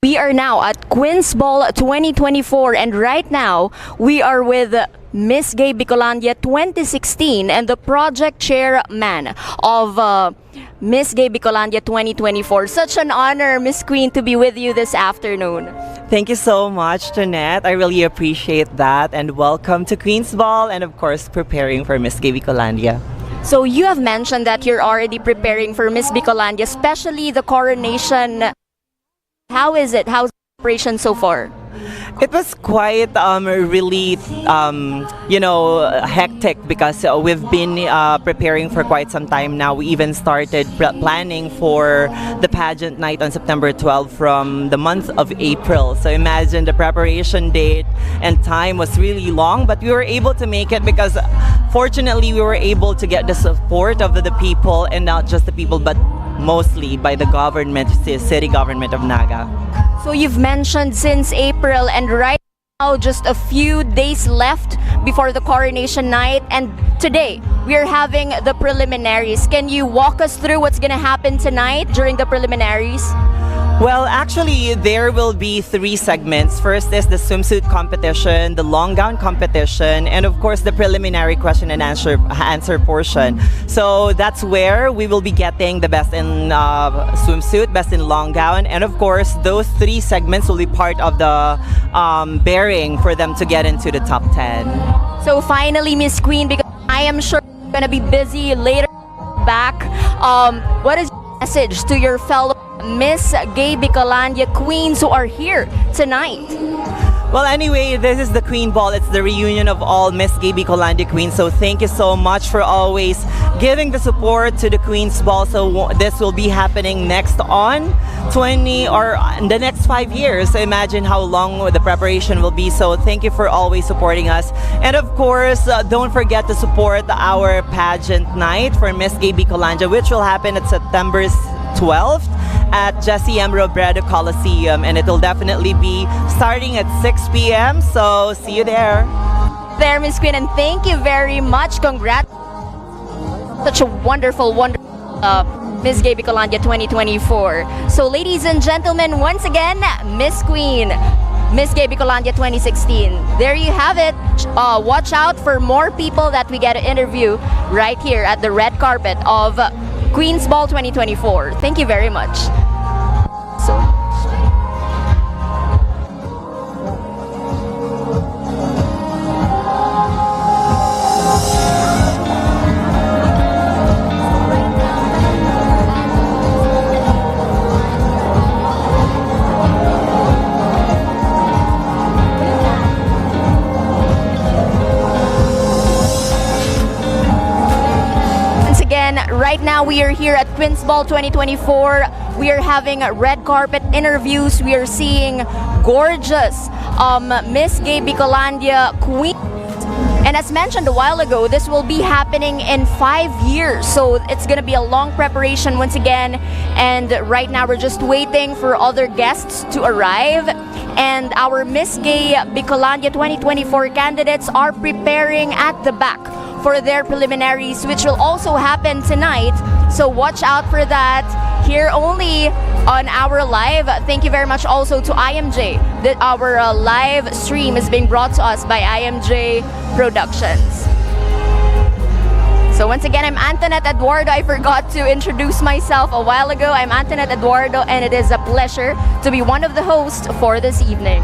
We are now at Queen's Ball 2024 and right now we are with Miss Gay Bicolandia 2016 and the project chairman of Miss Gay Bicolandia 2024. Such an honor, Miss Queen, to be with you this afternoon. Thank you so much, Jeanette. I really appreciate that. And welcome to Queen's Ball and, of course, preparing for Miss Gay Bicolandia. So you have mentioned that you're already preparing for Miss Bicolandia, especially the coronation. How is it? How's the preparation so far? It was quite really hectic because we've been preparing for quite some time now. We even started planning for the pageant night on September 12 from the month of April. So imagine the preparation date and time was really long, but we were able to make it because fortunately we were able to get the support of the people, and not just the people but mostly by the government, city government of Naga. So you've mentioned since April and right now just a few days left before the coronation night, and today we are having the preliminaries. Can you walk us through what's gonna happen tonight during the preliminaries? Well, actually, there will be 3 segments. First is the swimsuit competition, the long gown competition, and of course the preliminary question and answer portion. So that's where we will be getting the best in swimsuit, best in long gown, and of course those 3 segments will be part of the bearing for them to get into the top 10. So finally, Miss Queen, because I am sure you're gonna be busy later back, what is your message to your fellow Miss Gay Bicolandia queens who are here tonight? Well, anyway, this is the Queen Ball. It's the reunion of all Miss Gay Bicolandia queens. So thank you so much for always giving the support to the Queen's Ball. So this will be happening next on 20 or in the next 5 years. So imagine how long the preparation will be. So thank you for always supporting us. And of course, don't forget to support our pageant night for Miss Gay Bicolandia, which will happen at September 12th at Jesse M. Robredo Coliseum, and it will definitely be starting at 6 p.m. So see you there. Miss Queen, and thank you very much. Congrats. Such a wonderful Miss Gay Bicolandia 2024. So ladies and gentlemen, once again, Miss Queen, Miss Gay Bicolandia 2016. There you have it. Watch out for more people that we get to interview right here at the red carpet of Queen's Ball 2024. Thank you very much. Right now we are here at Queen's Ball 2024. We are having red carpet interviews. We are seeing gorgeous Miss Gay Bicolandia queen. And as mentioned a while ago, this will be happening in 5 years. So it's gonna be a long preparation once again. And right now we're just waiting for other guests to arrive. And our Miss Gay Bicolandia 2024 candidates are preparing at the back for their preliminaries, which will also happen tonight. So watch out for that here only on our live. Thank you very much also to IMJ. That our live stream is being brought to us by IMJ Productions. So once again, I'm Antoinette Eduardo. I forgot to introduce myself a while ago. I'm Antoinette Eduardo, and it is a pleasure to be one of the hosts for this evening.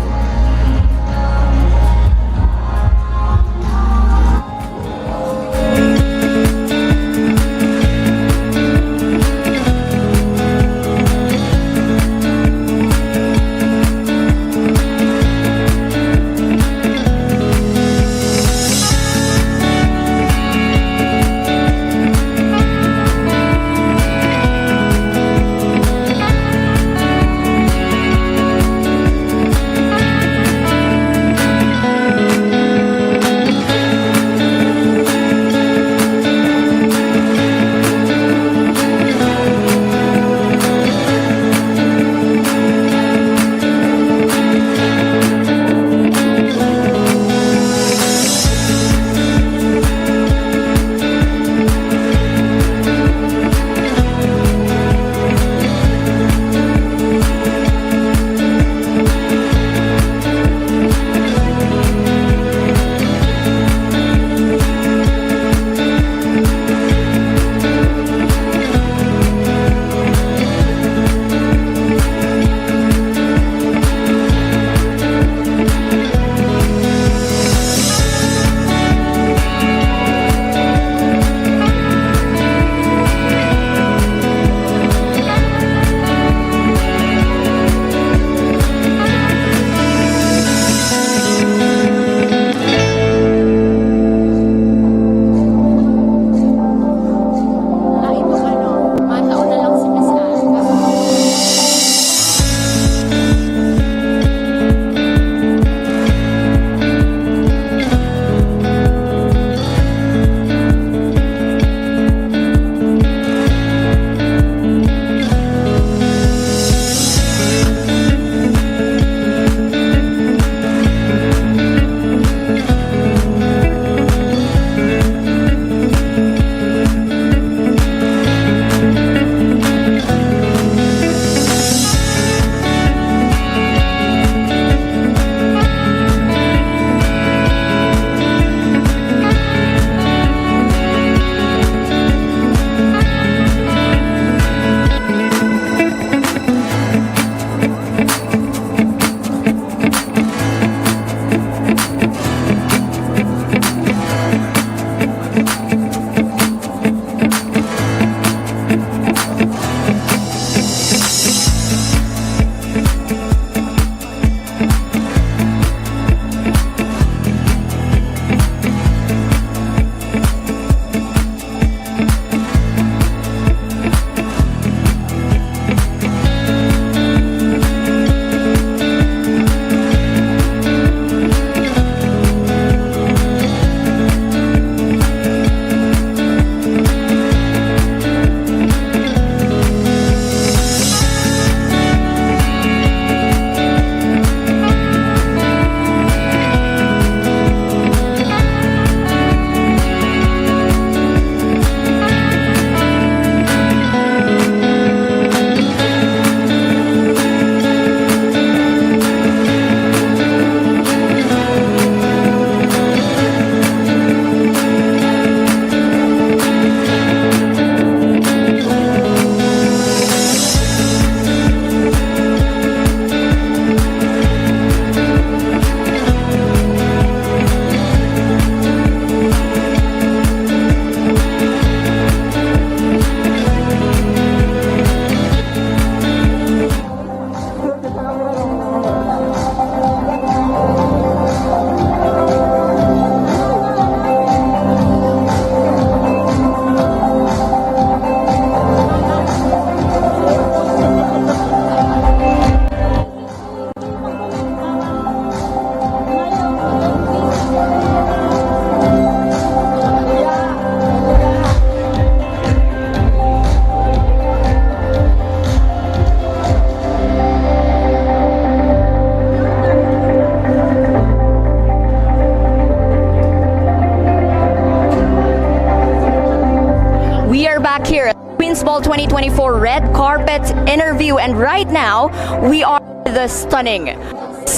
Ball 2024 red carpet interview, and right now we are the stunning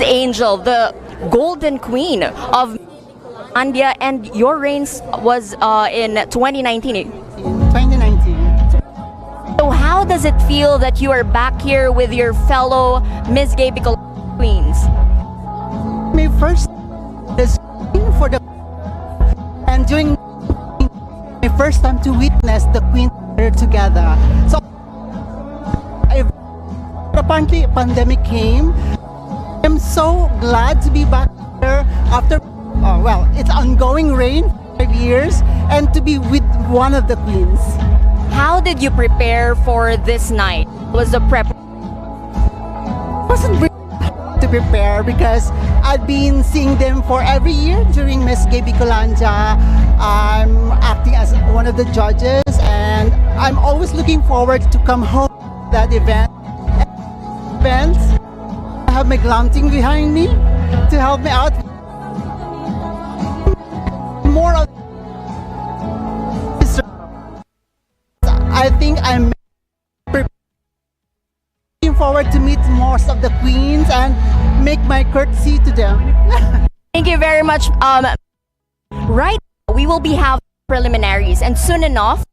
angel, the golden queen of India, and your reigns was in 2019. 2019. So how does it feel that you are back here with your fellow Miss Gay Bicol queens? My first is for the and during my first time to witness the queen together. So apparently pandemic came. I'm so glad to be back here after well, it's ongoing reign 5 years and to be with one of the queens. How did you prepare for this night? Was the prep? Wasn't really to prepare because I've been seeing them for every year during Miss Gay Bicolandia. I'm acting as one of the judges and I'm always looking forward to come home to that event. I have my glam team behind me to help me out. More of I think I'm looking forward to meet most of the queens and make my courtesy to them. Thank you very much. Right, we will be having preliminaries, and soon enough,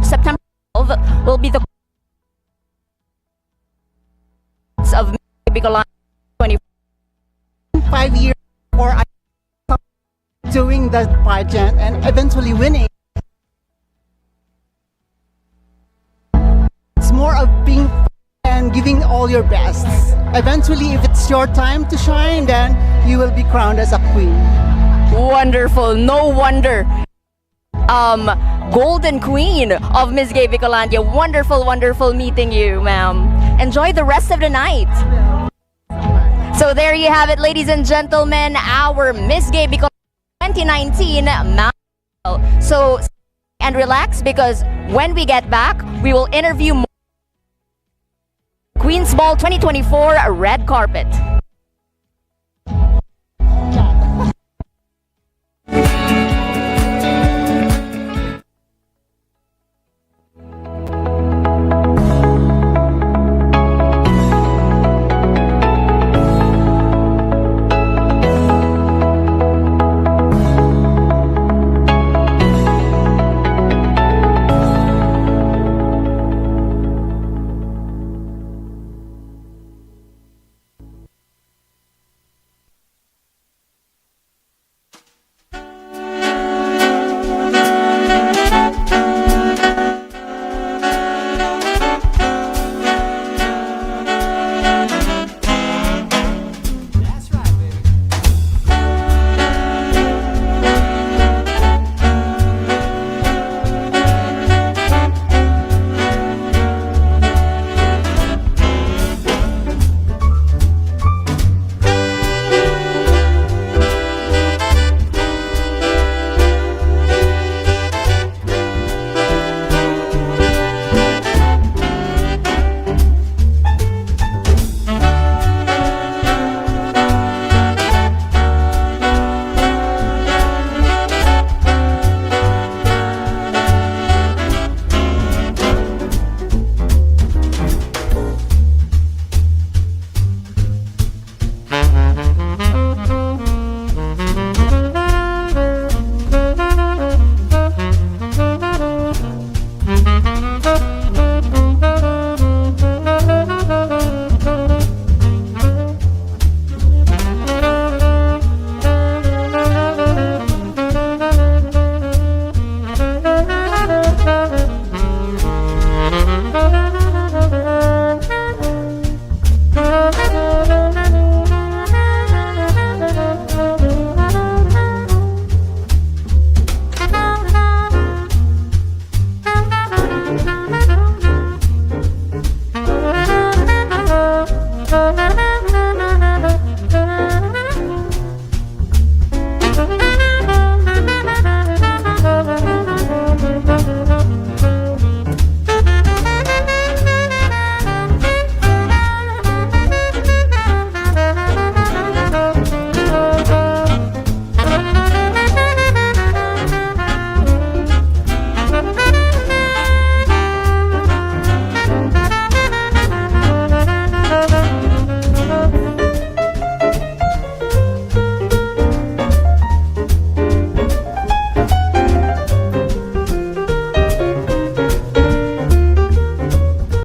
September 12 will be the of Bicol 5 years or I doing the pageant and eventually winning. It's more of being and giving all your best. Eventually, if it's your time to shine, then you will be crowned as a queen. Wonderful. No wonder. Golden Queen of Miss Gay Bicolandia. Wonderful, wonderful meeting you, ma'am. Enjoy the rest of the night. So there you have it, ladies and gentlemen, our Miss Gay Bicol 2019 Mount. So and relax, because when we get back, we will interview more Queen's Ball 2024 red carpet.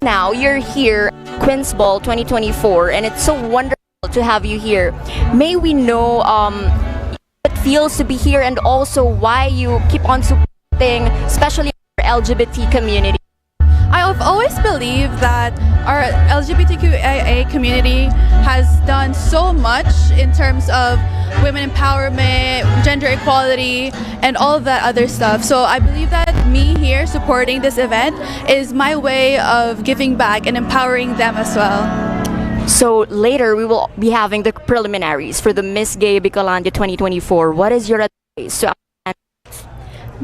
now you're here, Queen's Ball 2024, and it's so wonderful to have you here. May we know what it feels to be here and also why you keep on supporting, especially the LGBT community? I've always believed that our LGBTQIA community has done so much in terms of women empowerment, gender equality, and all of that other stuff. So I believe that me here supporting this event is my way of giving back and empowering them as well. So later we will be having the preliminaries for the Miss Gay Bicolandia 2024. What is your advice to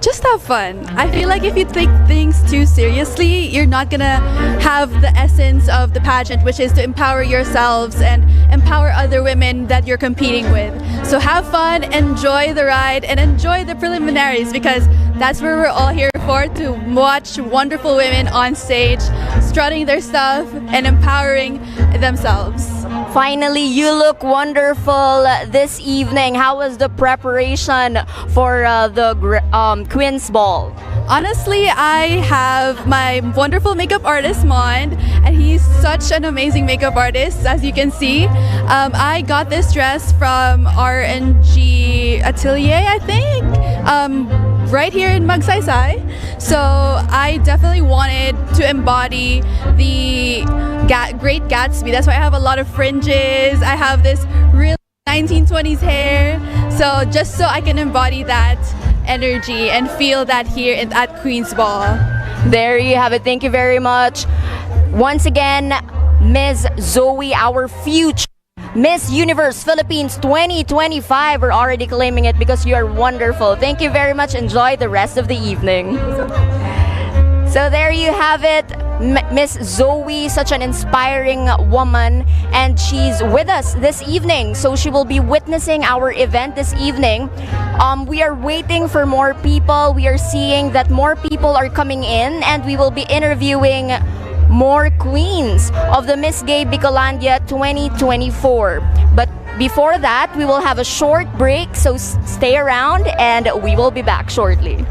Just have fun. I feel like if you take things too seriously, you're not gonna have the essence of the pageant, which is to empower yourselves and empower other women that you're competing with. So have fun, enjoy the ride, and enjoy the preliminaries, because that's where we're all here for, to watch wonderful women on stage strutting their stuff and empowering themselves. Finally, you look wonderful this evening. How was the preparation for the Queen's Ball? Honestly, I have my wonderful makeup artist, Mond, and he's such an amazing makeup artist, as you can see. I got this dress from RNG Atelier, I think, right here in Magsaysay. So I definitely wanted to embody the Great Gatsby. That's why I have a lot of fringes. I have this real 1920s hair. So just so I can embody that energy and feel that here at Queen's Ball. There you have it. Thank you very much. Once again, Ms. Zoe, our future Miss Universe Philippines 2025. We're already claiming it because you are wonderful. Thank you very much. Enjoy the rest of the evening. So there you have it. Miss Zoe, such an inspiring woman, and she's with us this evening. So she will be witnessing our event this evening. We are waiting for more people. We are seeing that more people are coming in, and we will be interviewing more queens of the Miss Gay Bicolandia 2024. But before that, we will have a short break, so stay around and we will be back shortly.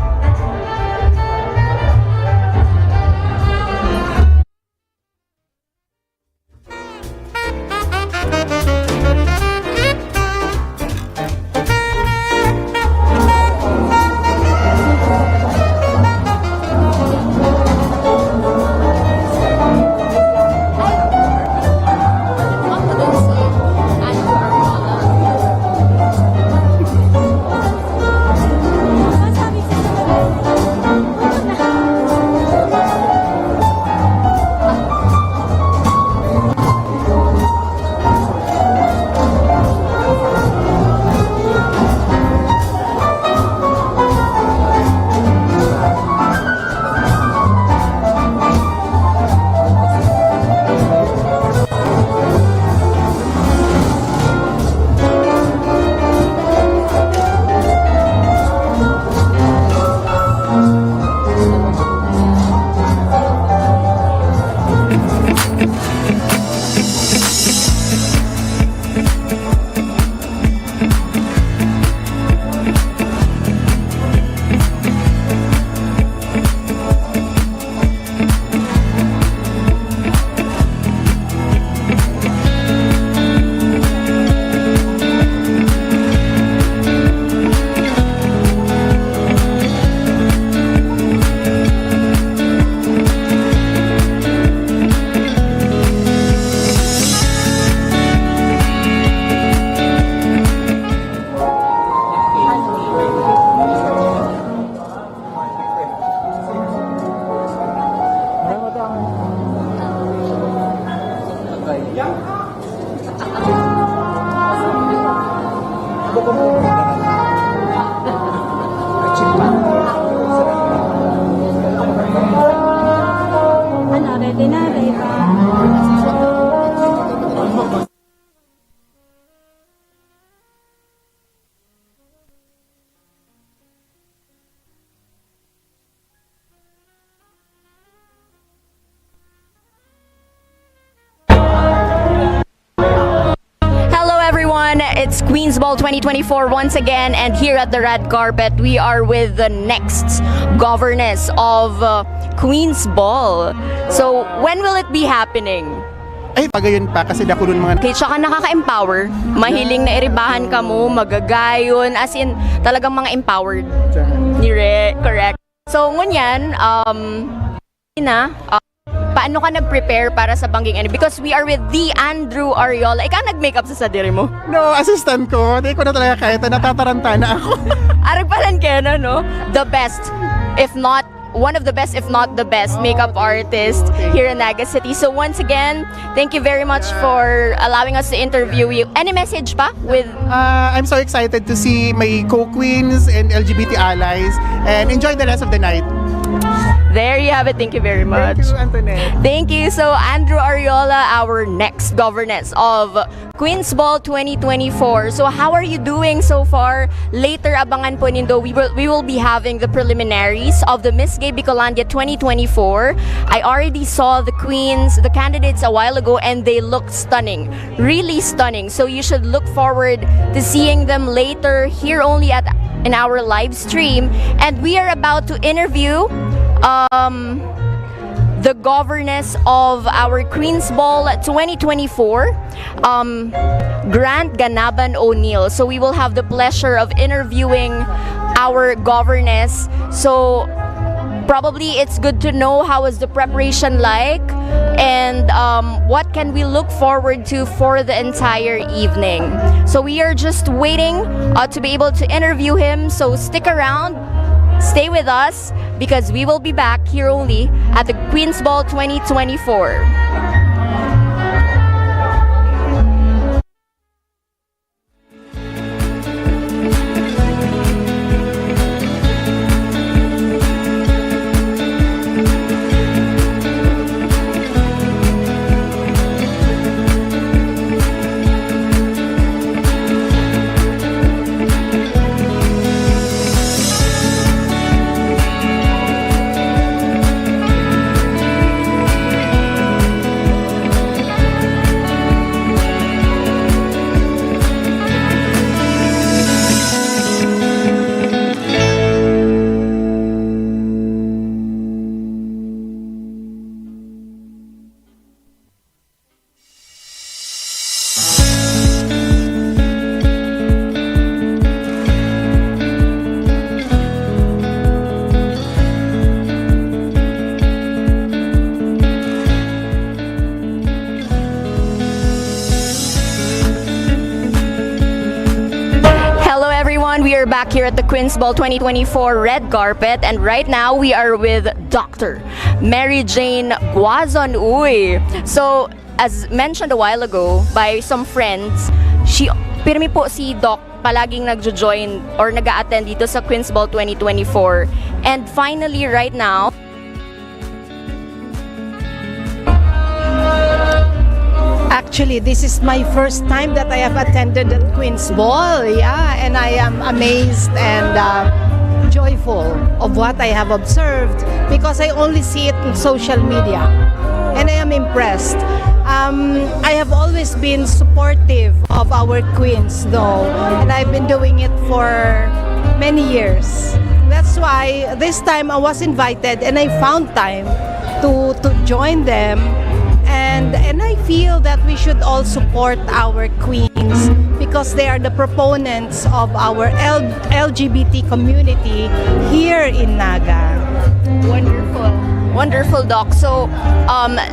It's Queen's Ball 2024 once again, and here at the red carpet, we are with the next governess of Queen's Ball. So, when will it be happening? Ay, pagayon pa kasi dako dun mga Okay, tsaka nakaka-empower. Mahiling na iribahan ka mo, magagayon, as in, talagang mga empowered. Correct. So, ngunyan, paano ka nag-prepare para sa bangging ano? Because we are with the Andrew Ariola. Ikaw nag-makeup sa sadiri mo? No, assistant ko. Hindi ko na talaga kahit natataranta na ako. Arag palan kaya na, no? The best, if not one of the best, if not the best, makeup artist here in Naga City. So once again, thank you very much for allowing us to interview you. Any message pa with... I'm so excited to see my co-queens and LGBT allies and enjoy the rest of the night. There you have it. Thank you very much. Thank you, Antoinette. Thank you. So, Andrew Ariola, our next governess of Queen's Ball 2024. So, how are you doing so far? Later, abangan po nindo, we will be having the preliminaries of the Miss Gay Bicolandia 2024. I already saw the queens, the candidates a while ago, and they looked stunning. Really stunning. So, you should look forward to seeing them later here only in our live stream. And we are about to interview the governess of our Queen's Ball 2024, Grant Ganaban O'Neill. So we will have the pleasure of interviewing our governess. So probably it's good to know how is the preparation like and what can we look forward to for the entire evening. So we are just waiting to be able to interview him. So stick around. Stay with us because we will be back here only at the Queen's Ball 2024. We are back here at the Queen's Ball 2024 red carpet, and right now we are with Dr. Mary Jane Guazon Uy. So, as mentioned a while ago by some friends, pirmi po si Doc palaging nagjo-join or nag-a-attend dito sa Queen's Ball 2024. And finally, right now, actually, this is my first time that I have attended at Queen's Ball, and I am amazed and joyful of what I have observed because I only see it in social media, and I am impressed. I have always been supportive of our queens though, and I've been doing it for many years. That's why this time I was invited and I found time to join them. And I feel that we should all support our queens because they are the proponents of our LGBT community here in Naga. Wonderful, Doc. So,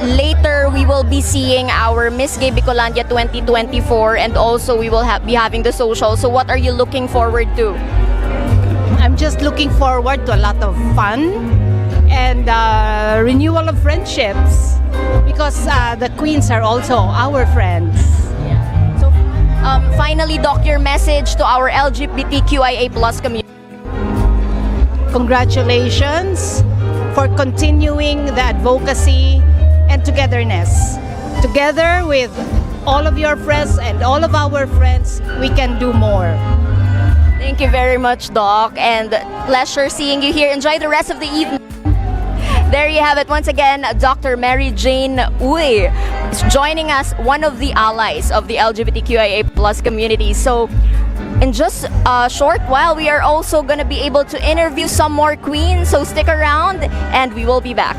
later we will be seeing our Miss Gay Bicolandia 2024, and also we will be having the social. So, what are you looking forward to? I'm just looking forward to a lot of fun and renewal of friendships. Because the queens are also our friends. So, finally, Doc, your message to our LGBTQIA+ community. Congratulations for continuing the advocacy and togetherness. Together with all of your friends and all of our friends, we can do more. Thank you very much, Doc, and pleasure seeing you here. Enjoy the rest of the evening. There you have it once again, Dr. Mary Jane Uy is joining us, one of the allies of the LGBTQIA plus community. So in just a short while, we are also going to be able to interview some more queens. So stick around and we will be back.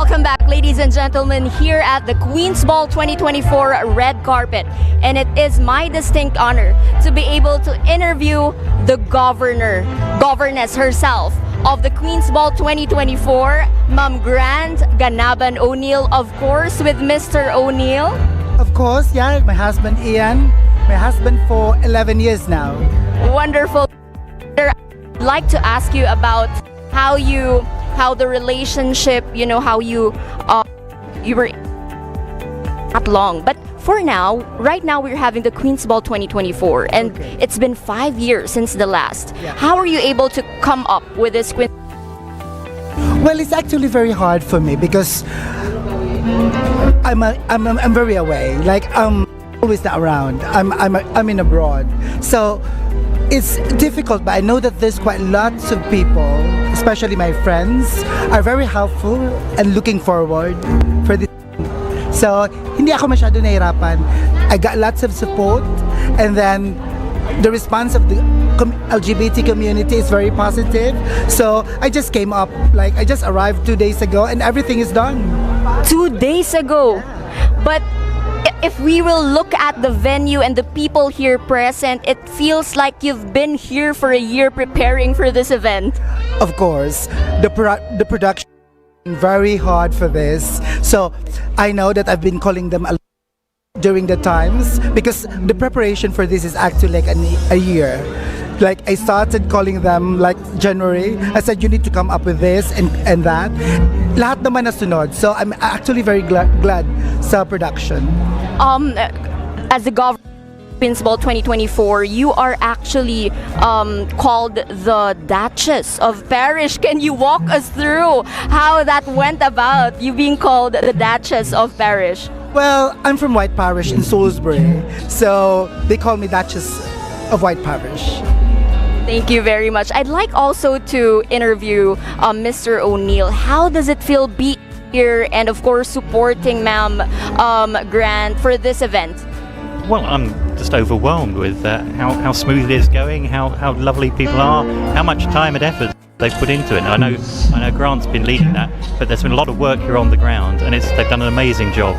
Welcome back, ladies and gentlemen, here at the Queen's Ball 2024 red carpet. And it is my distinct honor to be able to interview the governess herself of the Queen's Ball 2024, Ma'am Grant Ganaban O'Neill, of course, with Mr. O'Neill. Of course, yeah, my husband Ian, my husband for 11 years now. Wonderful. I'd like to ask you about how the relationship, how you were not long, but for now, right now we're having the Queen's Ball 2024, and Okay. it's been 5 years since the last. Yeah. How are you able to come up with this Queen? Well, it's actually very hard for me because I'm very away. Like I'm always not around. I'm in abroad, so it's difficult. But I know that there's quite lots of people, especially my friends, are very helpful and looking forward for this. So hindi ako masyado nahirapan. I got lots of support, and then the response of the LGBT community is very positive. So I just came up, like I just arrived 2 days ago, and everything is done. 2 days ago. But if we will look at the venue and the people here present, it feels like you've been here for a year preparing for this event. Of course, the production very hard for this. So I know that I've been calling them a lot during the times because the preparation for this is actually like a year. Like I started calling them like January. I said you need to come up with this and that. Lahat naman nasunod. So I'm actually very glad sa production. As the government Queen's Ball 2024, you are actually called the Duchess of Parish. Can you walk us through how that went about, you being called the Duchess of Parish? Well, I'm from White Parish in Salisbury. So they call me Duchess of White Parish. Thank you very much. I'd like also to interview Mr. O'Neill. How does it feel be here and of course supporting Ma'am Grant for this event? Well, I'm just overwhelmed with how smooth it is going, how lovely people are, how much time and effort they've put into it. And I know Grant's been leading that, but there's been a lot of work here on the ground, and they've done an amazing job.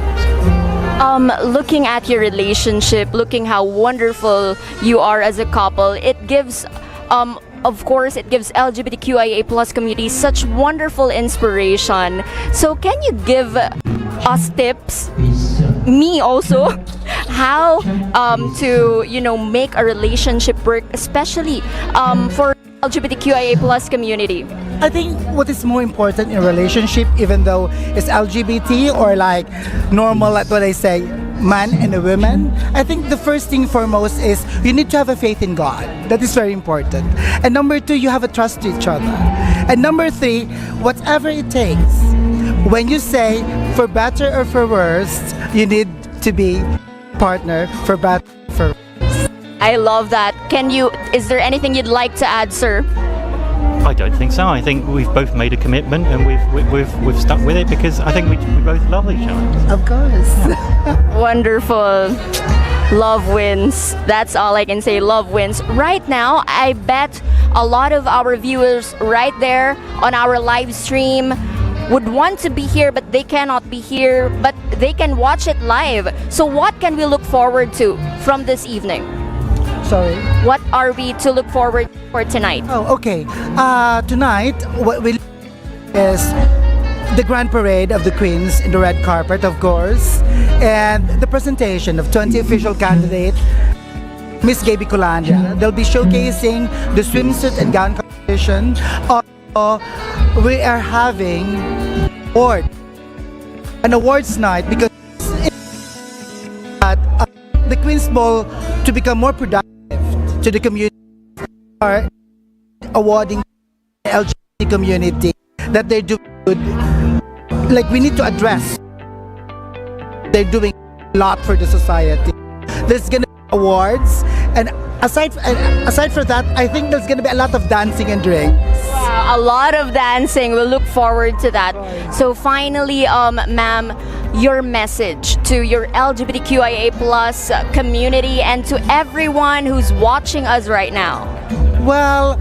Looking at your relationship, looking how wonderful you are as a couple, it gives, of course, it gives LGBTQIA plus community such wonderful inspiration. So can you give us tips, me also, how to make a relationship work, especially for LGBTQIA plus community? I think what is more important in a relationship, even though it's LGBT or like normal, like what I say, man and a woman, I think the first thing foremost is you need to have a faith in God. That is very important. And number two, you have a trust to each other. And number three, whatever it takes, when you say for better or for worse, you need to be partner for better or for worse. I love that. Is there anything you'd like to add, sir? I don't think so. I think we've both made a commitment, and we've stuck with it because I think we both love each other. Of course. Wonderful. Love wins. That's all I can say. Love wins. Right now, I bet a lot of our viewers right there on our live stream would want to be here, but they cannot be here, but they can watch it live. So what can we look forward to from this evening? Sorry. What are we to look forward for tonight? Oh, okay. Tonight, what we is the grand parade of the Queens in the red carpet, of course, and the presentation of 20 official candidates, Miss Gay Bicolandia. They'll be showcasing the swimsuit and gown competition. We are having an awards night because the Queen's Ball to become more productive to the community are awarding the LGBT community that they're doing good. Like we need to address they're doing a lot for the society. There's gonna be awards, and aside from that, I think there's gonna be a lot of dancing and drinks. Wow, a lot of dancing. We'll look forward to that. So finally, ma'am, your message to your LGBTQIA plus community and to everyone who's watching us right now. Well,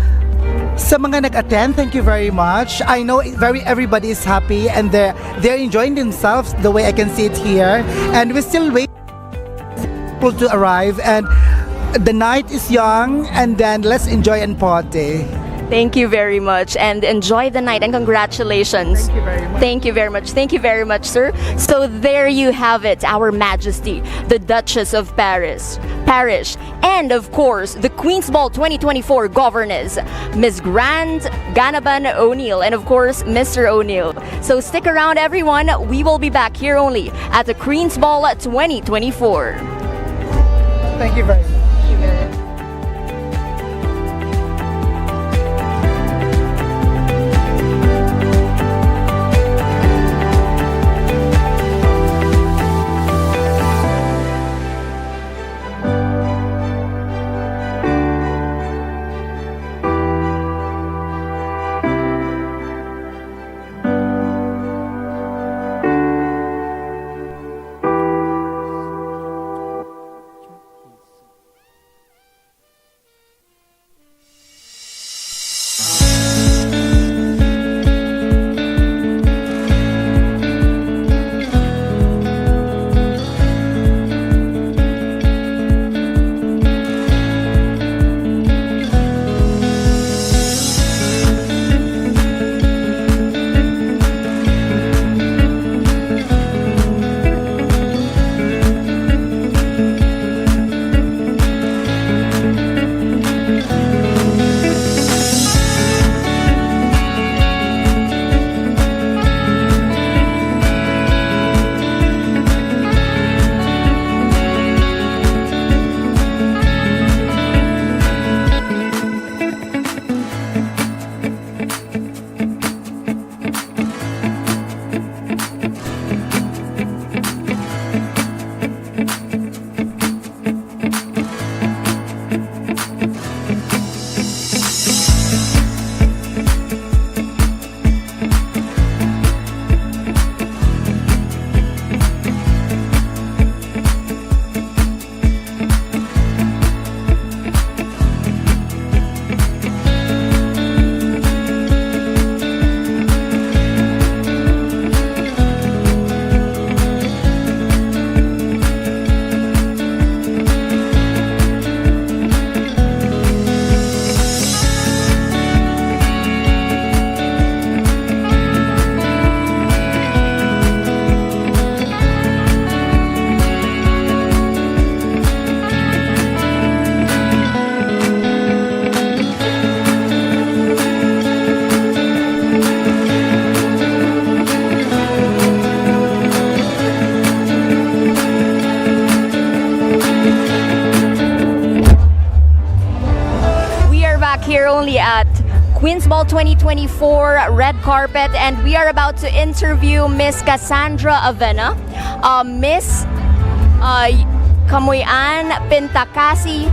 sa mga nag-attend, thank you very much. I know everybody is happy and they're enjoying themselves the way I can see it here. And we still wait for people to arrive. And the night is young, and then let's enjoy and party. Thank you very much and enjoy the night and congratulations. Thank you very much. Thank you very much. Thank you very much, sir. So there you have it, Our Majesty, the Duchess of Paris, and of course, the Queen's Ball 2024 governess, Ms. Grant Ganaban O'Neill, and of course, Mr. O'Neill. So stick around, everyone. We will be back here only at the Queen's Ball 2024. Thank you very much. Here only at Queen's Ball 2024 red carpet, and we are about to interview Miss Cassandra Avena, Miss Kamuyan Pintakasi.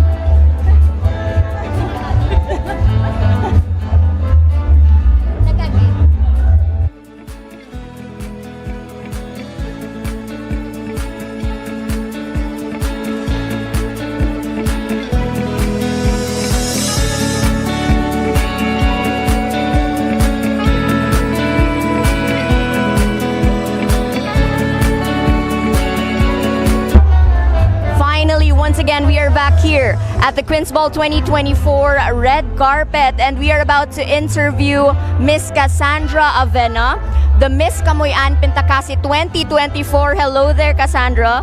Once again, we are back here at the Queen's Ball 2024 red carpet, and we are about to interview Miss Cassandra Avena, the Miss Kamuyan Pintakasi 2024. Hello there, Cassandra.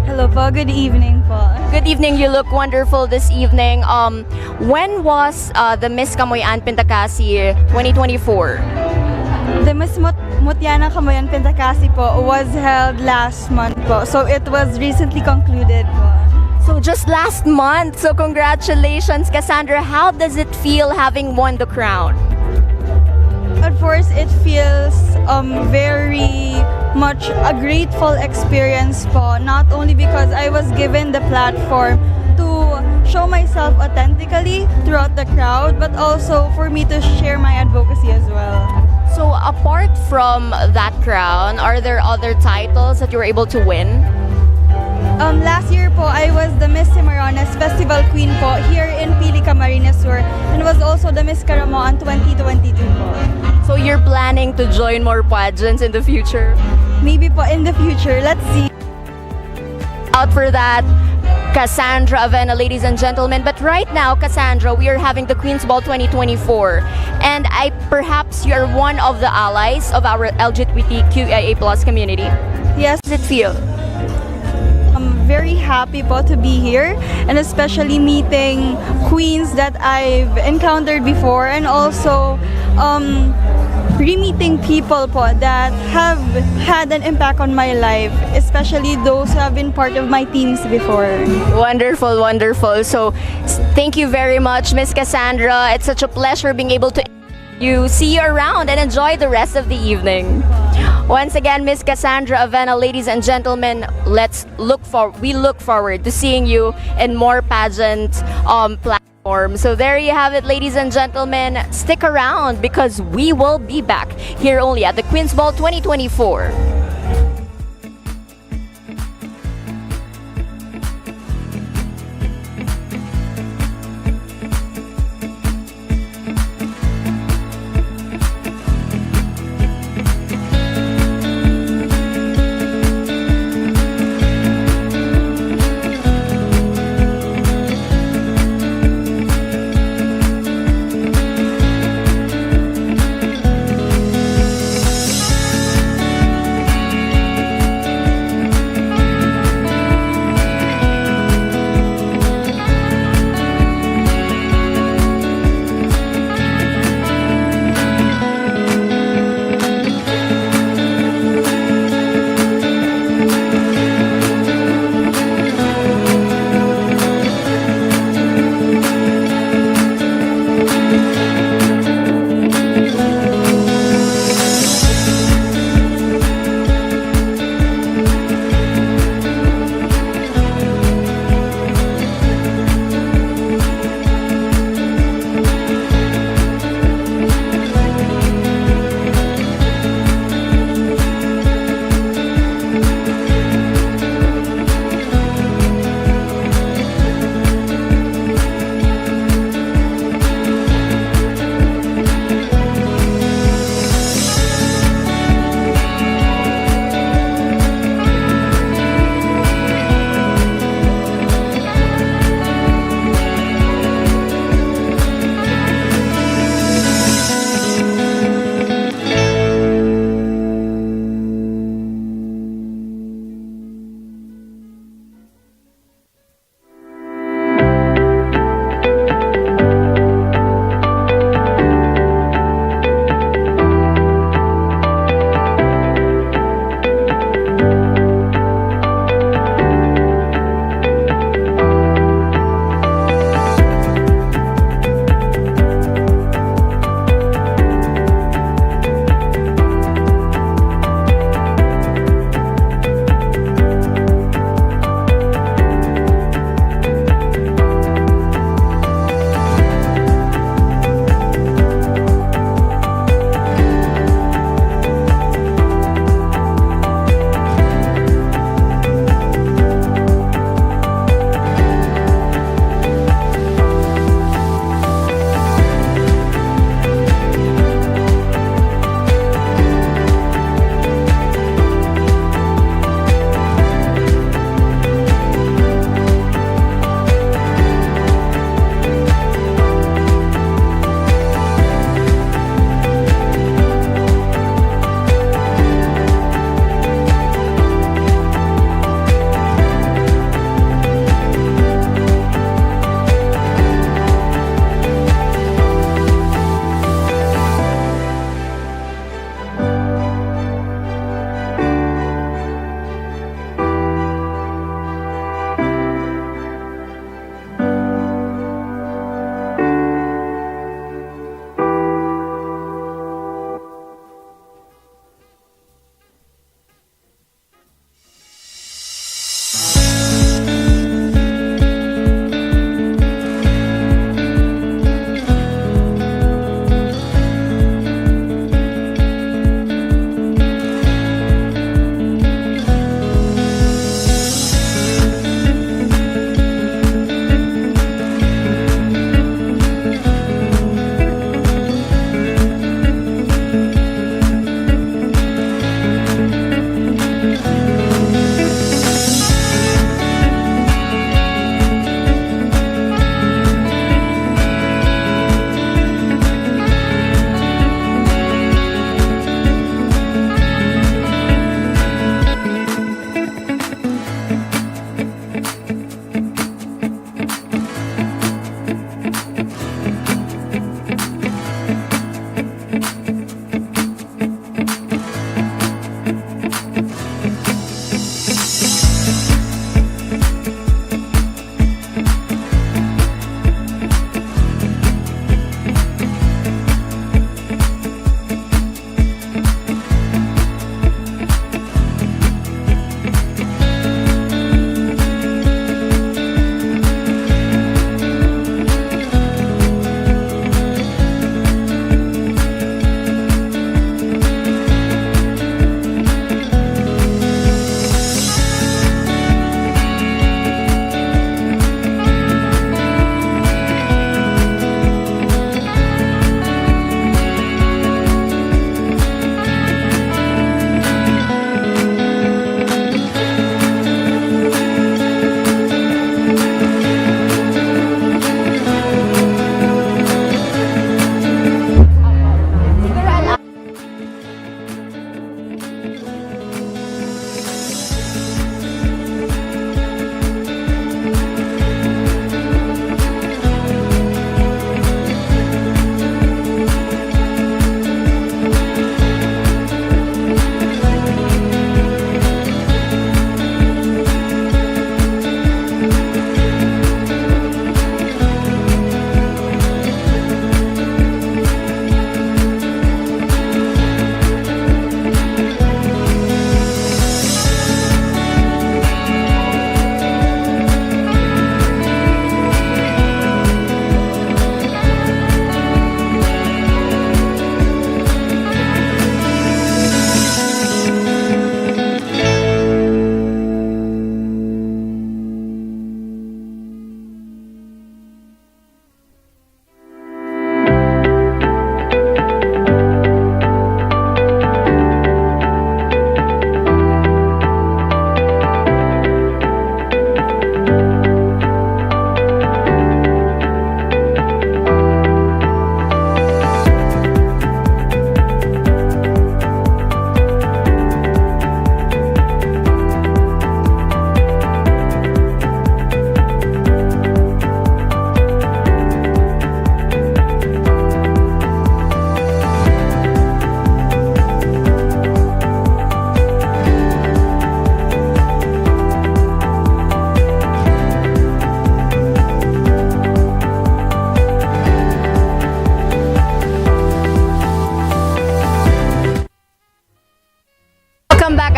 Hello po, good evening po. Good evening, you look wonderful this evening. When was the Miss Kamuyan Pintakasi 2024? The Miss Mutiana Kamuyan Pintakasi po was held last month po. So it was recently concluded po. So just last month. So congratulations, Cassandra. How does it feel having won the crown? At first, it feels very much a grateful experience po. Not only because I was given the platform to show myself authentically throughout the crowd, but also for me to share my advocacy as well. So apart from that crown, are there other titles that you were able to win? Last year po, I was the Miss Cimarrones Festival Queen po here in Pili, Camarines Sur, and was also the Miss Caramoan 2022 po. So you're planning to join more pageants in the future? Maybe po in the future, let's see. Out for that. Cassandra Avena, ladies and gentlemen. But right now, Cassandra, we are having the Queen's Ball 2024, and perhaps you're one of the allies of our LGBTQIA+ community. Yes, How does it feel? I'm very happy po to be here, and especially meeting queens that I've encountered before, and also re-meeting people po that have had an impact on my life, especially those who have been part of my teams before. Wonderful, wonderful. So, thank you very much, Miss Cassandra. It's such a pleasure being able to see you around and enjoy the rest of the evening. Once again, Miss Cassandra Avena, ladies and gentlemen, we look forward to seeing you in more pageant platforms. So there you have it, ladies and gentlemen. Stick around because we will be back here only at the Queen's Ball 2024.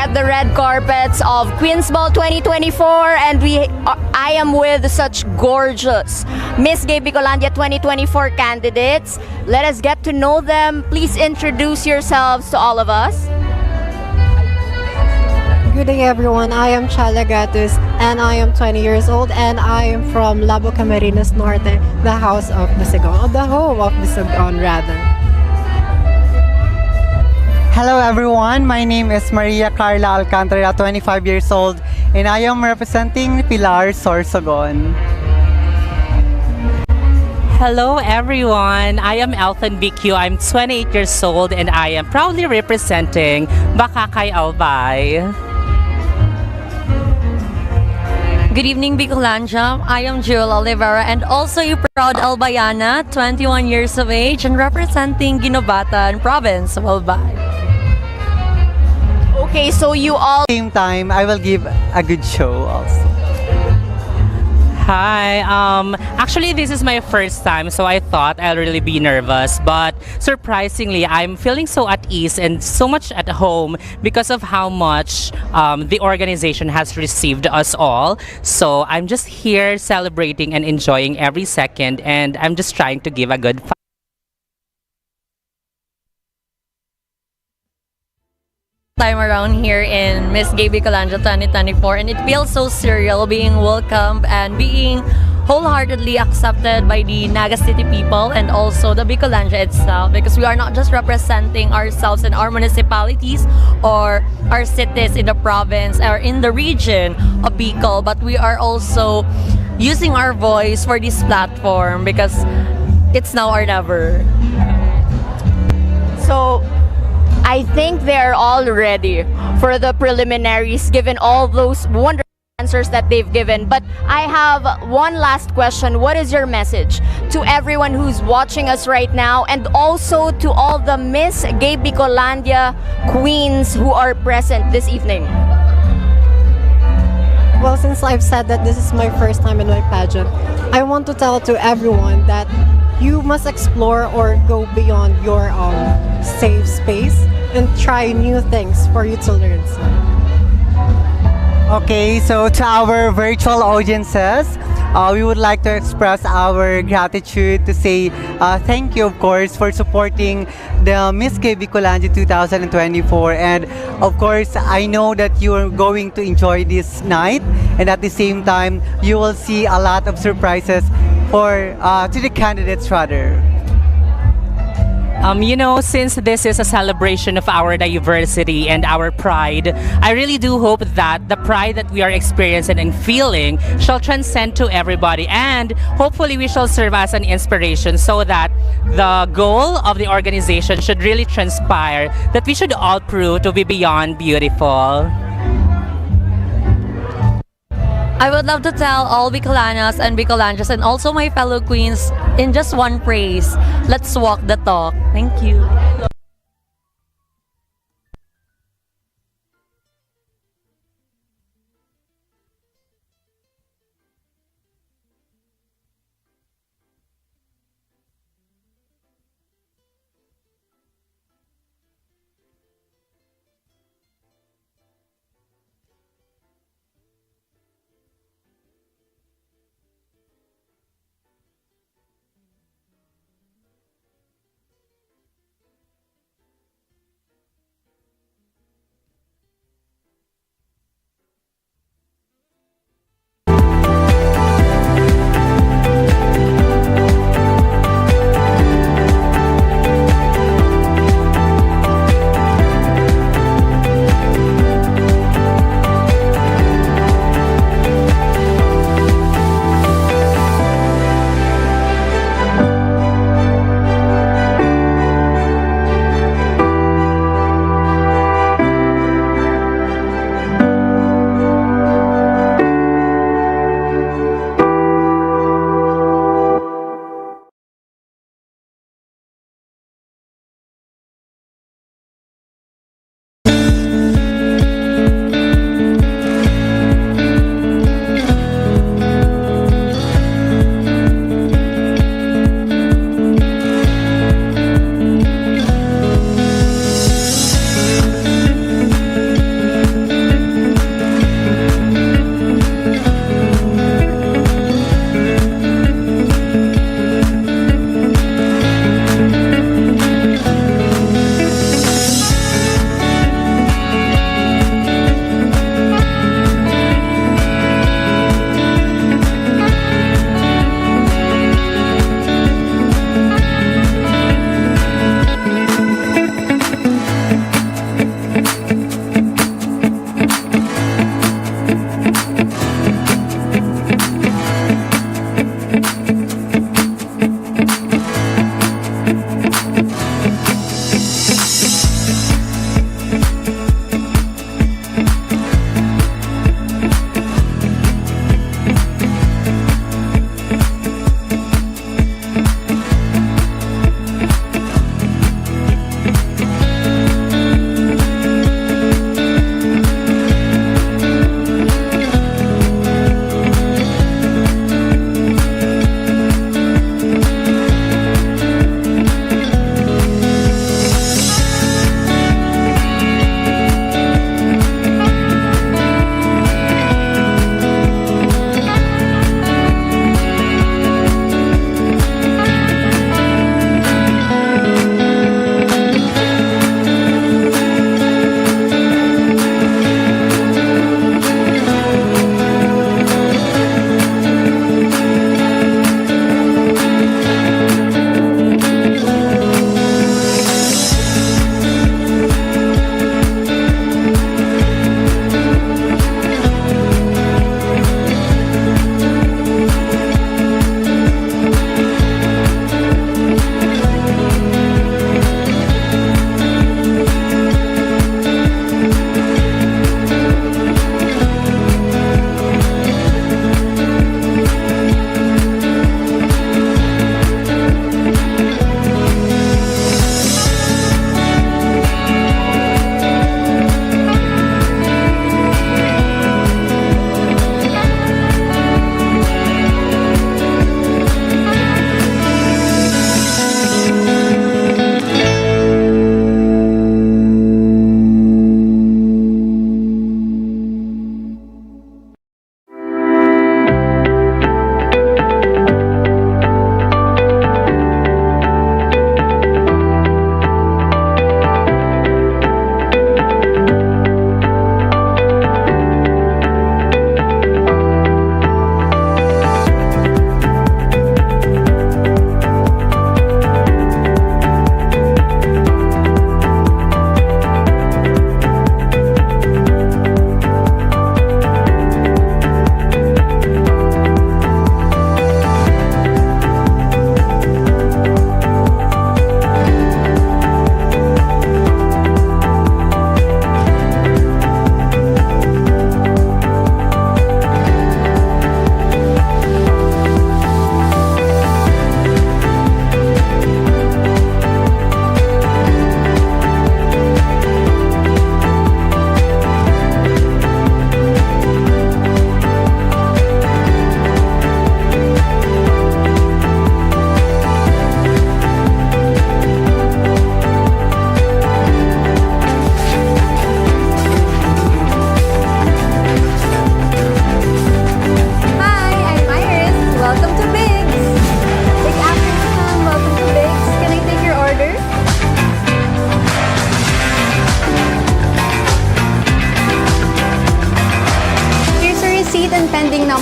at the red carpets of Queen's Ball 2024, and I am with such gorgeous Miss Gay Bicolandia 2024 candidates. Let us get to know them. Please introduce yourselves to all of us. Good day everyone, I am Chala Gatus and I am 20 years old and I am from Labo Camarines Norte, the house of Bisigon, or the home of Bisigon rather. Hello everyone, my name is Maria Carla Alcantara, 25 years old, and I am representing Pilar Sorsogon. Hello everyone, I am Elton BQ. I'm 28 years old and I am proudly representing Bakakay Albay. Good evening, Bicolandia. I am Jewel Oliveira and also a proud Albayana, 21 years of age and representing Ginobatan Province of Albay. Okay, so you all... Same time, I will give a good show also. Hi, actually this is my first time, so I thought I'll really be nervous, but surprisingly I'm feeling so at ease and so much at home because of how much the organization has received us all. So I'm just here celebrating and enjoying every second, and I'm just trying to give a good Time around here in Miss Gay Bicolandia 2024, and it feels so surreal being welcomed and being wholeheartedly accepted by the Naga City people and also the Bicolandia itself, because we are not just representing ourselves in our municipalities or our cities in the province or in the region of Bicol, but we are also using our voice for this platform because it's now or never. So, I think they're all ready for the preliminaries given all those wonderful answers that they've given. But I have one last question. What is your message to everyone who's watching us right now, and also to all the Miss Gay Bicolandia queens who are present this evening? Well, since I've said that this is my first time in my pageant, I want to tell to everyone that you must explore or go beyond your safe space and try new things for you to learn. Okay, so to our virtual audiences, we would like to express our gratitude to say thank you, of course, for supporting the Miss Gay Bicolandia 2024. And of course, I know that you are going to enjoy this night, and at the same time, you will see a lot of surprises for to the candidates rather. You know, since this is a celebration of our diversity and our pride, I really do hope that the pride that we are experiencing and feeling shall transcend to everybody, and hopefully we shall serve as an inspiration so that the goal of the organization should really transpire, that we should all prove to be beyond beautiful. I would love to tell all Bicolanas and Bicolandias and also my fellow queens in just one phrase: let's walk the talk. Thank you.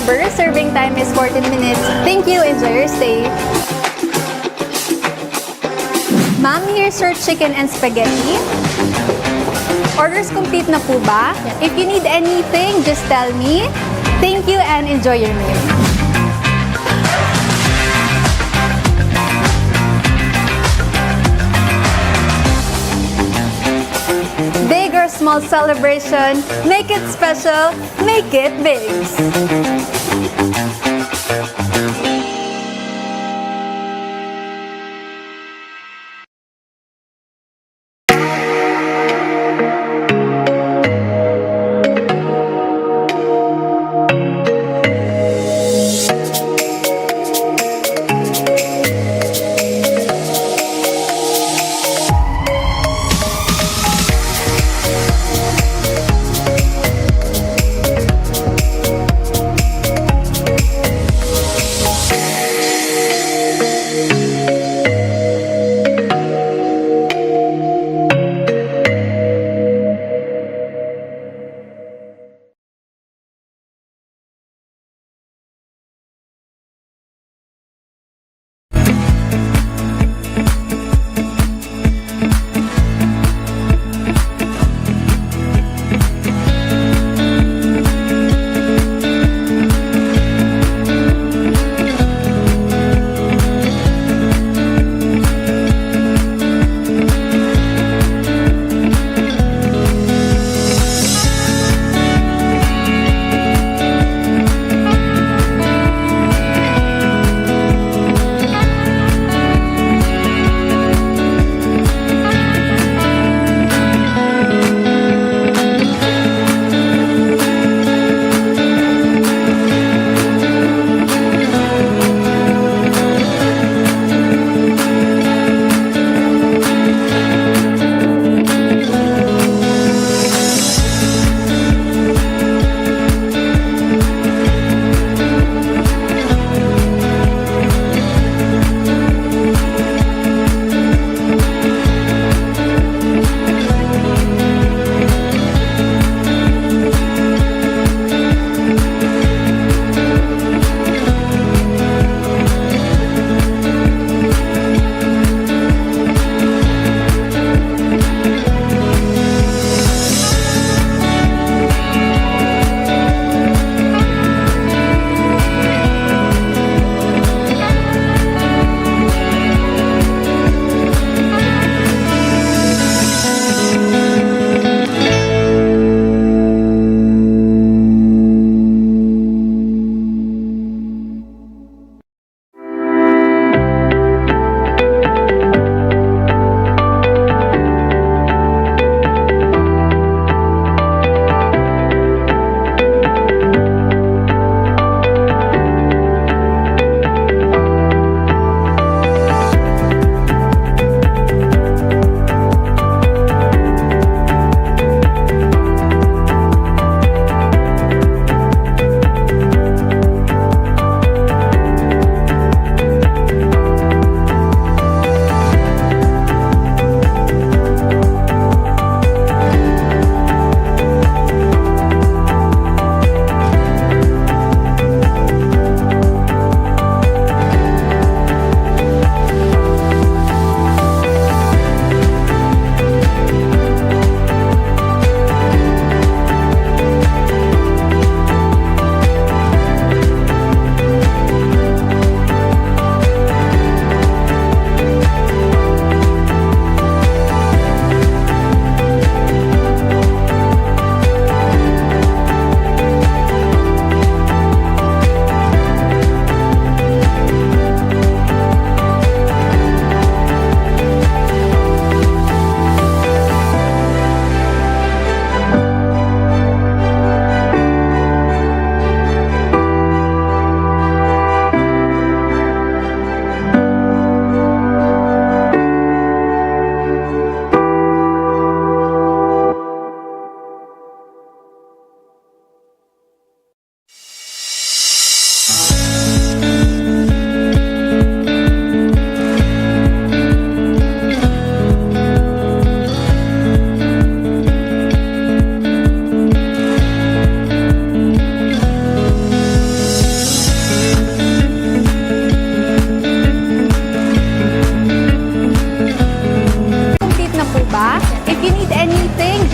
Remember, serving time is 14 minutes. Thank you. Enjoy your stay. Ma'am, here's your chicken and spaghetti. Orders complete na po ba? If you need anything, just tell me. Thank you and enjoy your meal. Big or small celebration, make it special, make it big.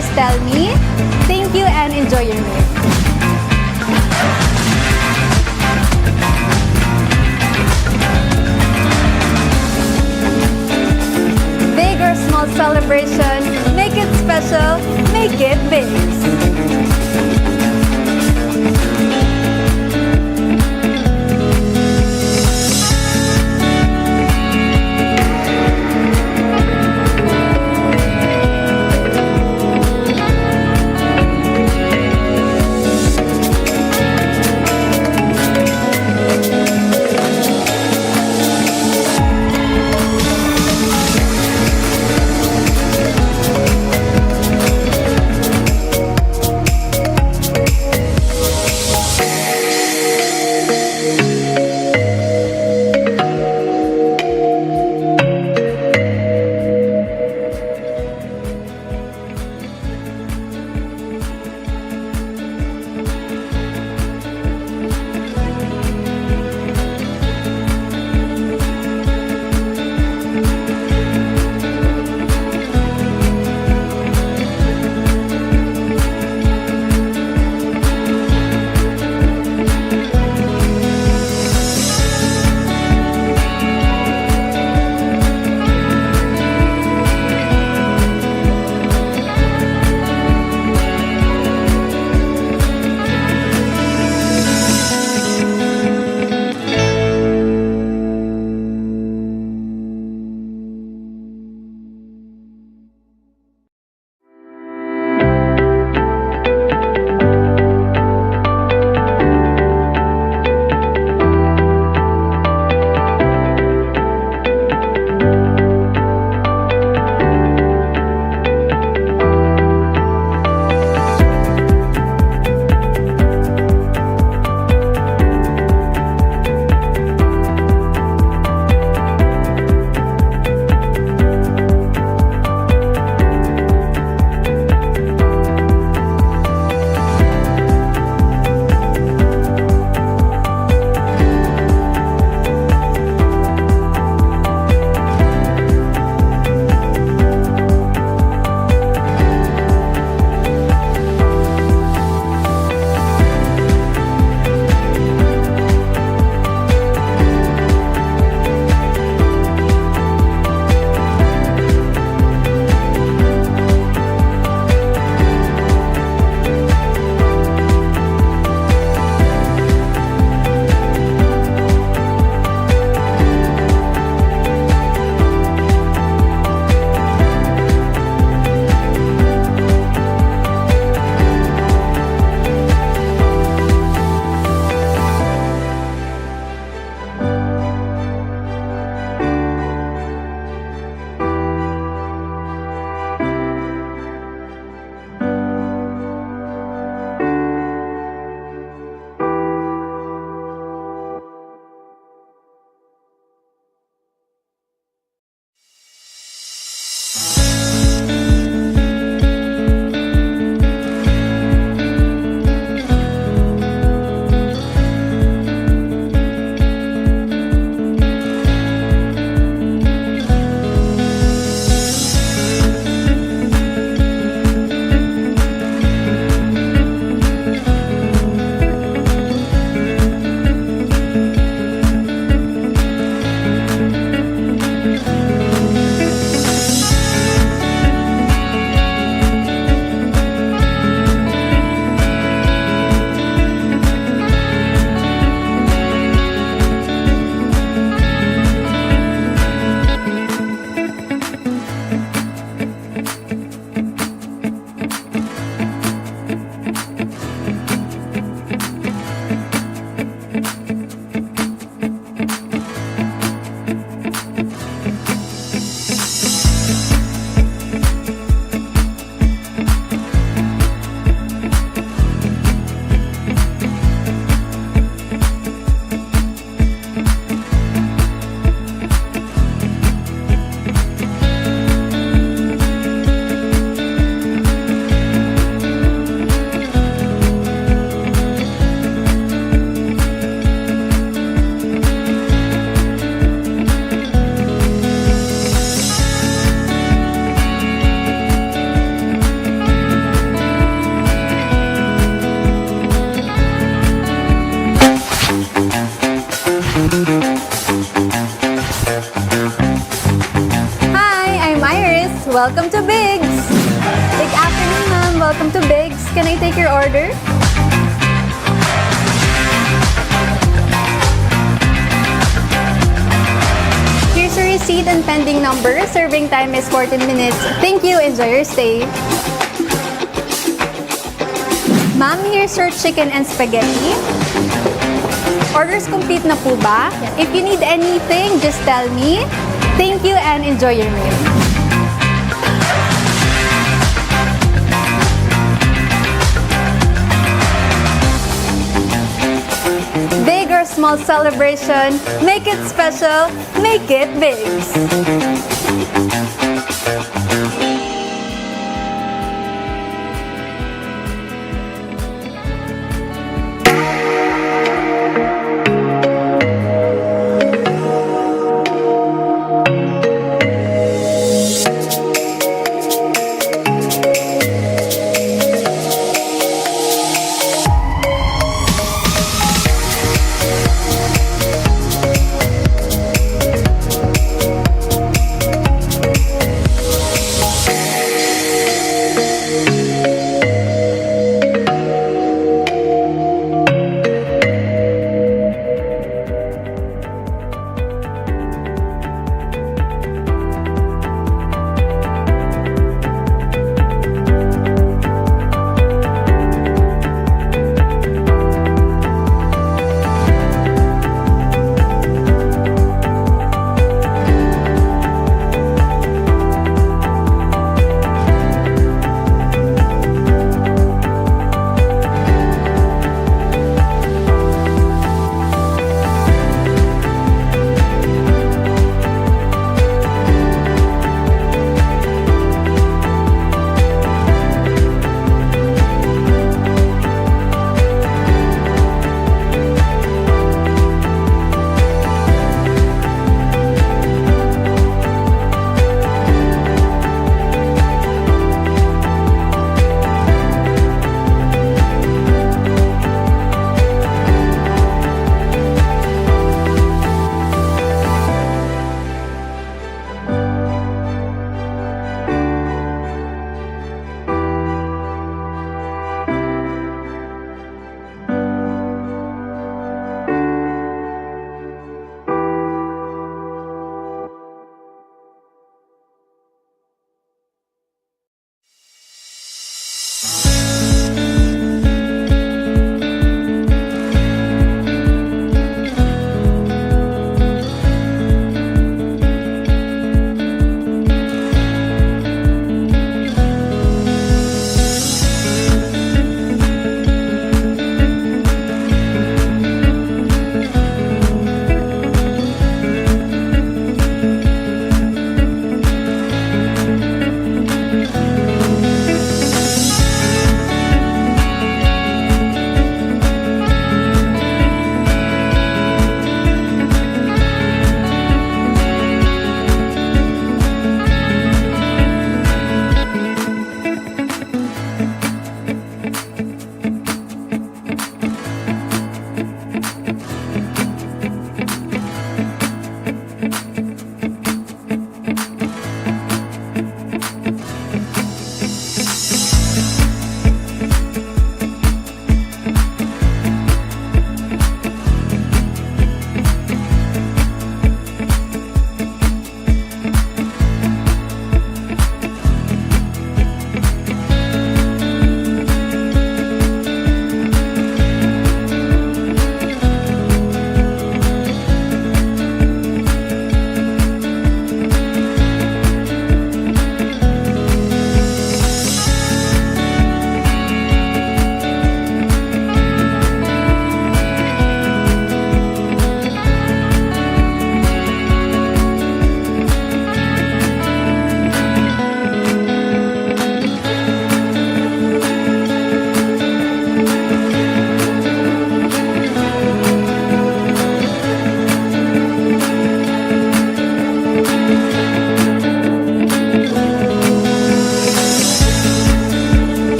just tell me. Thank you and enjoy your meal. Big or small celebration, make it special, make it big. Welcome to Biggs! Good afternoon, ma'am. Welcome to Biggs. Can I take your order? Here's your receipt and pending number. Serving time is 14 minutes. Thank you. Enjoy your stay. Ma'am, here's your chicken and spaghetti. Orders complete na po ba? If you need anything, just tell me. Thank you and enjoy your meal. Big or small celebration, make it special, make it big.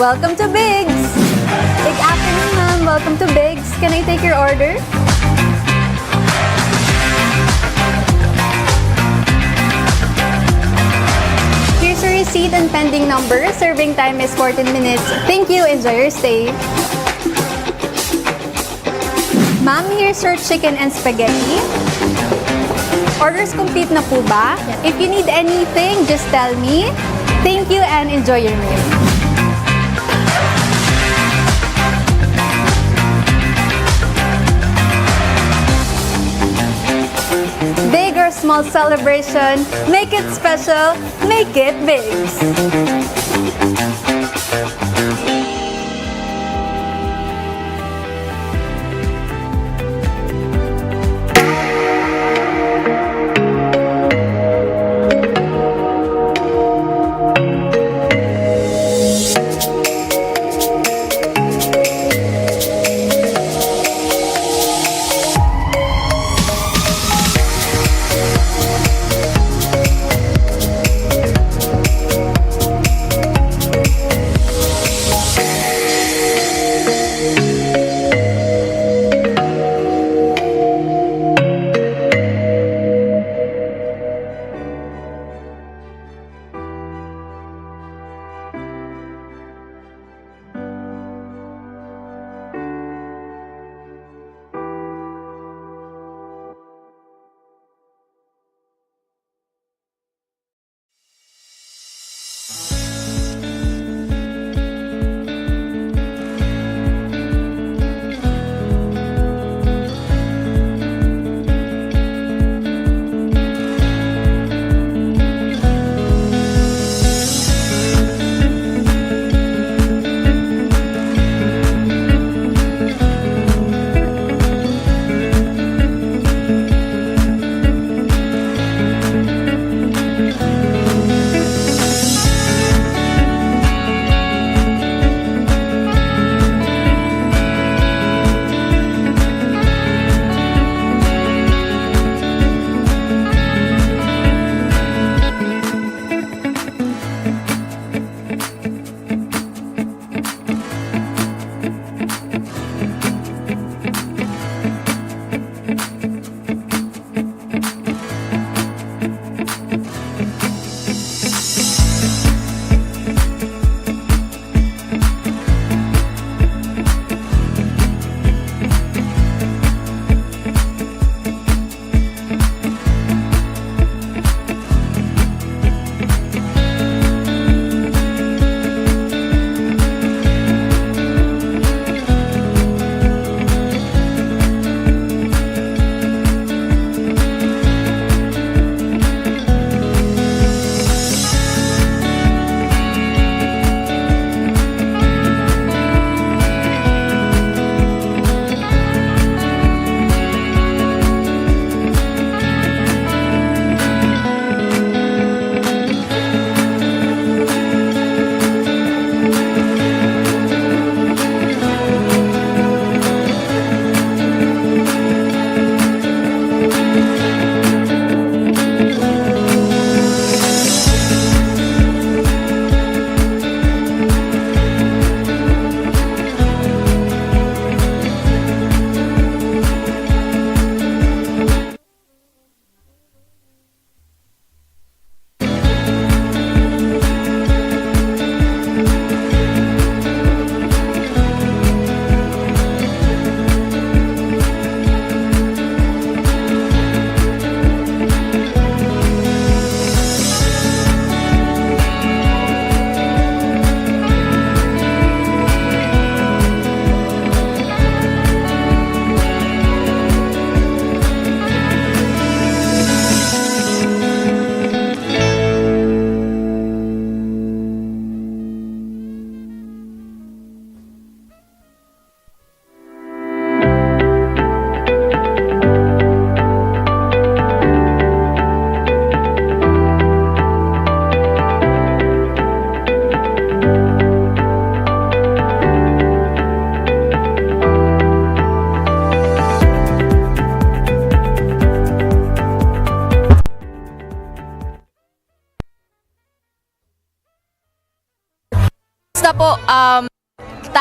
welcome to Biggs! Good afternoon, ma'am. Welcome to Biggs. Can I take your order? Here's your receipt and pending number. Serving time is 14 minutes. Thank you. Enjoy your stay. Ma'am, here's your chicken and spaghetti. Orders complete na po ba? If you need anything, just tell me. Thank you and enjoy your meal. Big or small celebration, make it special, make it big.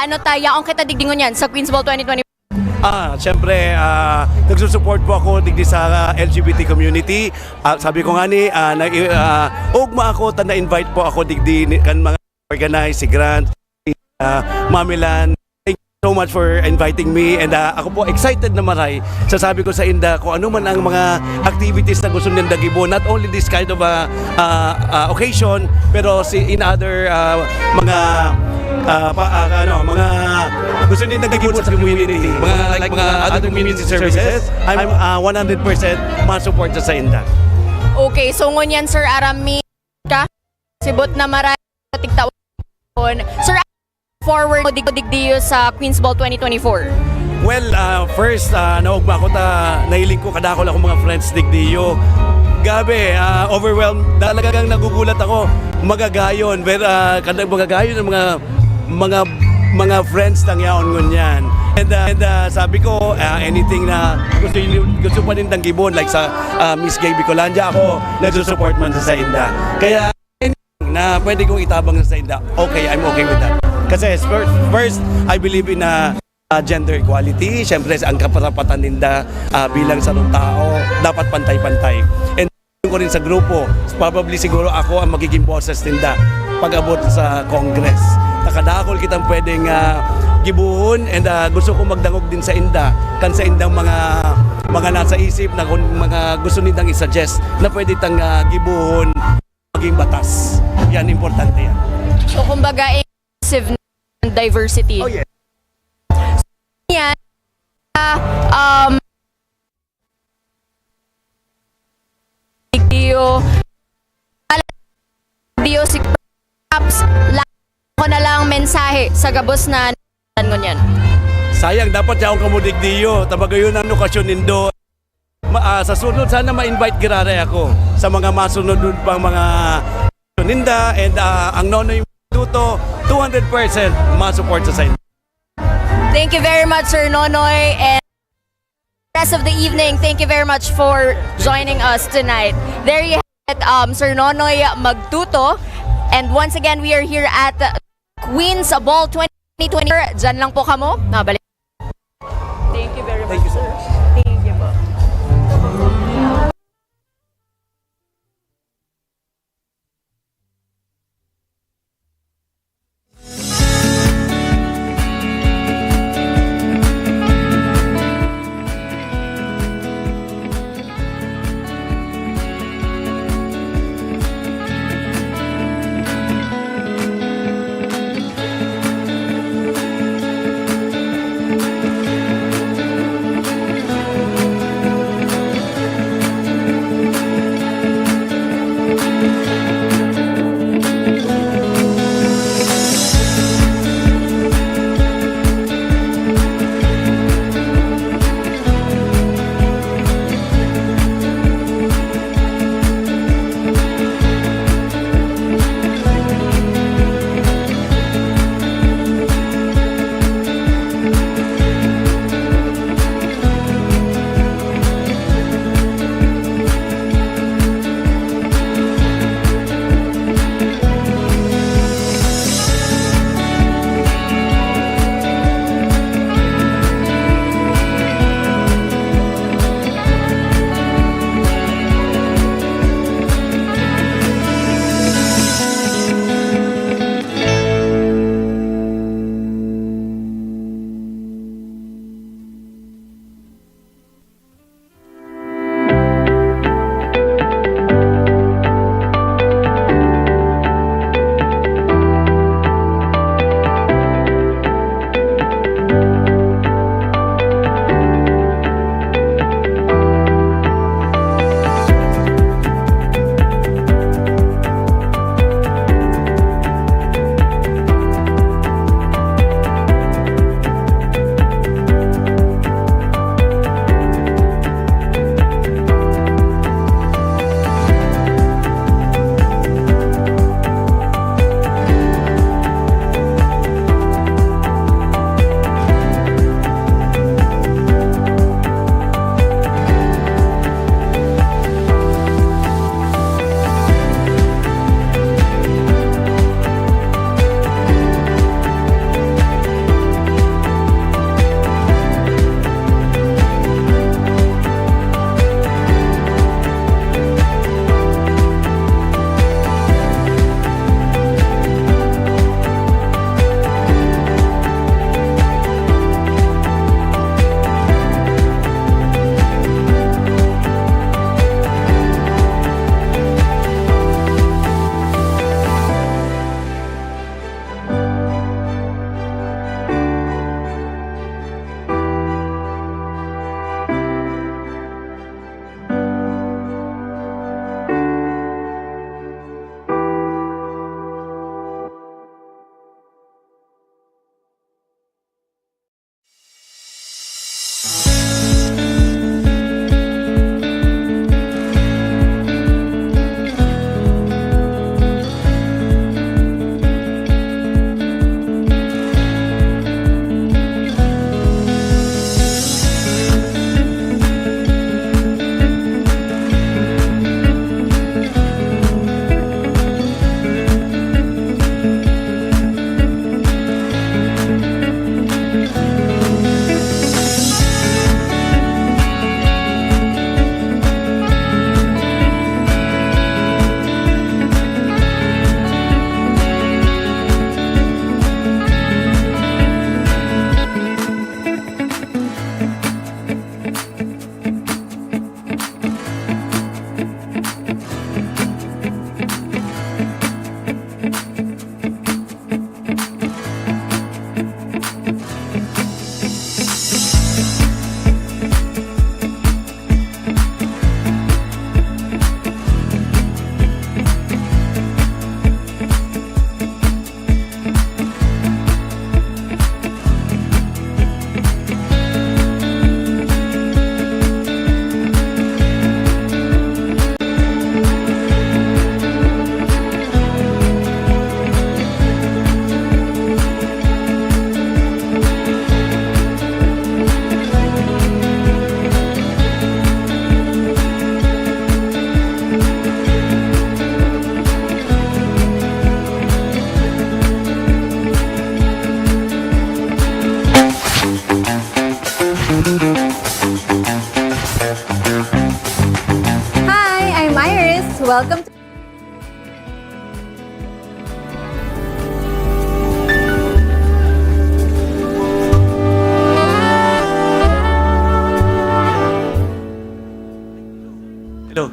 Ano tayo, ang kita digdingon yan sa Queens Ball 2020? Siyempre, nagsusupport po ako digdi sa LGBT community. Sabi ko nga ni, ugma ako, na-invite po ako digdi kan mga organize, si Grant, si Mamilan. Thank you so much for inviting me, and ako po excited na maray. Sasabi ko sa inda kung ano man ang mga activities na gusto nila gibo, not only this kind of occasion, pero in other mga mga gusto din nagigibot sa community, mga other community services. I'm 100% ma-support sa inda. Okay, so ngunyan Sir Arami ka sibot na maray sa tigtawan. Sir, forward mo digdiyo sa Queens Ball 2024. Well, first, naugma ako nahiling ko kadako lang akong mga friends digdiyo. Gabi, overwhelmed. Talagang nagugulat ako. Magagayon. Pero magagayon ng mga friends lang yaon ngunyan. And sabi ko, anything na gusto pa rin gibon, like sa Miss Gay Bicolandia, ako nagsusupport man sa Inda. Kaya anything na pwede kong itabang sa Inda, okay, I'm okay with that. Kasi first I believe in gender equality. Siyempre, ang kaparapatan ninda bilang sa tao, dapat pantay-pantay. And ko rin sa grupo, probably siguro ako ang magiging boses ninda pag-abot sa Congress. Nakadakol kitang pwedeng gibuhon, and gusto ko magdangog din sa inda, kan sa indang mga nasa isip na kung mga gusto nindang i-suggest na pwede tang gibuhon maging batas. Yan, importante yan. So, kumbaga, inclusive and diversity. Oh, yes. Yan, Dio si Perhaps ko na lang mensahe sa gabos na ngunyan. Sayang, dapat yaong kamudigdiyo. Tabagayon ang okasyon nindo. Sa sunod, sana ma-invite girare ako sa mga masunod pang mga ninda, and ang Nonoy Tuto, 200% ma-support sa inyo. Thank you very much, Sir Nonoy, and rest of the evening, thank you very much for joining us tonight. There you have it, Sir Nonoy Magtuto. And once again, we are here at Queens Ball 2020. Diyan lang po kamo. Nabalik. Thank you very much, sir. Thank you po. Hi, I'm Iris. Welcome to Hello.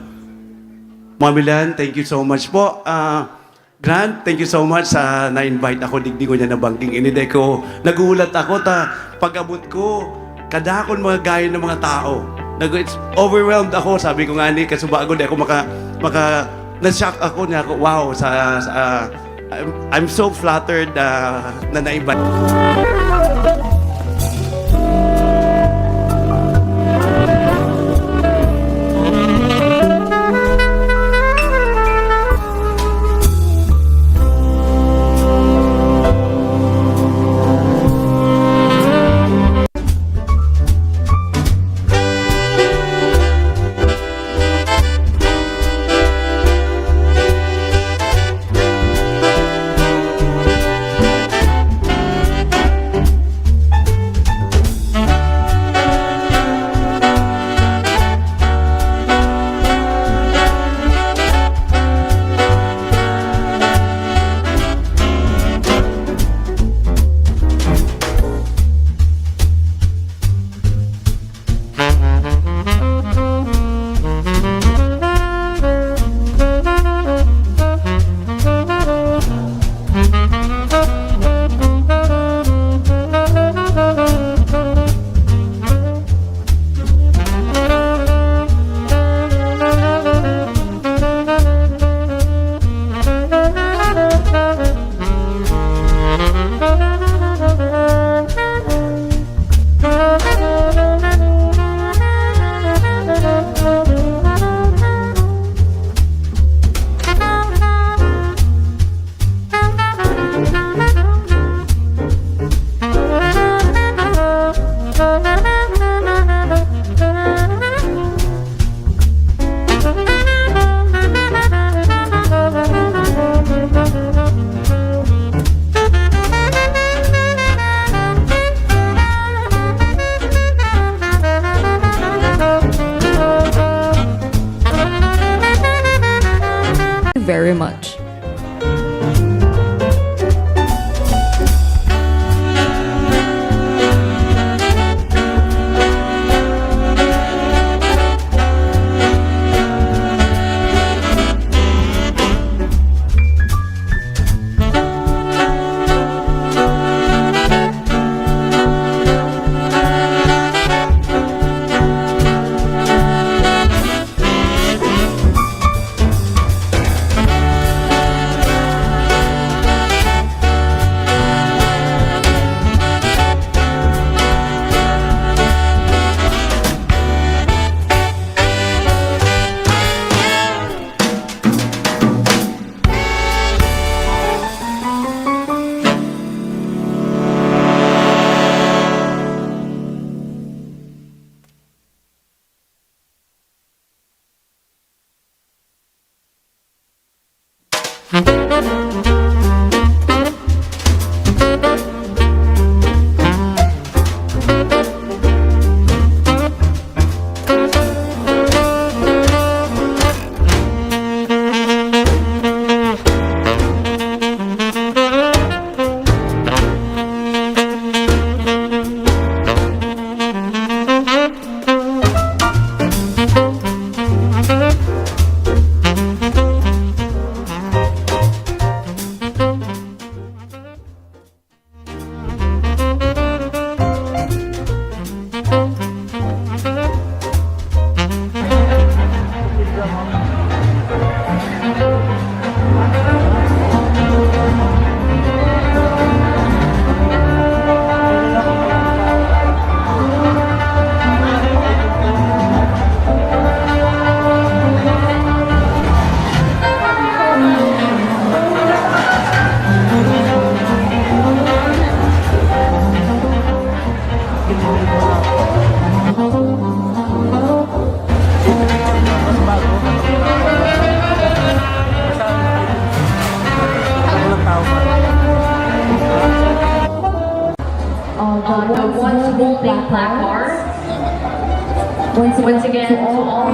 Mamilan, thank you so much po. Grant, thank you so much sa na-invite ako. Digdi ko niya na bangking inide ko. Nagulat ako pag-abot ko, kadakon mga gaya ng mga tao. It's overwhelmed ako. Sabi ko nga ni, kasubago di ako na-shock ako niya ako. Wow, I'm so flattered na na-invite. Very much. The once holding platform Once again, to all.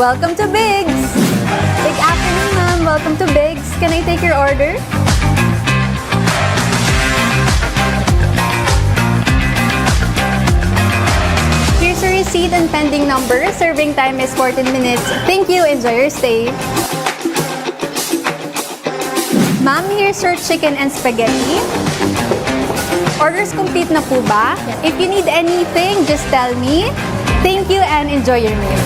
Welcome to Biggs! Good afternoon, ma'am. Welcome to Biggs. Can I take your order? Here's your receipt and pending number. Serving time is 14 minutes. Thank you. Enjoy your stay. Ma'am, here's your chicken and spaghetti. Orders complete na po ba? If you need anything, just tell me. Thank you and enjoy your meal.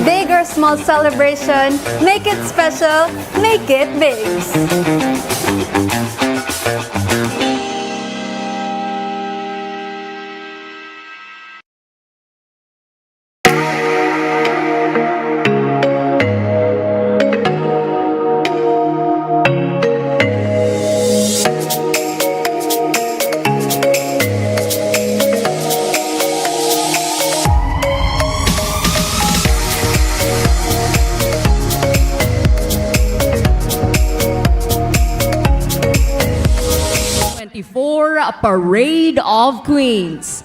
Big or small celebration, make it special, make it big. A parade of queens.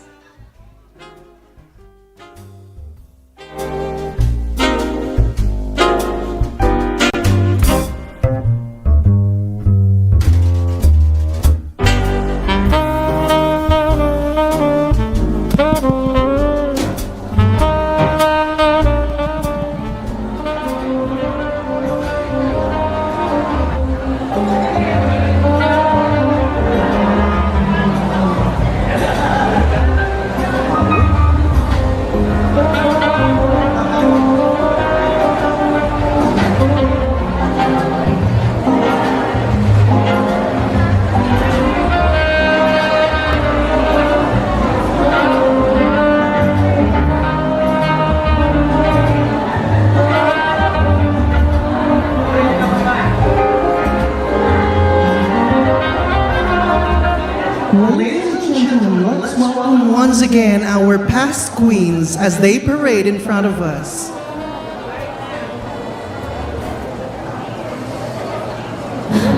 Ladies and gentlemen, let's welcome once again our past queens as they parade in front of us.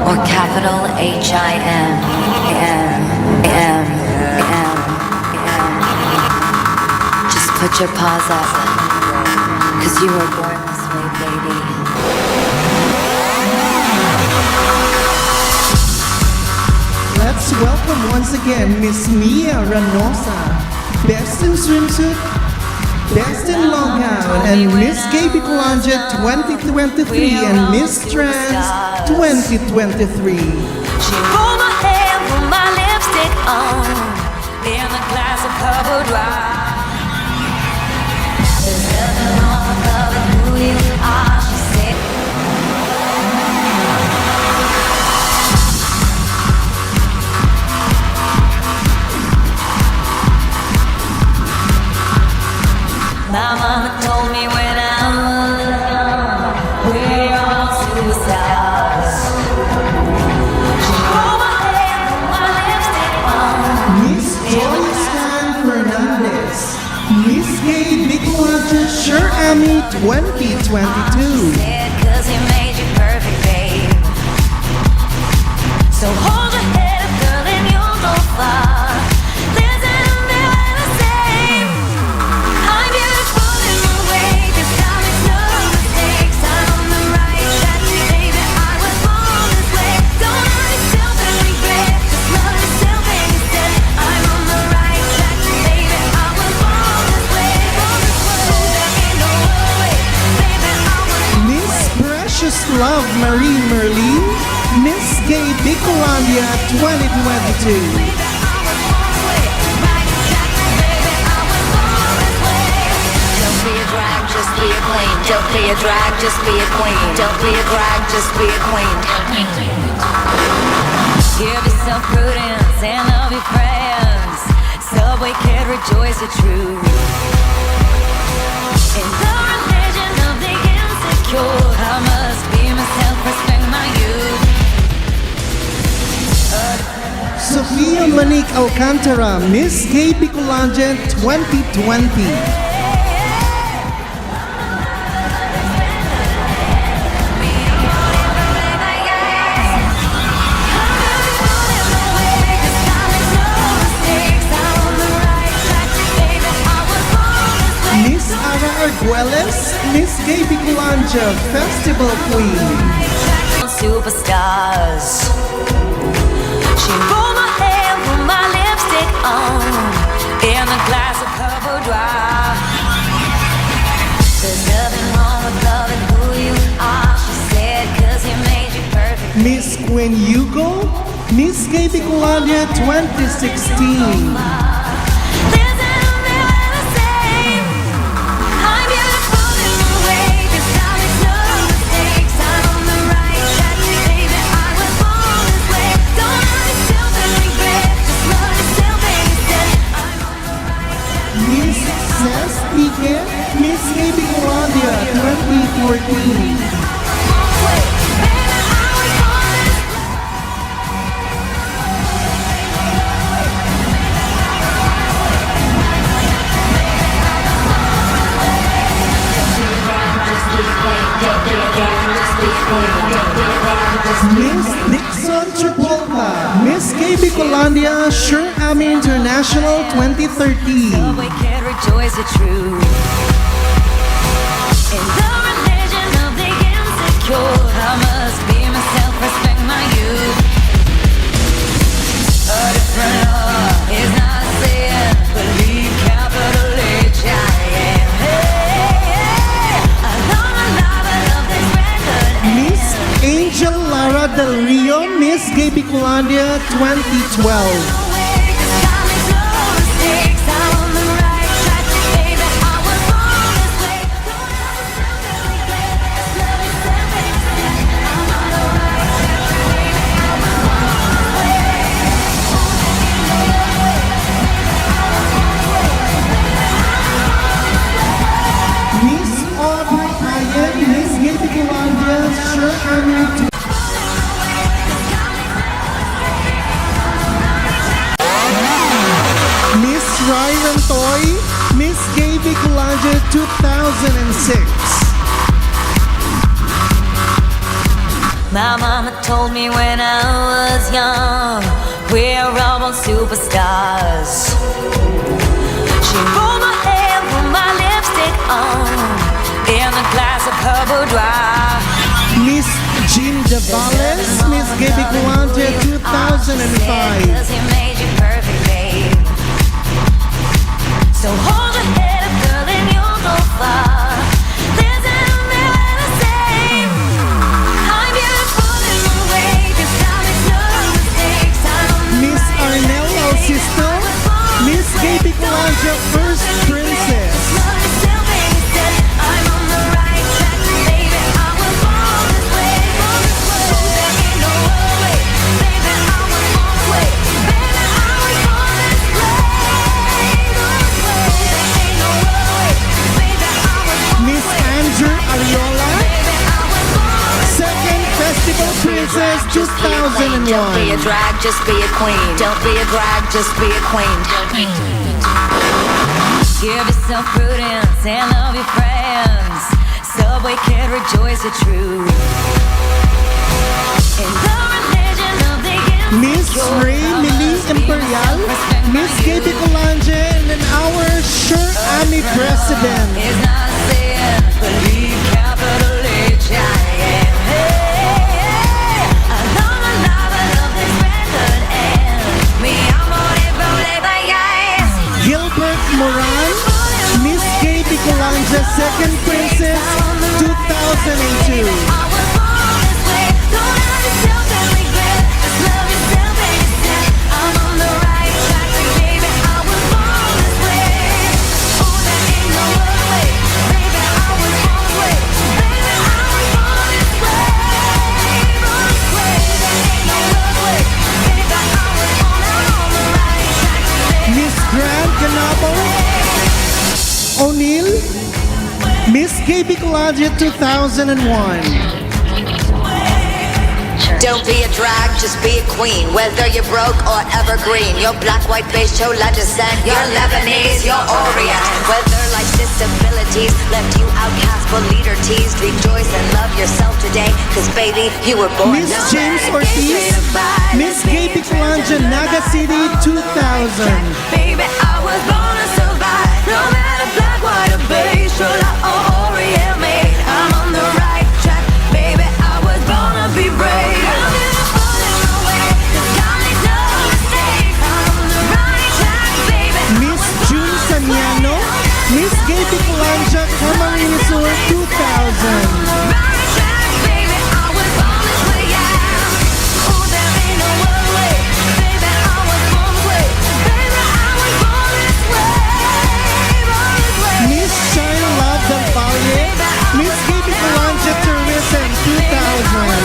Or capital H-I-M-M-M-M. Just put your paws up, 'cause you were born this way, baby. Let's welcome once again Miss Mia Ranosa, Best in Swimsuit, Best in Long Gown, and Miss Gay Bicolanja 2023 and Miss Trans 2023. She rolled my hair, put my lipstick on, in a glass of covered wine. There's nothing wrong with loving who you are, she said. My mama told me when I was young, we're all superstars. She rolled my hair, put my lipstick on. Miss Joyce Fernandez, Miss Gay Bicolanja Sure-Ami 2022. Said 'cause he made you perfect, babe. So hold your head up, girl, and you'll go far. Listen to me when I say, I'm beautiful in my way, 'cause I make no mistakes. I'm on the right track, baby, I was born this way. Don't hurt yourself and regret, just love yourself instead. I'm on the right track, baby, I was born this way. There ain't no other way, baby, I was Miss Precious Love Marie Merlin, Miss Gay Bicolanja 2022. Don't be a drag, just be a queen. Don't be a drag, just be a queen. Don't be a drag, just be a queen. Give yourself prudence and love your friends. Subway kid, rejoice the truth. In the religion of the insecure, I must be myself, respect my youth. Sophia Monique Alcantara, Miss Gay Bicolanja 2020. Miss Ara Arguelles, Miss Gay Bicolanja Festival Queen. Superstars. She rolled my hair, put my lipstick on, in a glass of covered wine. There's nothing wrong with loving who you are, she said, 'cause he made you perfect. Miss Queen Hugo, Miss Gay Bicolanja 2016. I'm beautiful in my way, 'cause I make no mistakes. I'm on the right track, baby, I was born this way. Don't hurt yourself and regret, just love yourself instead. I'm on the right track. Miss Cess Piquet, Miss Gay Bicolanja 2014. Miss Dixon Tripolka, Miss Gay Bicolanja Sure-Ami International 2013. Subway kid, rejoice the truth. In the religion of the insecure, I must be myself, respect my youth. A different love is not a sin, believe capital H-I-M. Hey, I long a love this record. Miss Angel Lara Del Rio, Miss Gay Bicolanja 2012. Miss Aubrey Ayen, Miss Gay Bicolanja Sure-Ami Rai Rantoy, Miss Gay Bicolanja 2006. My mama told me when I was young, we're all born superstars. She rolled my hair, put my lipstick on, in a glass of her boudoir. Miss Jean Davales, Miss Gay Bicolanja 2005. Cause he made you perfect, babe. So hold your head up, girl, and you'll go far. Listen to me when I say, I'm beautiful in my way, 'cause I make no mistakes. I don't know Miss Arnel Alcisto, Miss Gay Bicolanja First Princess. love yourself and you said, I'm on the right track, baby. I was born this way, so there ain't no other way, baby. I was born this way, baby. I was born this way, there ain't no other way, baby. I was born Miss Andrew Ariola, Second Festival Princess Don't be a 2001. drag, just be a queen. Don't be a drag, just be a queen. Give yourself prudence and love your friends. Subway kid, rejoice your truth. In the religion of the Miss Ray Millie Imperial, Miss Gay Bicolanja, and our Sure Ami President. It's not a sin, believe capital H-I-M. I love this record and me, I'm on it, yes. Gilbert Moran, Miss Gay Bicolanja Second Princess 2002. I was born this way, don't have yourself and regret. Just love yourself and you said, I'm on the right track, baby. I was born this way. Oh, there ain't no other way, baby. I was born this way, baby. I was born this way, there ain't no other way, baby. I was born on the right track, baby. Miss Grant Ganabo, O'Neill, Miss Gay Bicolanja 2001. Don't be a drag, just be a queen. Whether you're broke or evergreen, your black, white, beige, chola descent, you're Lebanese, you're Orient. Whether life's disabilities left you outcast but leader teased, rejoice and love yourself today, 'cause baby, you were born. Miss James Ortiz, Miss Gay Bicolanja Naga City 2000. Baby, I was born to survive. No matter black, white, or beige, chola or Orient made. I'm on the right track, baby. I was born to be brave. I'm beautiful in my way, 'cause God makes no mistakes. I'm on the right track, baby. Miss June Saniano, Miss Gay Bicolanja Camarines Sur 2000. Right track, baby. I was born this way, yeah. Oh, there ain't no other way, baby. I was born this way, baby. I was born this way, Miss Shine Love Del Valle, Miss Gay Bicolanja Tourism 2000.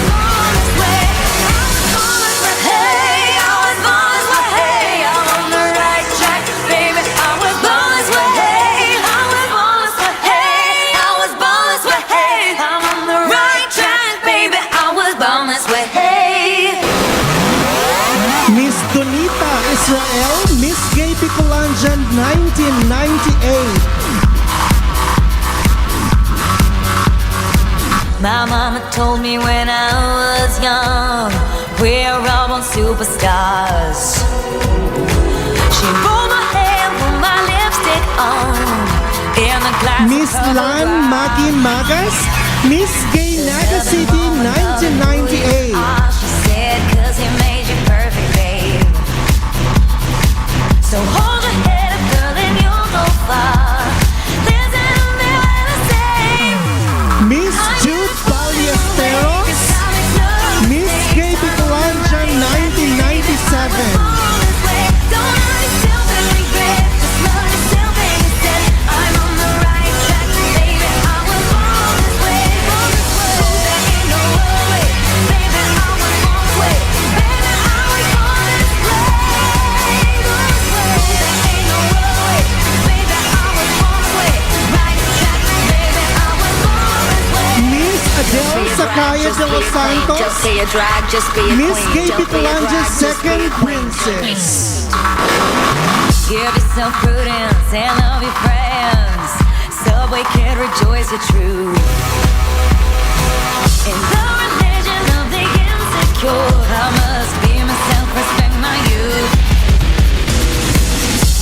Hey, I was born this way. Hey, I'm on the right track, baby. I was born this way. Hey, I was born this way. Hey, I was born this way. Hey, I'm on the right track, baby. I was born this way. Hey. Miss Donita Israel, Miss Gay Bicolanja 1998. My mama told me when I was young, we're all born superstars. She rolled my hair, put my lipstick on, in the glass Miss of her Lan boudoir. Maggie Magas, Miss Gay Naga City 1998. Ah, she said, 'cause he made you perfect, babe. So hold your head up, girl, and you'll go far. Listen to me when I say, Miss Jude Ballesteros, Miss Gay Bicolanja 1997. don't have yourself and regret. Just love yourself and you said, I'm on the right track, baby. I was born this way, so there ain't no other way, baby. I was born this way, baby. I was born this way, there ain't no other way, baby. I was born this way, right track, baby. I was born this way. Miss Adele Sakaya de los Santos, Just be a drag, just be a Miss queen. Gay Don't be a Bicolanja drag, just be a Second queen. Princess. Give yourself prudence and love your friends. Subway kid, rejoice your truth. In the religion of the insecure, I must be myself, respect my youth.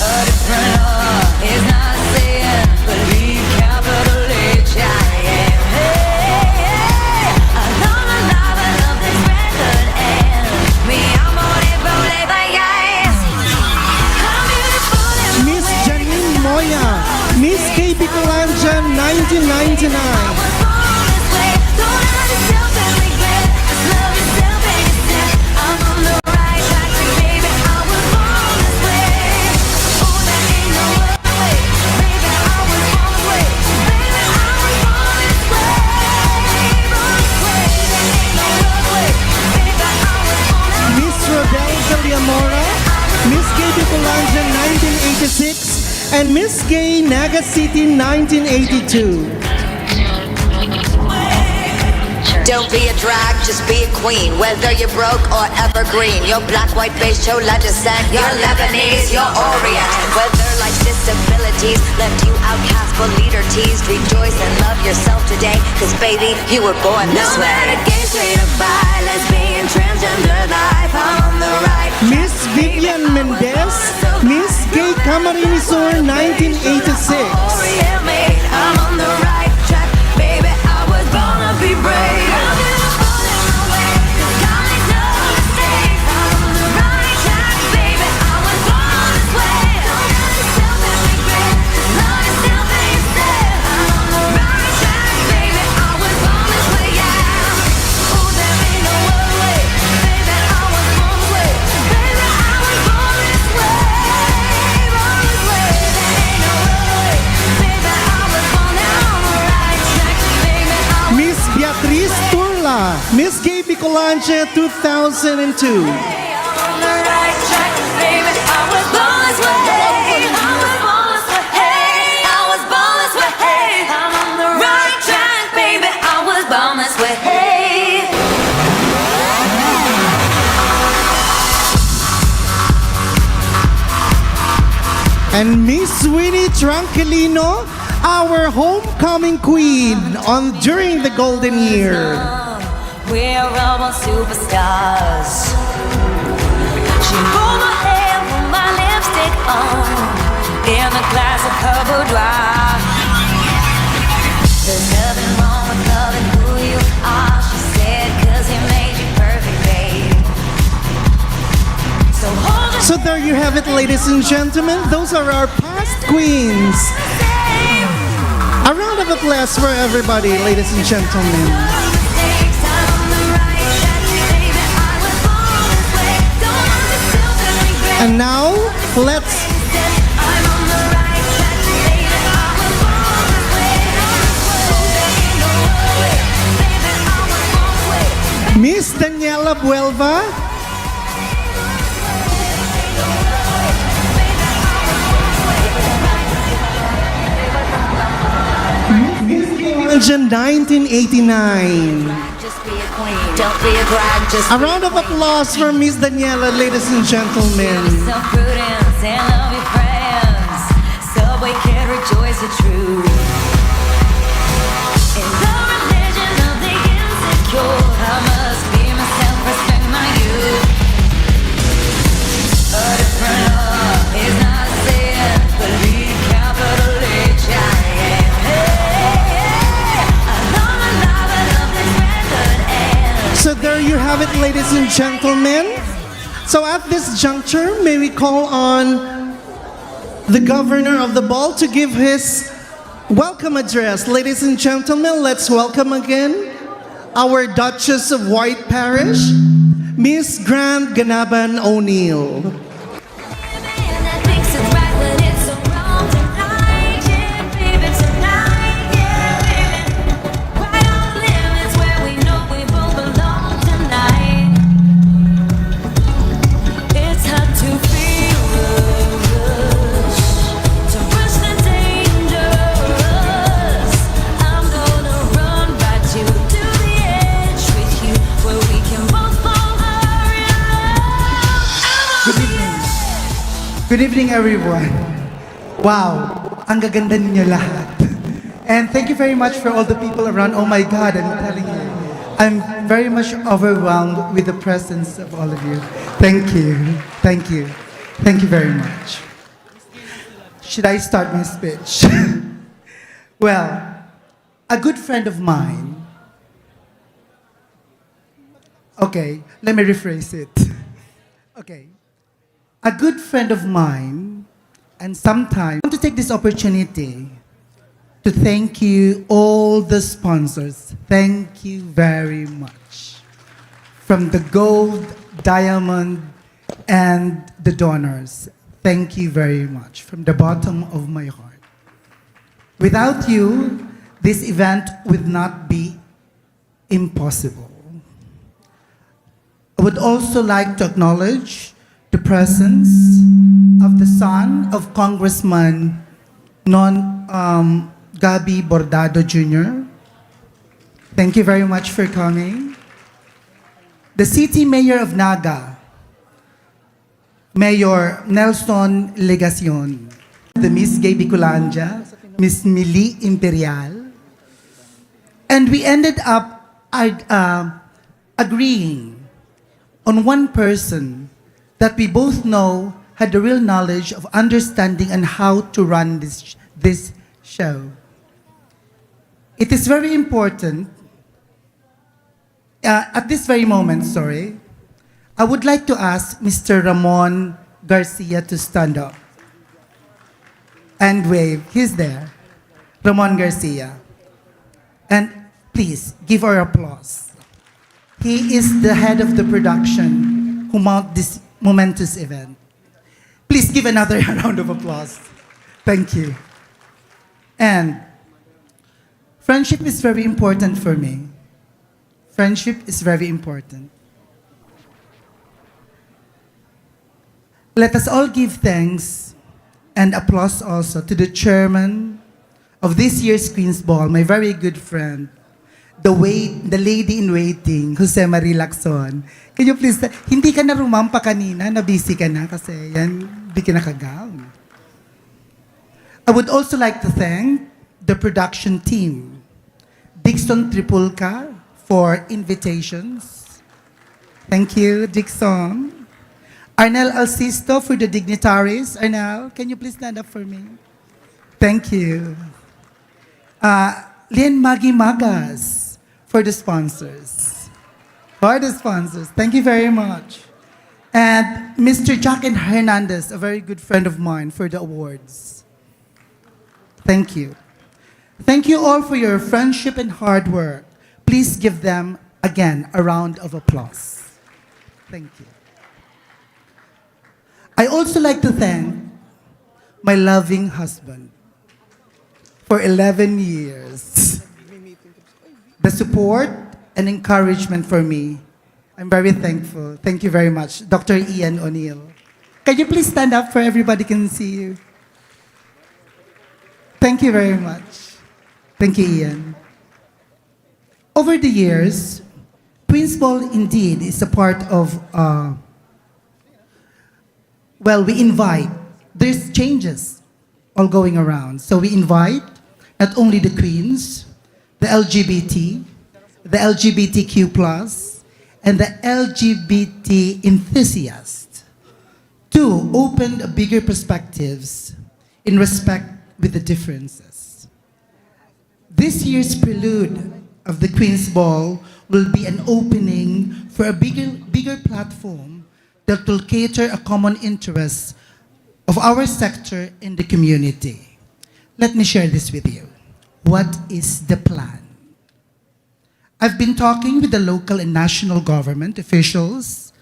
A different law is not a sin. Believe capital H I am. Hey, hey. I love alive, I love this record and me amore por yes. I'm beautiful in my Miss way. Janine Moya, Miss K. Bicolanja 1999. Miss Rodel Zaliamora, Miss Gay Bicolanja 1986, and Miss Gay Naga City 1982. Don't be a drag, just be a queen. Whether you're broke or evergreen, your black, white, beige, chola descent, you're Lebanese, you're Orient. Whether life's disabilities left you outcast but leader teased, rejoice and love yourself today, cause baby, you were born this way. No matter gay, straight or bi, lesbian, transgender life, I'm on the right. Miss Vivian Mendez, Miss Gay Camarinesor 1986. Orient made, I'm on the right track, baby, I was born to be brave. Miss Beatriz Turla, Miss Gay Bicolanja 2002. And Miss Winnie Tranquilino, our homecoming queen on during the golden year. We're all superstars. She pulled my hair, put my lipstick on in a glass of her boudoir. There's nothing wrong with loving who you are, she said, cause he made you perfect, babe. So hold your So there you have it, ladies and gentlemen. Those are our past queens. A round of applause for everybody, ladies and gentlemen. And now, let's Miss Daniela Buelva, Miss Bicolanja 1989. just be a queen. Don't be a drag, just A round of applause for Miss Daniela, ladies and gentlemen. self prudence and love your friends. Subway kid, rejoice the truth. In the religion of the insecure, I must be myself, respect my youth. A different law is not a sin. Believe capital H I am. Hey, I love alive, I love this record and So there you have it, ladies and gentlemen. So at this juncture, may we call on the governor of the ball to give his welcome address. Ladies and gentlemen, let's welcome again our Duchess of White Parish, Miss Grant Ganaban O'Neill. that thinks it's right when it's so wrong tonight. Yeah, baby, tonight. Yeah, baby. Right on the limits where we know we both belong tonight. It's hard to feel the rush, to rush the dangerous. I'm gonna run right to the edge with you, where we can both fall in love. Good evening. Good evening, everyone. Wow, ang gaganda ninyo lahat. And thank you very much for all the people around. Oh my God, I'm telling you. I'm very much overwhelmed with the presence of all of you. Thank you. Thank you. Thank you very much. Should I start my speech? Well, a good friend of mine. Okay, let me rephrase it. Okay. A good friend of mine, and sometimes I want to take this opportunity to thank you, all the sponsors. Thank you very much. From the gold, diamond, and the donors. Thank you very much from the bottom of my heart. Without you, this event would not be impossible. I would also like to acknowledge the presence of the son of Congressman Gabi Bordado Jr. Thank you very much for coming. The city mayor of Naga, Mayor Nelson Legacion. The Miss Gay Bicolandia, Miss Mili Imperial. And we ended up agreeing on one person that we both know had the real knowledge of understanding and how to run this show. It is very important, at this very moment, I would like to ask Mr. Ramon Garcia to stand up and wave. He's there. Ramon Garcia. And please, give our applause. He is the head of the production who mount this momentous event. Please give another round of applause. Thank you. And friendship is very important for me. Friendship is very important. Let us all give thanks and applause also to the chairman of this year's Queen's Ball, my very good friend, the lady in waiting, Jose Marie Lacson. Can you please, hindi ka na rumampa kanina, na busy ka na kasi yan, di ka nakagaw. I would also like to thank the production team, Dixon Tripulca for invitations. Thank you, Dixon. Arnel Alcisto for the dignitaries. Arnel, can you please stand up for me? Thank you. Lien Magi Magas for the sponsors. Thank you very much. And Mr. Jack Hernandez, a very good friend of mine, for the awards. Thank you. Thank you all for your friendship and hard work. Please give them, again, a round of applause. Thank you. I also like to thank my loving husband for 11 years. The support and encouragement for me, I'm very thankful. Thank you very much. Dr. Ian O'Neill. Can you please stand up for everybody can see you? Thank you very much. Thank you, Ian. Over the years, Queen's Ball indeed is a part of, we invite, there's changes all going around. So we invite not only the queens, the LGBT, the LGBTQ+, and the LGBT enthusiasts to open bigger perspectives in respect with the differences. This year's prelude of the Queen's Ball will be an opening for a bigger platform that will cater a common interest of our sector in the community. Let me share this with you. What is the plan? I've been talking with the local and national government officials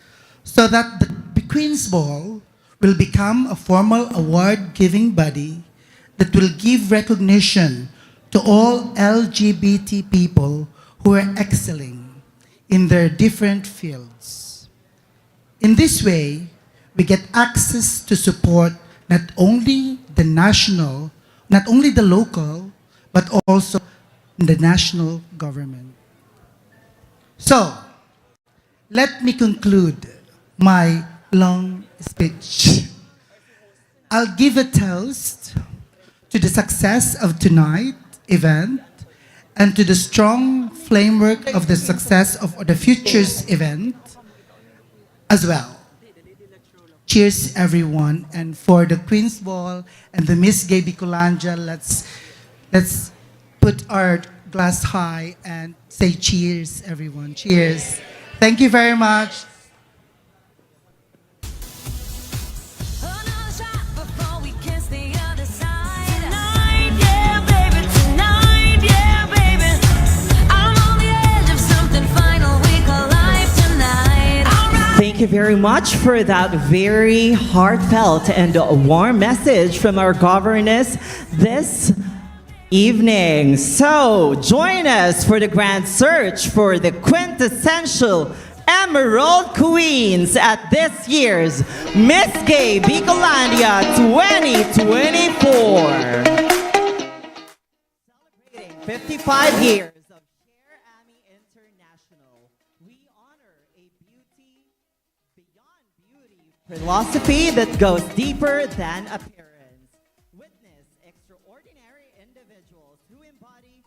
so that the Queen's Ball will become a formal award-giving body that will give recognition to all LGBT people who are excelling in their different fields. In this way, we get access to support not only the local, but also the national government. So, let me conclude my long speech. I'll give a toast to the success of tonight event and to the strong framework of the success of the future's event as well. Cheers, everyone, and for the Queen's Ball and the Miss Gay Bicolandia, let's put our glass high and say cheers, everyone. Cheers. Thank you very much. Thank you very much for that very heartfelt and warm message from our governess this evening. So, join us for the grand search for the quintessential Emerald Queens at this year's Miss Gay Bicolandia 2024. Celebrating 55 years. Philosophy that goes deeper than appearance. Witness extraordinary individuals who embody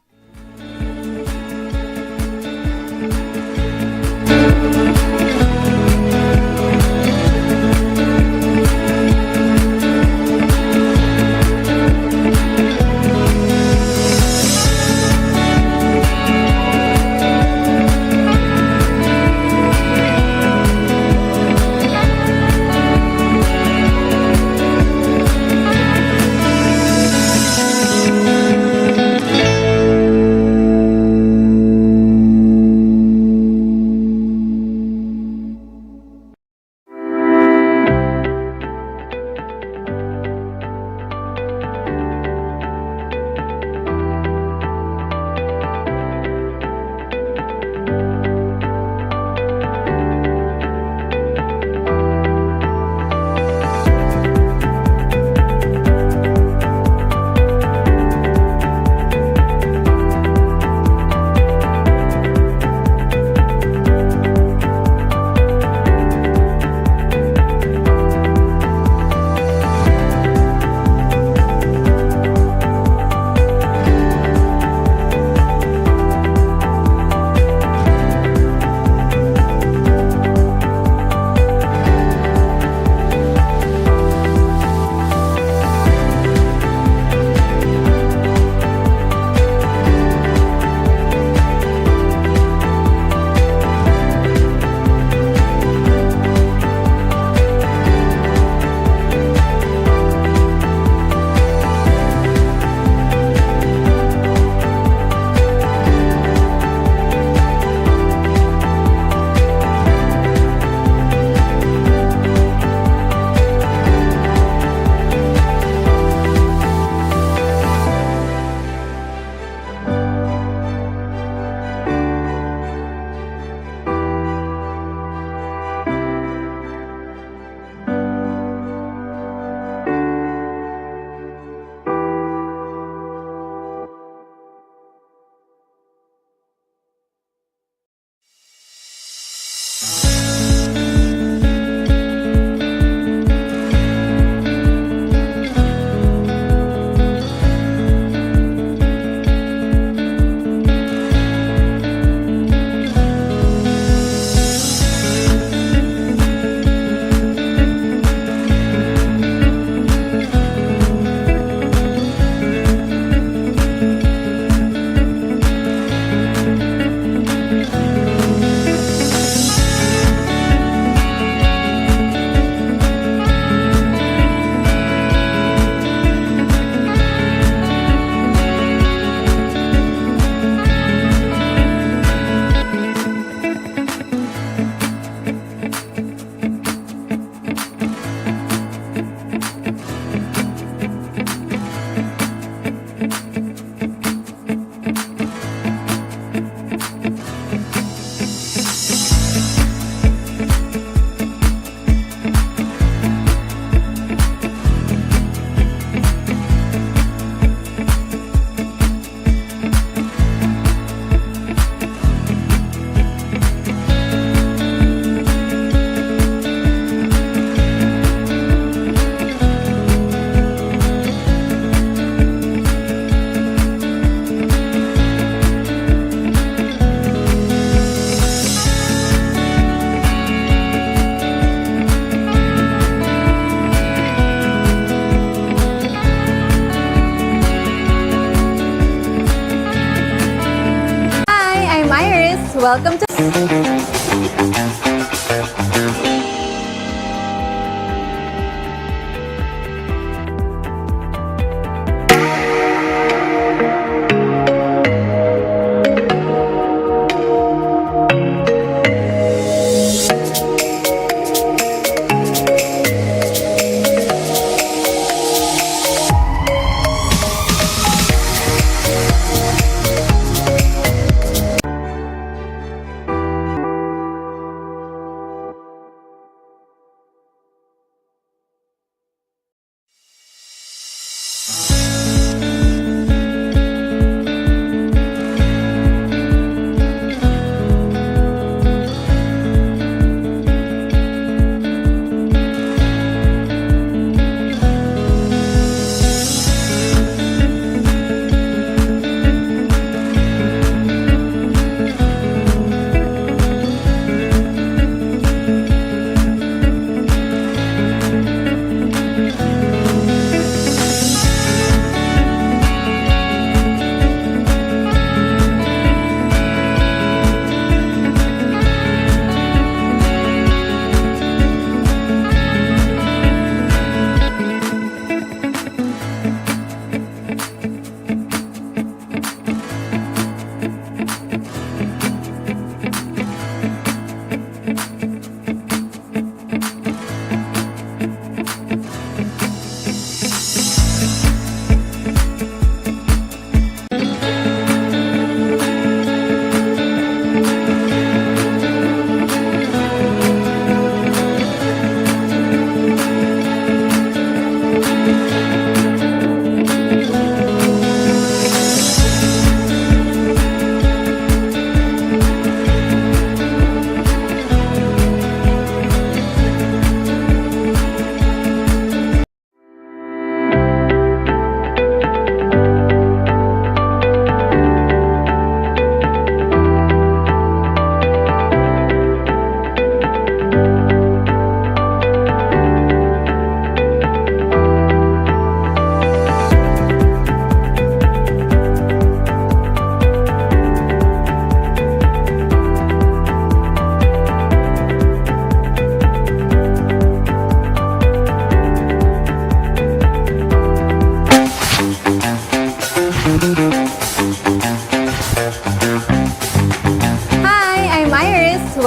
Welcome to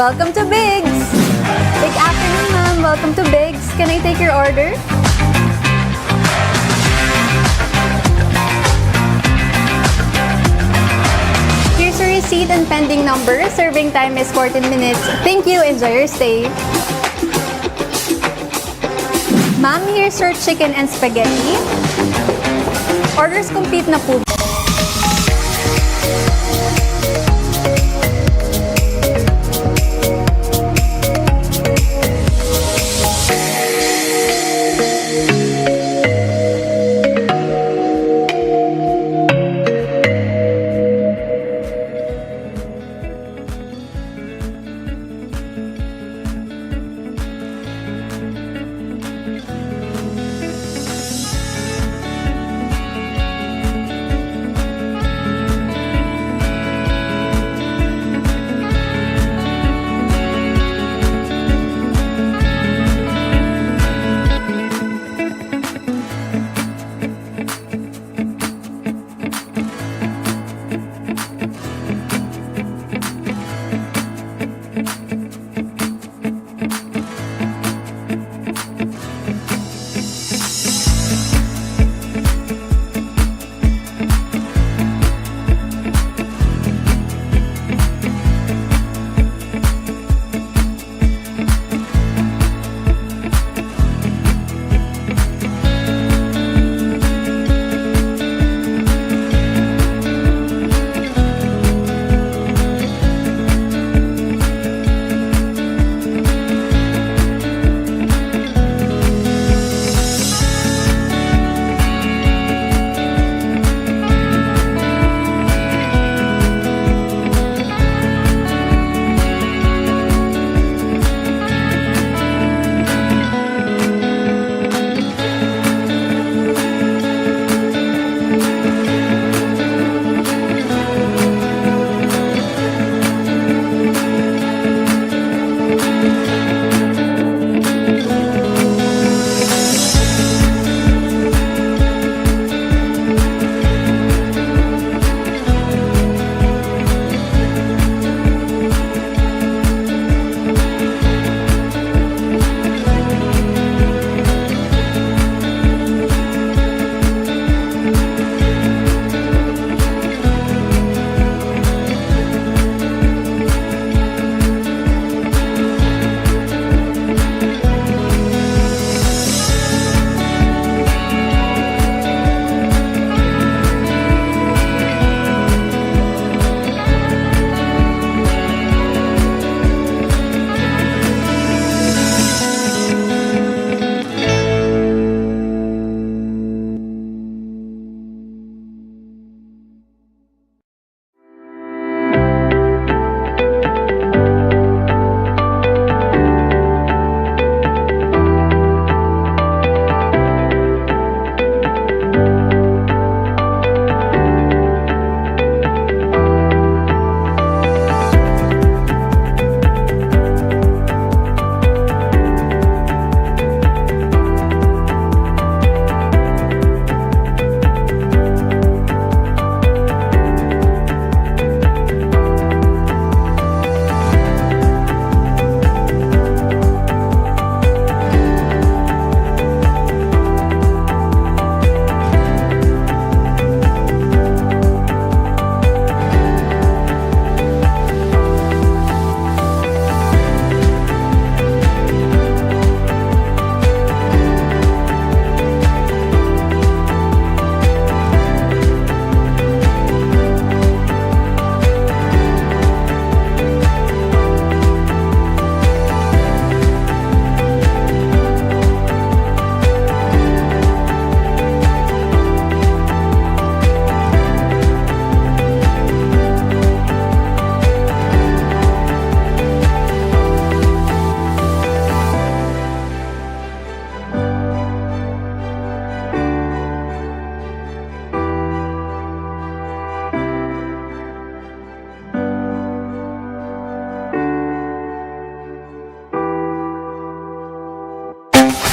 Welcome to Biggs! Good afternoon, ma'am. Welcome to Biggs. Can I take your order? Here's your receipt and pending number. Serving time is 14 minutes. Thank you. Enjoy your stay. Ma'am, here's your chicken and spaghetti. Orders complete na po.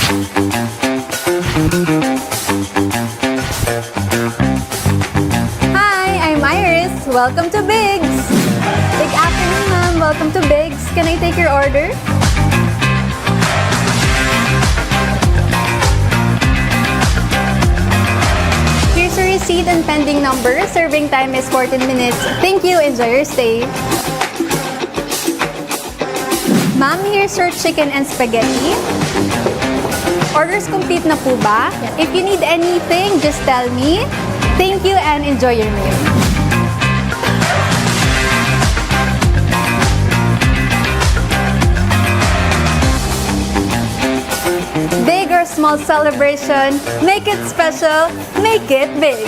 Hi, I'm Iris. Welcome to Biggs. Good afternoon, ma'am. Welcome to Biggs. Can I take your order? Here's your receipt and pending number. Serving time is 14 minutes. Thank you. Enjoy your stay. Ma'am, here's your chicken and spaghetti. Orders complete na po ba? If you need anything, just tell me. Thank you and enjoy your meal. Big or small celebration, make it special, make it big.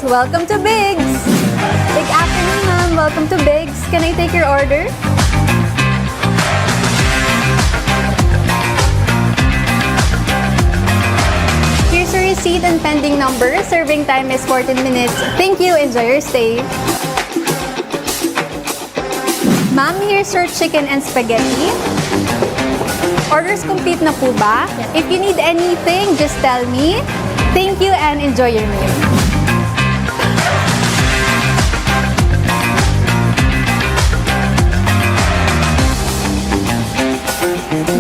welcome to Biggs. Good afternoon, ma'am. Welcome to Biggs. Can I take your order? Here's your receipt and pending number. Serving time is 14 minutes. Thank you. Enjoy your stay. Ma'am, here's your chicken and spaghetti. Orders complete na po ba? If you need anything, just tell me. Thank you and enjoy your meal.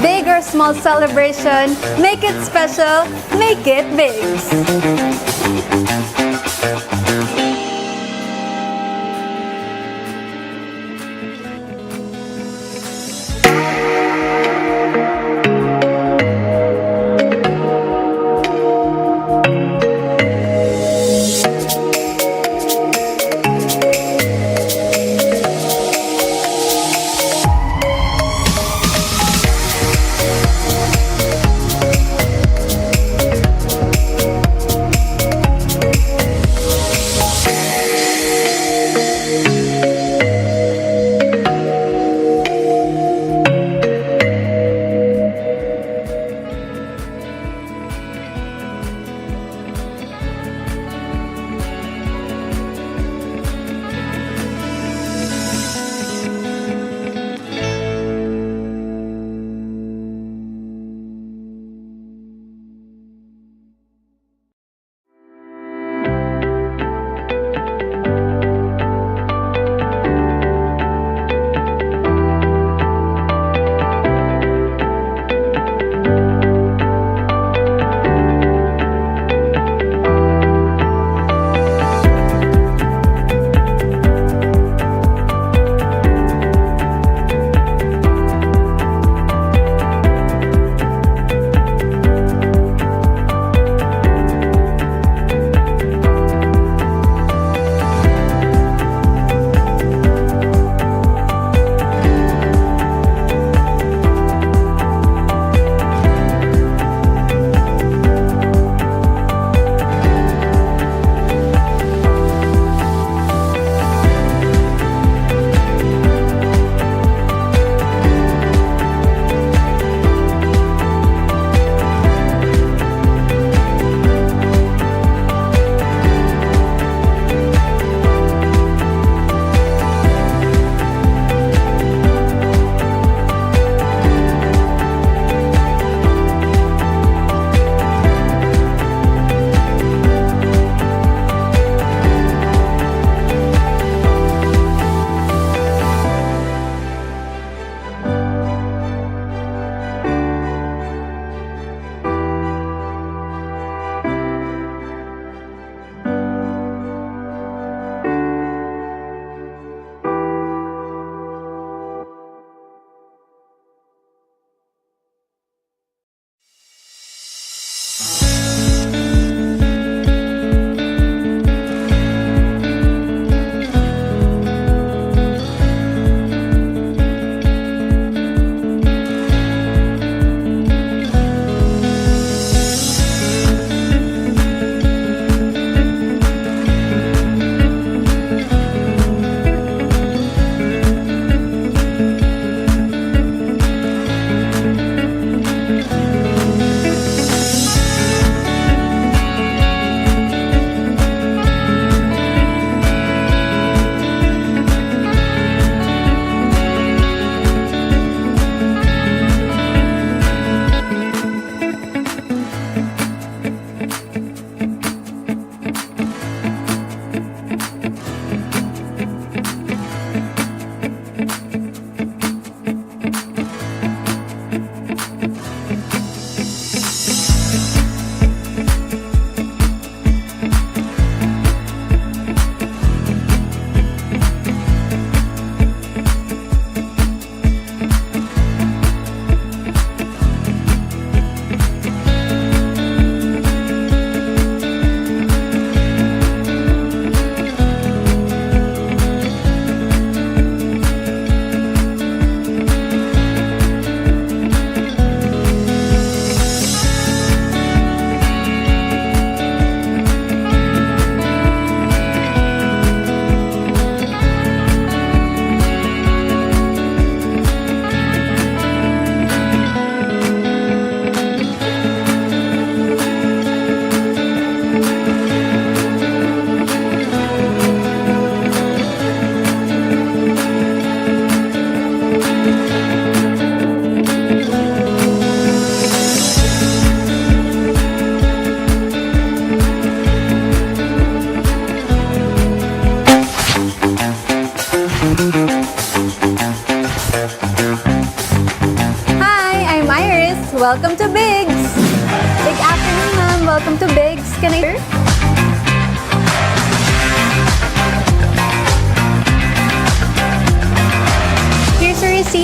Big or small celebration, make it special, make it big.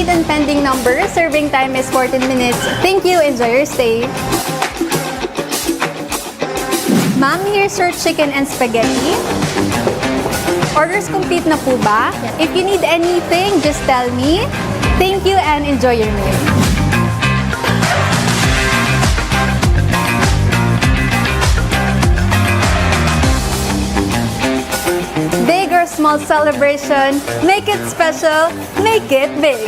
complete and pending number. Serving time is 14 minutes. Thank you. Enjoy your stay. Ma'am, here's your chicken and spaghetti. Orders complete na po ba? If you need anything, just tell me. Thank you and enjoy your meal. Big or small celebration, make it special, make it big.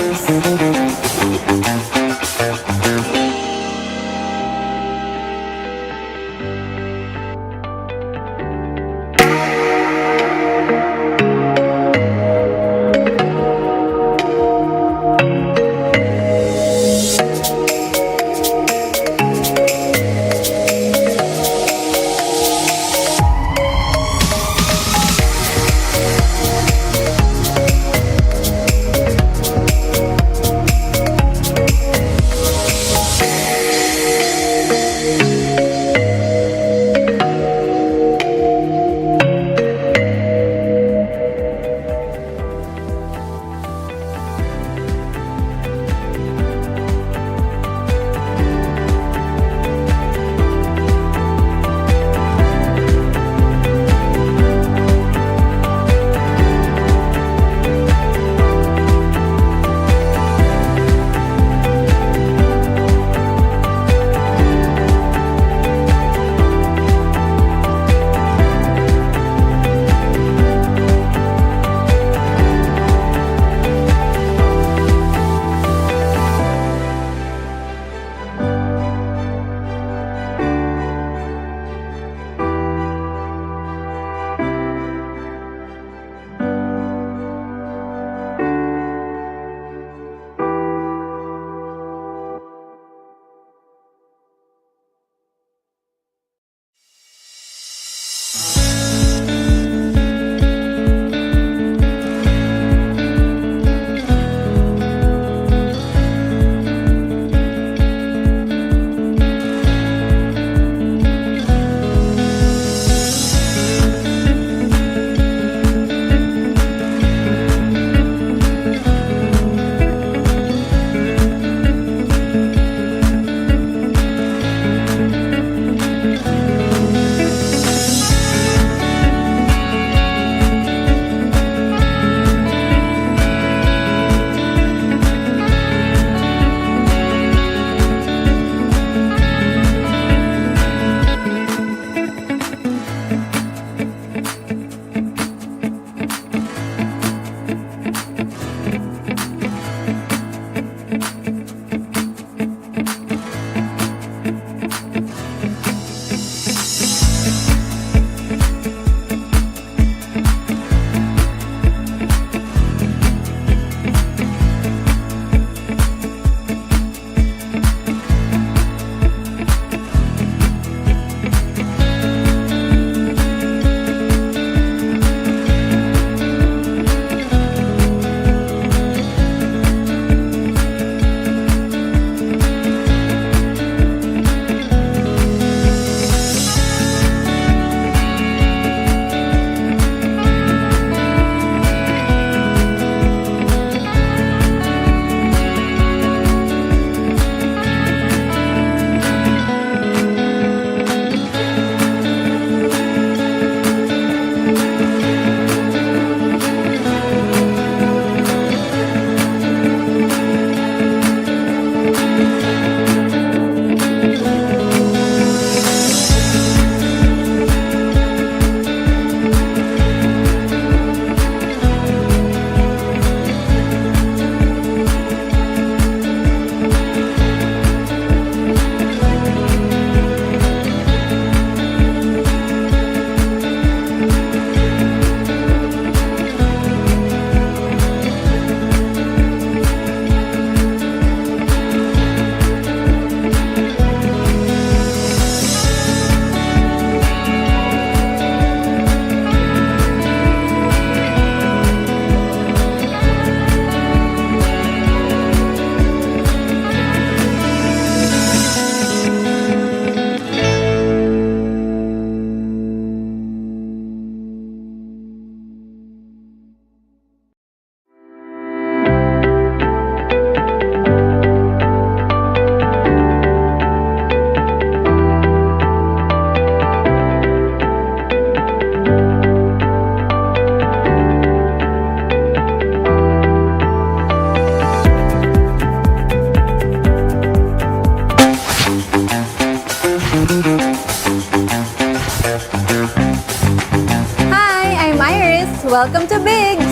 Hi, I'm Iris. Welcome to Biggs.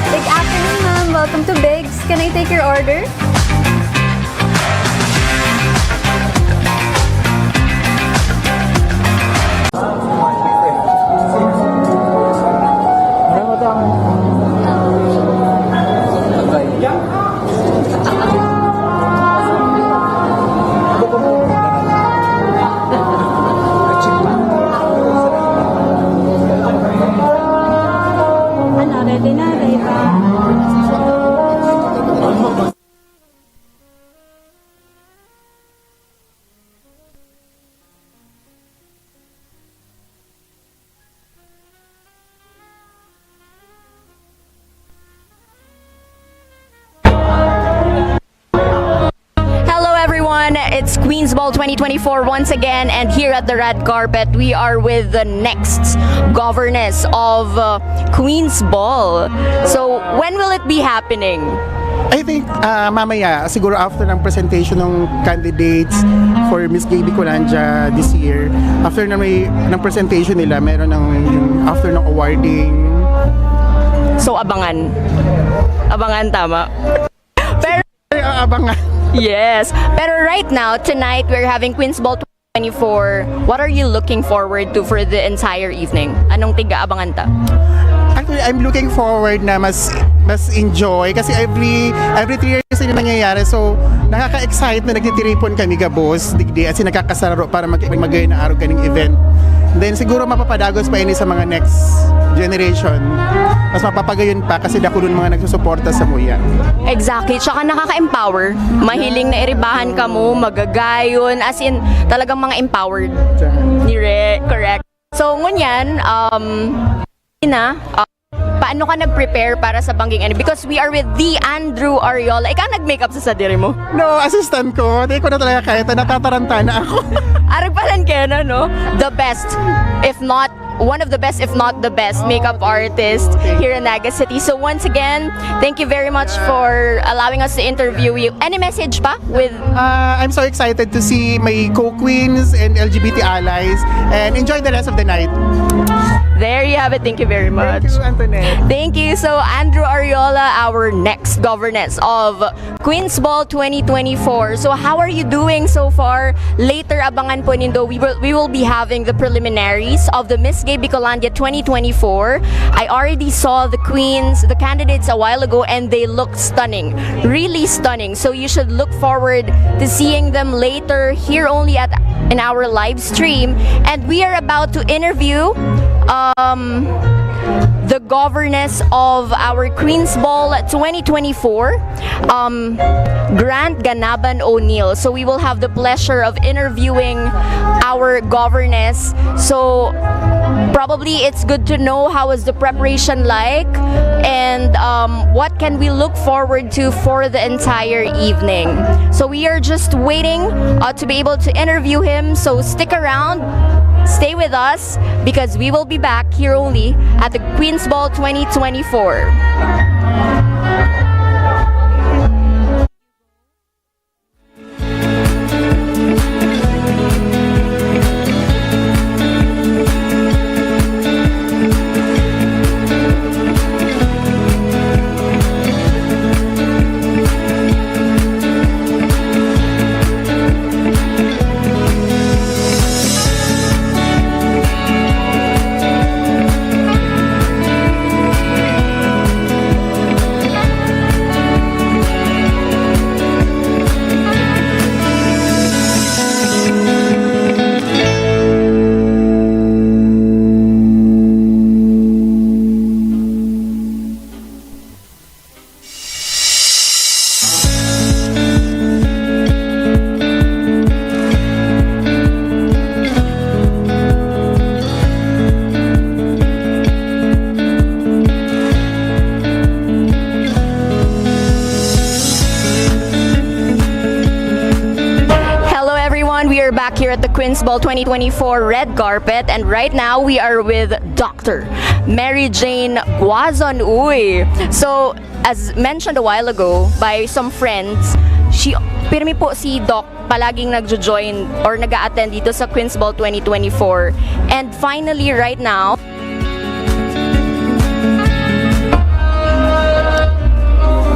Good afternoon, ma'am. Welcome to Biggs. Can I take your order? Ano, ready na, Reva? Hello everyone, it's Queen's Ball 2024 once again, and here at the red carpet we are with the next governess of Queen's Ball. So when will it be happening? I think mamaya, siguro after ng presentation ng candidates for Miss Gay Bicolandia this year, after ng presentation nila, meron yung after ng awarding. So abangan. Abangan, tama. Pero abangan. Yes. Pero right now, tonight, we're having Queen's Ball 2024. What are you looking forward to for the entire evening? Anong tiga-abangan ta? Actually, I'm looking forward na mas enjoy kasi every 3 years na nangyayari. So, nakaka-excite na nagtitiripon kami gabos, digdi, at nakakasararo para magay na araw kaning event. Then siguro mapapadagos pa ini sa mga next generation. Mas mapapagayon pa kasi dako dun mga nagsusuporta sa muya. Exactly. Tsaka nakaka-empower. Mahiling na iribahan ka mo, magagayon. As in, talagang mga empowered. Nire, correct. So, ngunyan, paano ka nag-prepare para sa bangging ano? Because we are with the Andrew Ariola. Ikaw nag-makeup sa sadiri mo? No, assistant ko. Hindi ko na talaga kaya. Natataranta na ako. Arag palan kaya na, no? The best, if not one of the best, if not the best, makeup artist here in Naga City. So once again, thank you very much for allowing us to interview you. Any message pa with? I'm so excited to see my co-queens and LGBT allies and enjoy the rest of the night. There you have it. Thank you very much. Thank you, Antoinette. Thank you. So, Andrew Ariola, our next governess of Queen's Ball 2024. So, how are you doing so far? Later, abangan po nindo, we will be having the preliminaries of the Miss Gay Bicolandia 2024. I already saw the queens, the candidates a while ago, and they look stunning. Really stunning. So, you should look forward to seeing them later here only in our live stream. And we are about to interview the governess of our Queen's Ball 2024, Grant Ganaban O'Neill. So we will have the pleasure of interviewing our governess. So probably it's good to know how is the preparation like and what can we look forward to for the entire evening. So we are just waiting to be able to interview him. So stick around. Stay with us because we will be back here only at the Queen's Ball 2024. Here at the Queen's Ball 2024 red carpet, and right now we are with Dr. Mary Jane Guazon Uy. So, as mentioned a while ago by some friends, she pirmi po si Doc palaging nagjo-join or nag-a-attend dito sa Queen's Ball 2024. And finally, right now,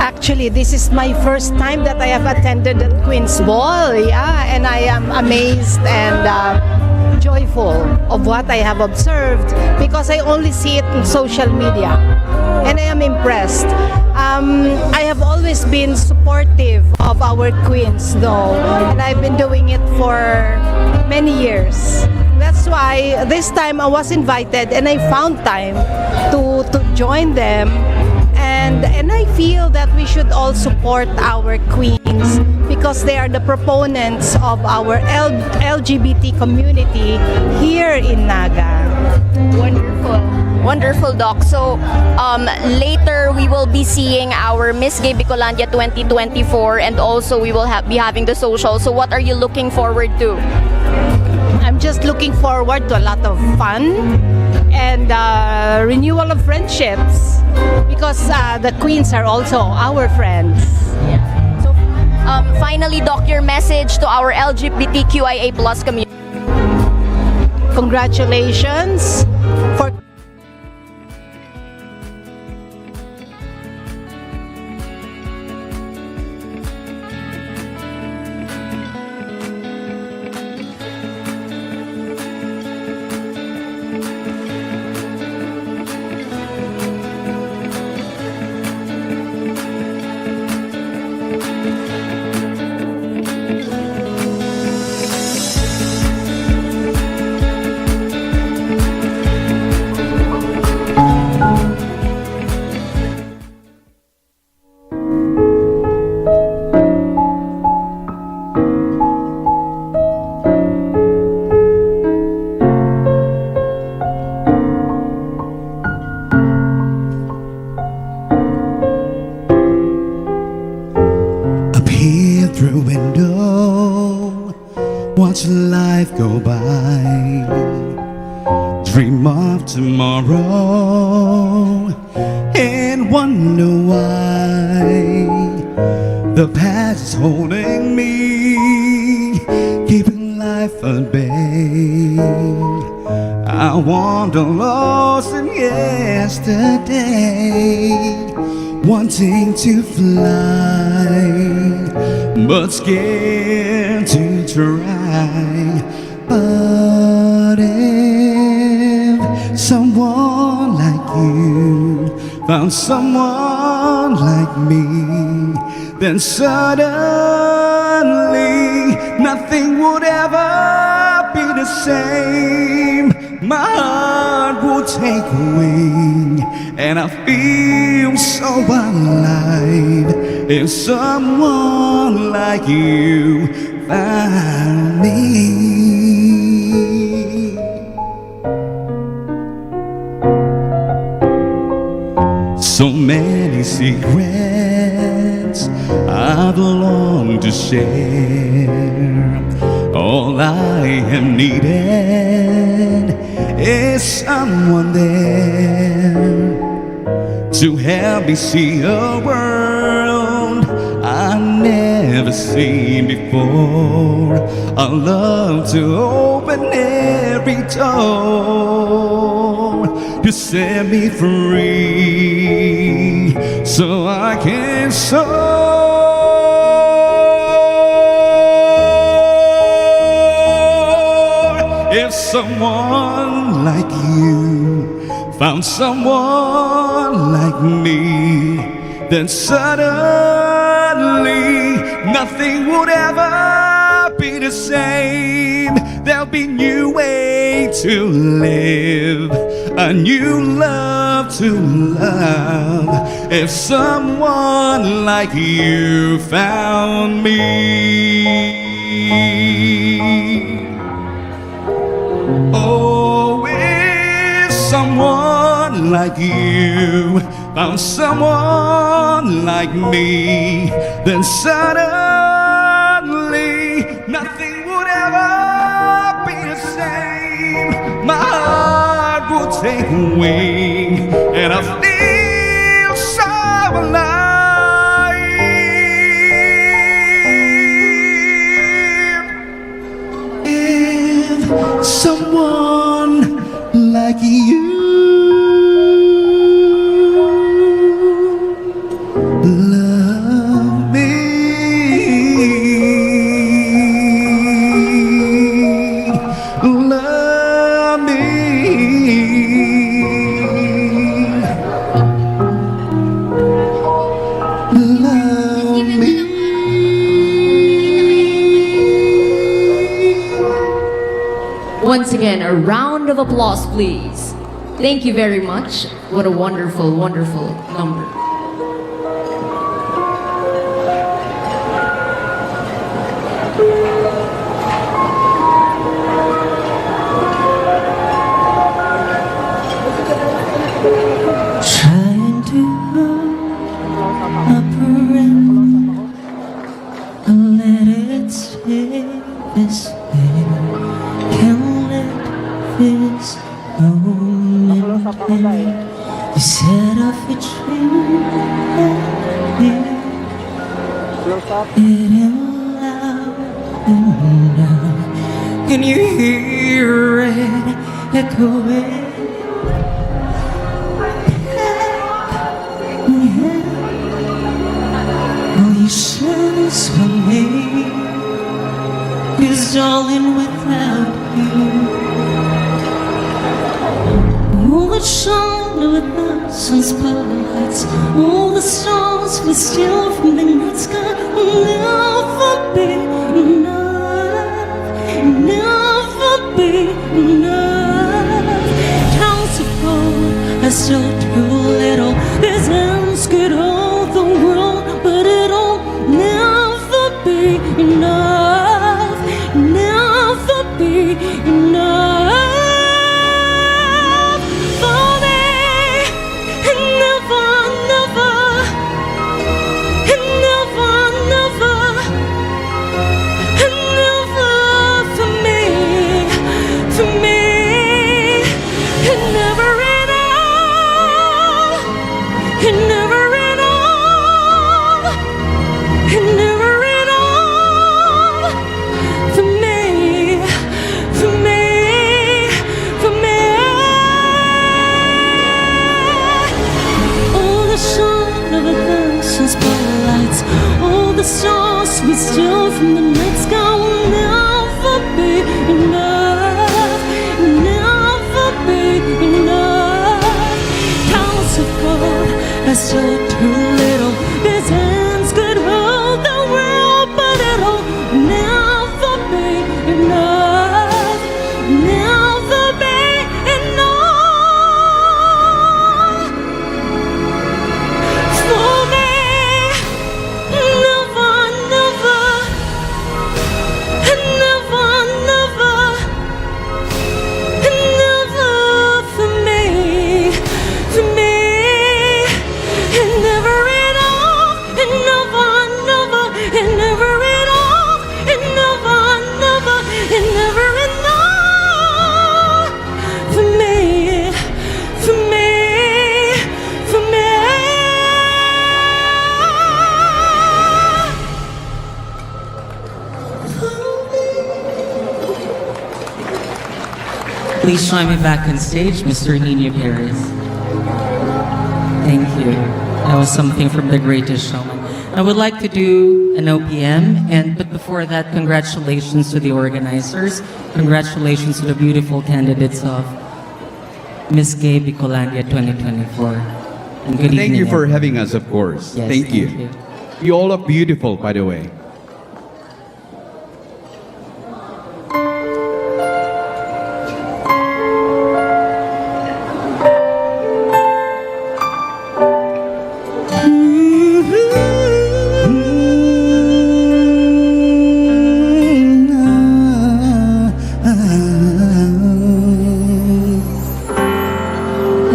Actually, this is my first time that I have attended at Queen's Ball, and I am amazed and joyful of what I have observed because I only see it in social media, and I am impressed. I have always been supportive of our queens, though, and I've been doing it for many years. That's why this time I was invited and I found time to join them. And I feel that we should all support our queens because they are the proponents of our LGBT community here in Naga. wonderful. Wonderful, Doc. So, later we will be seeing our Miss Gay Bicolandia 2024 and also we will be having the social. So, what are you looking forward to? I'm just looking forward to a lot of fun and renewal of friendships because the queens are also our friends. So, finally, Doc, your message to our LGBTQIA plus community. Congratulations for through window, watch life go by, dream of tomorrow, and wonder why the past is holding me, keeping life at bay. I wander lost in yesterday, wanting to fly, but scared to try. But if someone like you found someone like me, then suddenly nothing would ever be the same. My heart would take wing, and I feel so alive if someone like you found me. So many secrets I've longed to share. All I have needed is someone there to help me see a world I've never seen before. I love to open every door to set me free, so I can soar. If someone like you found someone like me, then suddenly nothing would ever be the same. There'll be new way to live, a new love to love. If someone like you found me. Oh, if someone like you found someone like me, then suddenly nothing would ever be the same. My heart would take wing, and I feel so alive A round of applause, please. Thank you very much. What a wonderful, wonderful number. Trying to hold up a ring, let it stay this way. Can't let this moment end. You set off a dream, it ain't loud enough. Can you hear it echoing? All you shadows for me, 'cause darling, without you, all the shine with us and spotlights, all the stars we steal from the night sky will never be enough, never be enough. Towns of gold are still too little. These ends could hold the world, but it'll never be enough, never be enough for me. Never, never, never, never, never for me, for me. Never enough, never enough, never enough for me, for me, for me. All the shine of a thousand spotlights, all the stars we steal from the night sky will never be enough, never be enough. Counts of gold are still too little. These hands could hold the world, but it'll never be enough, never be enough for me. Never, never, never, never, never for me, for me. Never enough, never, never, never enough, never, never, never enough for me, for me, for me. Please join me back on stage, Mr. Nino Perez. Thank you. That was something from The Greatest Showman. I would like to do an OPM, but before that, congratulations to the organizers. Congratulations to the beautiful candidates of Miss Gay Bicolandia 2024. And good Thank evening, you for everyone. having us, of course. Yes, thank you. You all look beautiful, by the way.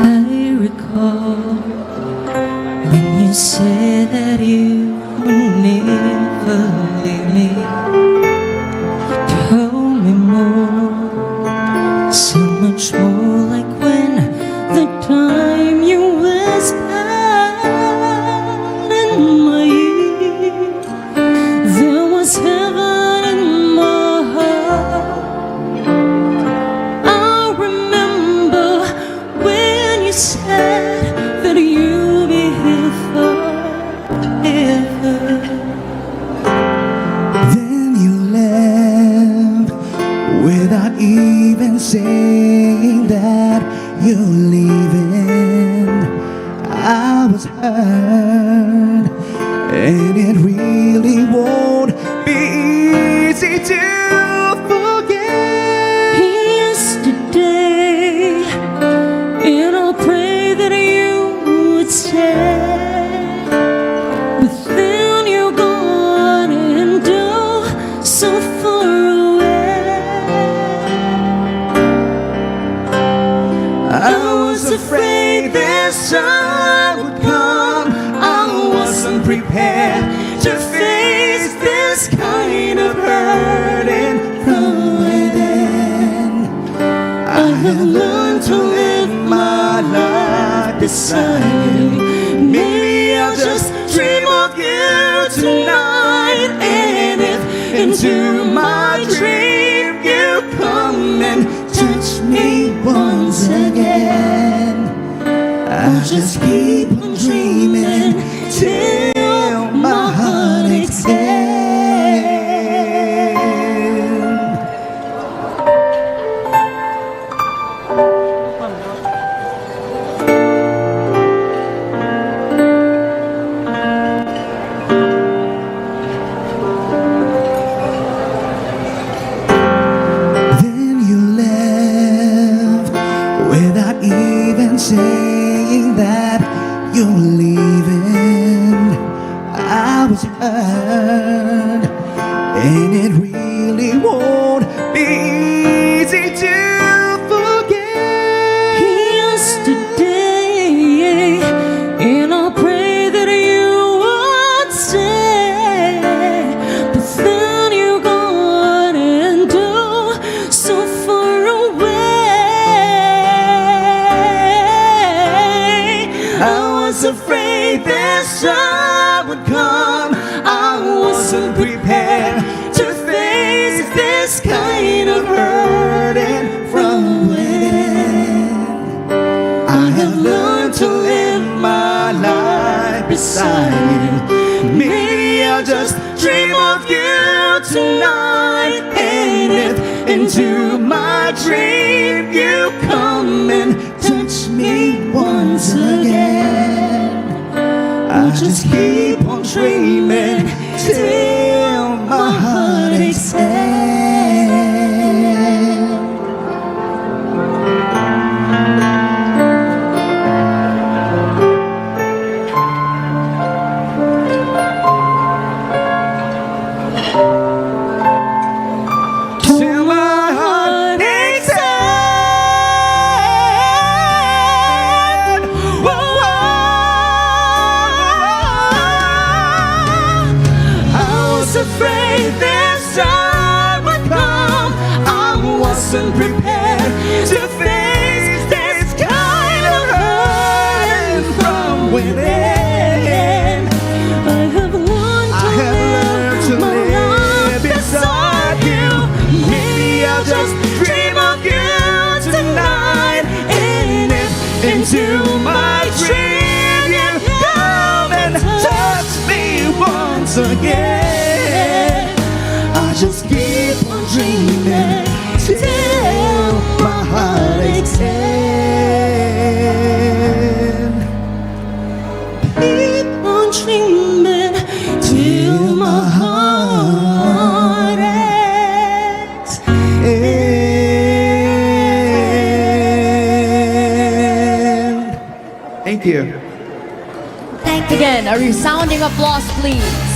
I recall when you said that you would never leave me. You told me more, so much more, like when the time you whispered in my ear. There was heaven in my heart. I remember when you said that you'd be here forever. Then you left without even saying that you're leaving. I was hurt, and it really won't be easy to forget. Yesterday afraid this time would come. I wasn't prepared to face this kind of hurting from within. I have learned to live my life beside you. Maybe I'll just dream of you tonight. And if into my dream you come and touch me once again, I'll just keep on dreaming till my heart extends. Then you left without even saying that you're leaving. I was hurt, and it really won't be easy to forget yesterday. And I pray that you would stay, but then you gone and do so far away. I was afraid this time would come. I wasn't prepared to face this kind of hurting from within. I have learned to live my life beside you. Maybe I'll just dream of you tonight. And if into my dream you come and touch me once again, I'll just keep on dreaming till my heart extends. Till my heart extends. Whoa, I was afraid this time would come. I wasn't prepared to face this kind of hurting from within. I have learned to live beside you. Maybe I'll just dream of you tonight. And if into my dream you come and touch me once again, I'll just keep on dreaming till my heart extends. Keep on dreaming till my heart extends. Thank you. Again, a resounding applause, please.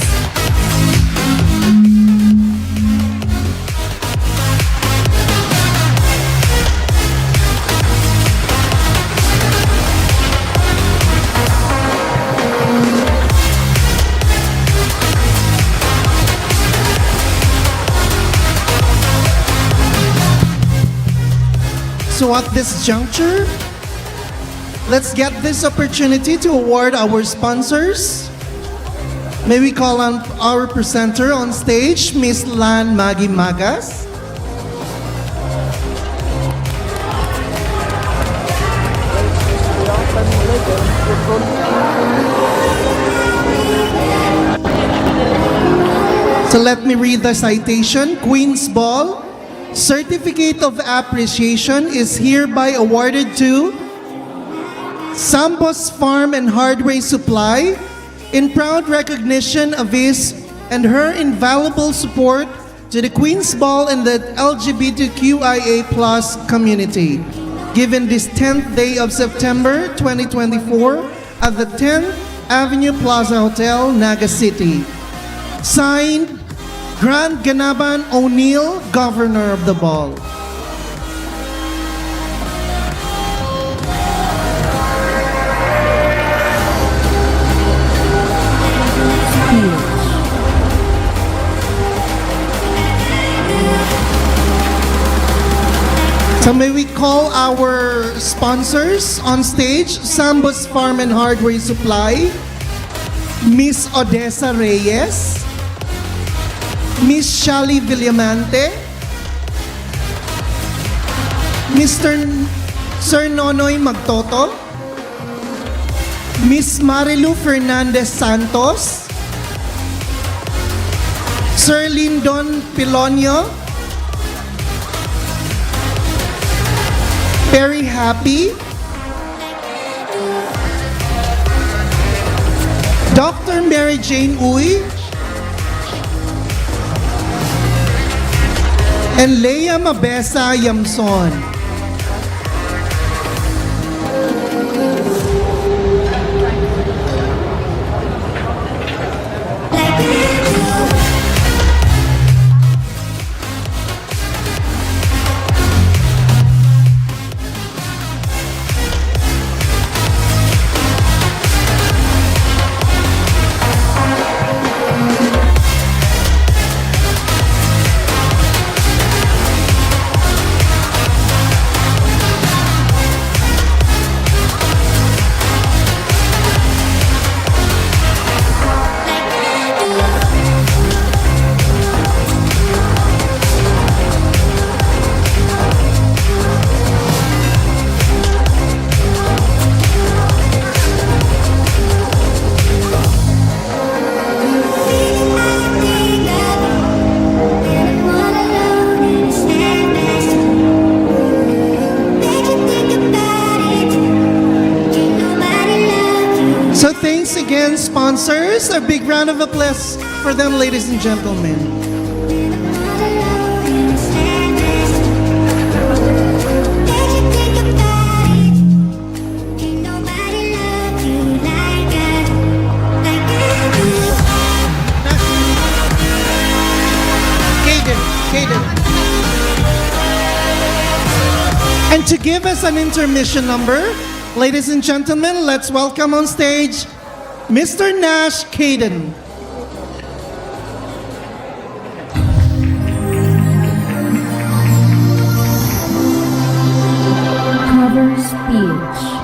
So at this juncture, let's get this opportunity to award our sponsors. May we call on our presenter on stage, Miss Lan Maggie Magas. So let me read the citation. Queen's Ball Certificate of Appreciation is hereby awarded to Sambos Farm and Hardware Supply in proud recognition of his and her invaluable support to the Queen's Ball and the LGBTQIA+ community, given this 10th day of September 2024 at the 10th Avenue Plaza Hotel, Naga City. Signed, Grant Ganaban O'Neill, Governor of the Ball. So may we call our sponsors on stage? Sambo's Farm and Hardware Supply, Miss Odessa Reyes, Miss Shali Villamante, Mr. Sir Nonoy Magtoto, Miss Marilu Fernandez Santos, Sir Lindon Pilonio, Very Happy, Dr. Mary Jane Uy, and Leia Mabesa Yamson. So thanks again, sponsors. A big round of applause for them, ladies and gentlemen. Kaden. And to give us an intermission number, ladies and gentlemen, let's welcome on stage Mr. Nash Kaden. Cover speech.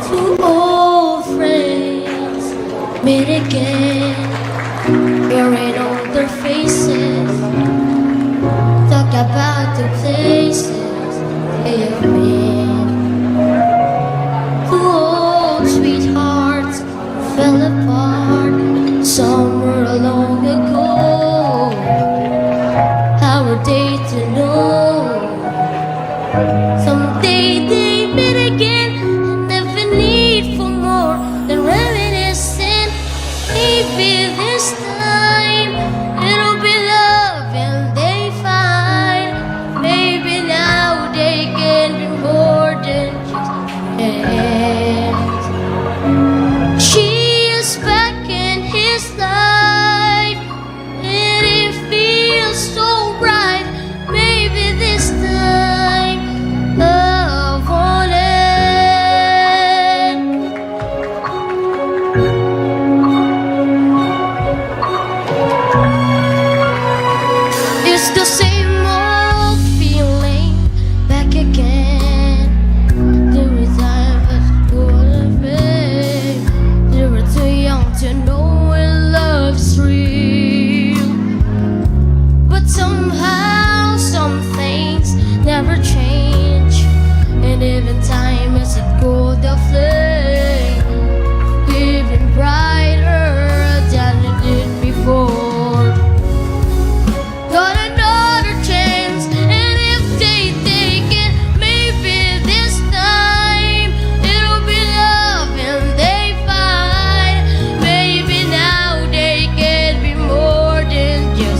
Two old friends meet again, wearing older faces, talk about the places they have been. Two old sweethearts fell apart somewhere long ago. How are they to know? Someday they meet again. Never need for more than reminiscing. Maybe this time it'll be love and they find. Maybe now they can be more than just friends. She is back in his life and it feels so right. Maybe this time love won't end. It's the same old feeling back again. There were times full of pain. They were too young to know when love's real. But somehow some things never change. And even time as it gold the flame, even brighter than it did before. Got another chance, and if they take it, maybe this time it'll be love and they find. Maybe now they can be more than just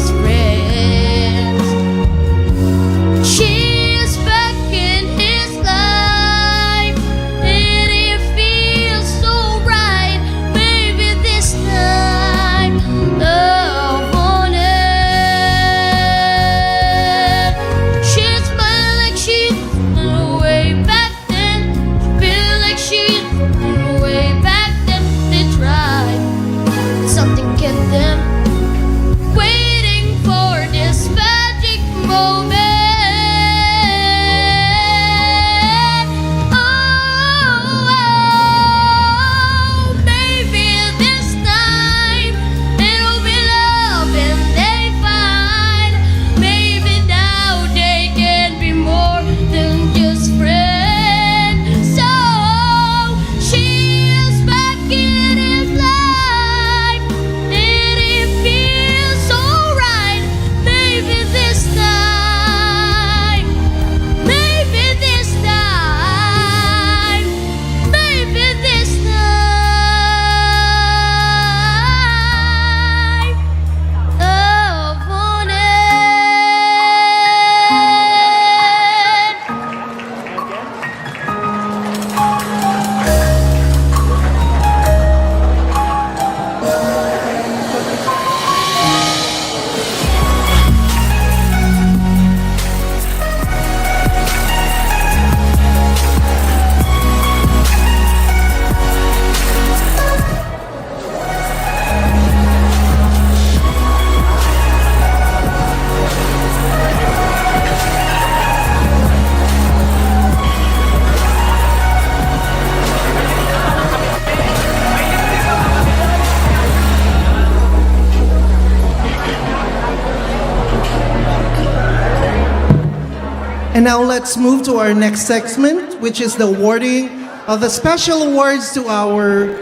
And now let's move to our next segment, which is the awarding of the special awards to our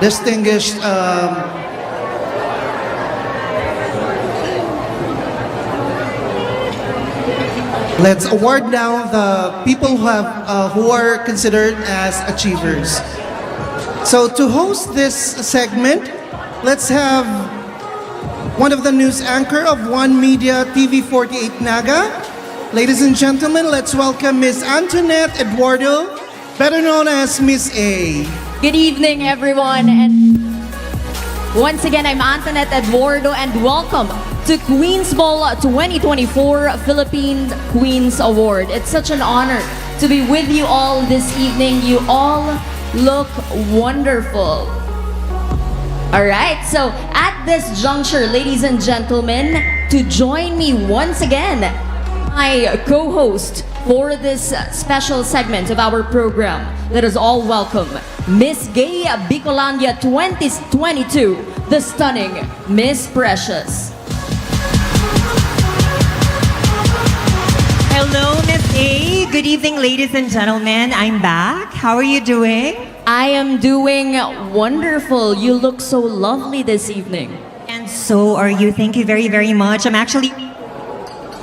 distinguished let's award now the people who are considered as achievers. So to host this segment, let's have one of the news anchor of One Media TV 48 Naga. Ladies and gentlemen, let's welcome Miss Antoinette Eduardo, better known as Miss A. Good evening, everyone. And once again, I'm Antoinette Eduardo, and welcome to Queen's Ball 2024 Philippines Queen's Award. It's such an honor to be with you all this evening. You all look wonderful. All right, so at this juncture, ladies and gentlemen, to join me once again, my co-host for this special segment of our program, let us all welcome Miss Gay Bicolandia 2022, the stunning Miss Precious. Hello, Miss A. Good evening, ladies and gentlemen. I'm back. How are you doing? I am doing wonderful. You look so lovely this evening. And so are you. Thank you very, very much. I'm actually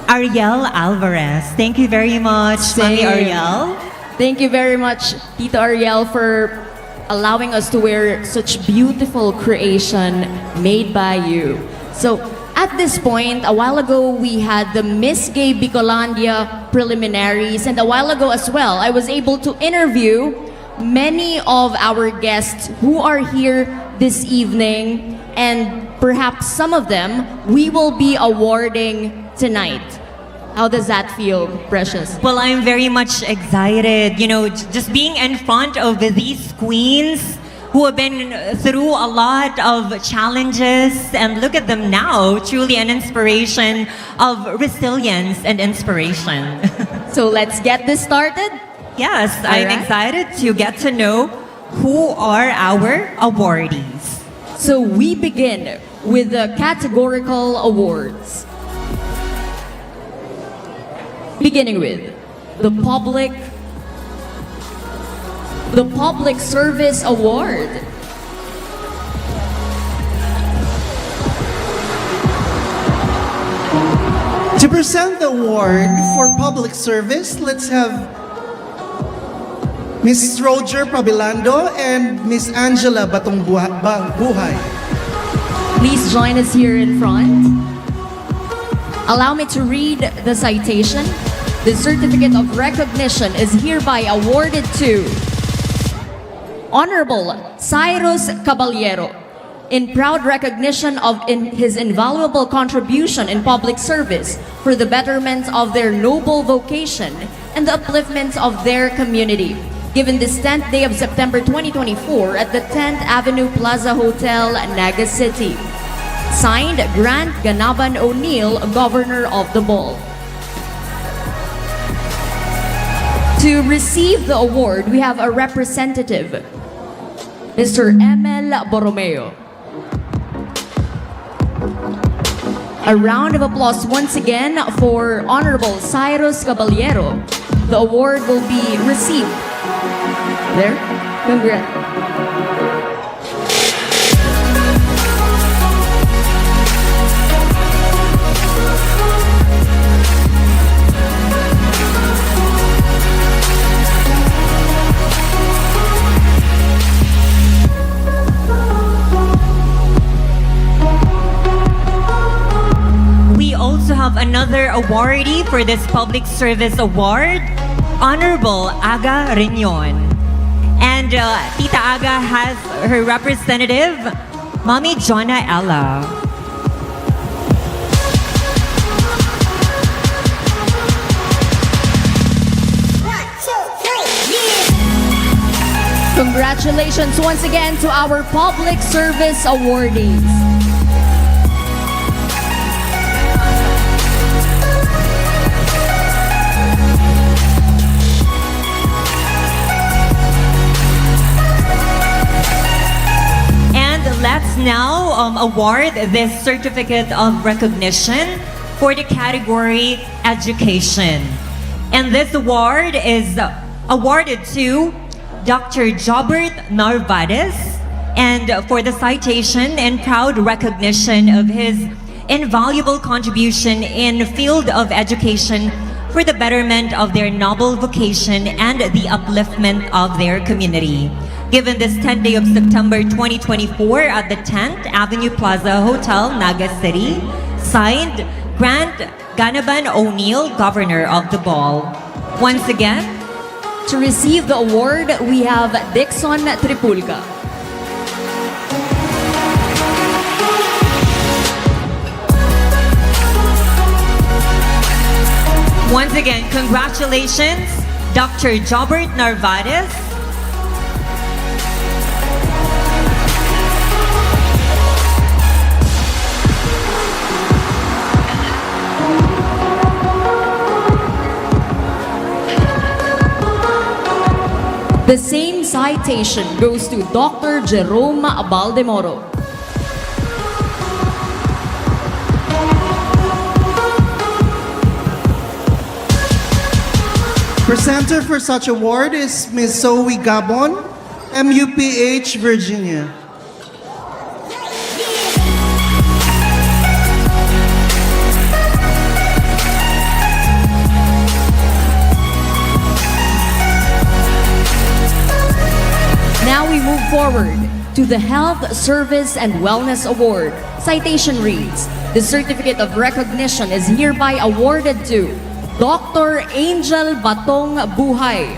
Ariel Alvarez. Thank you very much, Mami Ariel. Thank you very much, Tita Ariel, for allowing us to wear such beautiful creation made by you. So, at this point, a while ago, we had the Miss Gay Bicolandia preliminaries, and a while ago as well, I was able to interview many of our guests who are here this evening, and perhaps some of them we will be awarding tonight. How does that feel, Precious? Well, I'm very much excited. You know, just being in front of these queens who have been through a lot of challenges, and look at them now, truly an inspiration of resilience and inspiration. So let's get this started? Yes, I'm excited to get to know who are our awardees. So we begin with the categorical awards. Beginning with the Public Service Award. To present the award for public service, let's have Miss Roger Pabilando and Miss Angela Batong Buhay. Please join us here in front. Allow me to read the citation. The certificate of recognition is hereby awarded to Honorable Cyrus Caballero in proud recognition of his invaluable contribution in public service for the betterment of their noble vocation and the upliftment of their community. Given this 10th day of September 2024 at the 10th Avenue Plaza Hotel, Naga City. Signed, Grant Ganaban O'Neill, Governor of the Ball. To receive the award, we have a representative, Mr. Emel Borromeo. A round of applause once again for Honorable Cyrus Caballero. The award will be received. There, congrats. We also have another awardee for this Public Service Award, Honorable Aga Reñon. And Tita Aga has her representative, Mami Jonna Ella. Congratulations once again to our Public Service awardees. And let's now award this certificate of recognition for the category Education. And this award is awarded to Dr. Jobert Narvaez, and for the citation and proud recognition of his invaluable contribution in the field of education for the betterment of their noble vocation and the upliftment of their community. Given this 10th day of September 2024 at the 10th Avenue Plaza Hotel, Naga City, signed Grant Ganaban O'Neill, Governor of the Ball. Once again, To receive the award, we have Dixon Tripulca. once again, congratulations, Dr. Jobert Narvaez. The same citation goes to Dr. Jerome Baldemoro. Presenter for such award is Ms. Zoe Gabon, MUPH, Virginia. Now we move forward to the Health Service and Wellness Award. Citation reads, the certificate of recognition is hereby awarded to Dr. Angel Batong Buhay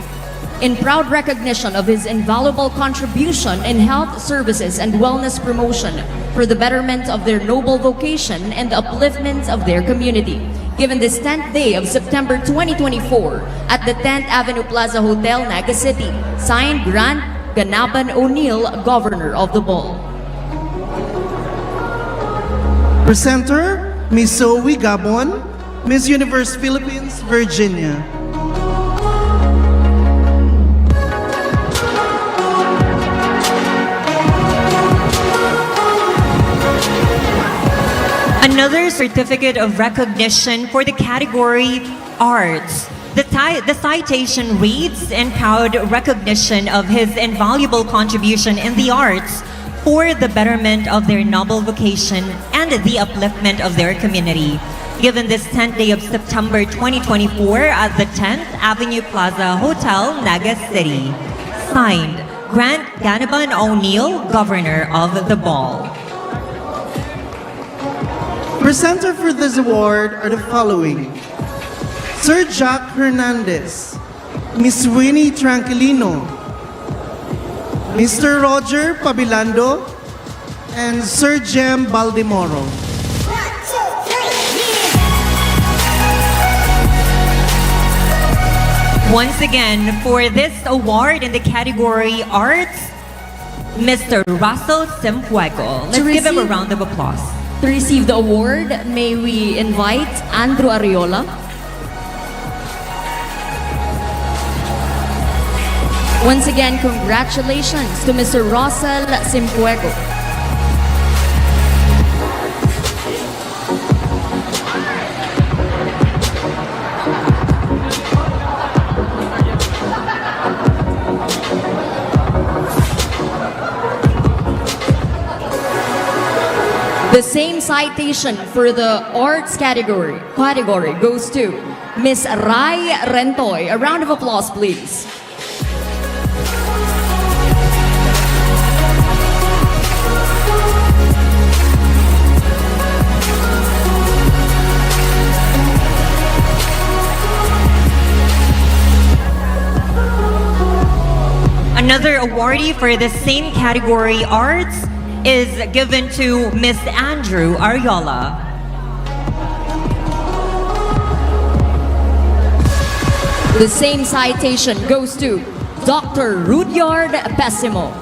in proud recognition of his invaluable contribution in health services and wellness promotion for the betterment of their noble vocation and the upliftment of their community. Given this 10th day of September 2024 at the 10th Avenue Plaza Hotel, Naga City, signed Grant Ganaban O'Neill, Governor of the Ball. Presenter, Ms. Zoe Gabon, Miss Universe Philippines, Virginia. Another certificate of recognition for the category Arts. The citation reads, in proud recognition of his invaluable contribution in the arts for the betterment of their noble vocation and the upliftment of their community. Given this 10th day of September 2024 at the 10th Avenue Plaza Hotel, Naga City. Signed, Grant Ganaban O'Neill, Governor of the Ball. Presenter for this award are the following: Sir Jack Hernandez, Miss Winnie Tranquilino, Mr. Roger Pabilando, and Sir Jem Baldemoro. Once again, for this award in the category Arts, Mr. Russell Simfuego. Let's give him a round of applause. To receive the award, may we invite Andrew Ariola. Once again, congratulations to Mr. Russell Simfuego. The same citation for the arts category goes to Miss Rai Rentoy. A round of applause, please. Another awardee for the same category Arts is given to Miss Andrew Ariola. The same citation goes to Dr. Rudyard Pessimo.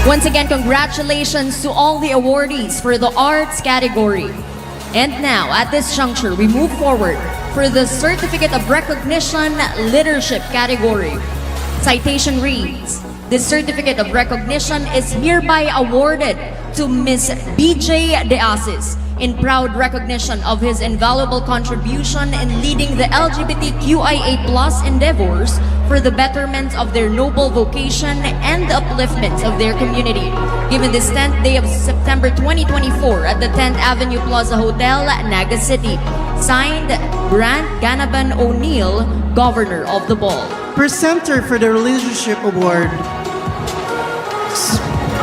Once again, congratulations to all the awardees for the arts category. And now, at this juncture, we move forward for the Certificate of Recognition Leadership category. Citation reads, this Certificate of Recognition is hereby awarded to Ms. BJ De Asis in proud recognition of his invaluable contribution in leading the LGBTQIA+ endeavors for the betterment of their noble vocation and the upliftment of their community. Given this 10th day of September 2024 at the 10th Avenue Plaza Hotel, Naga City. Signed, Grant Ganaban O'Neill, Governor of the Ball. Presenter for the Leadership Award,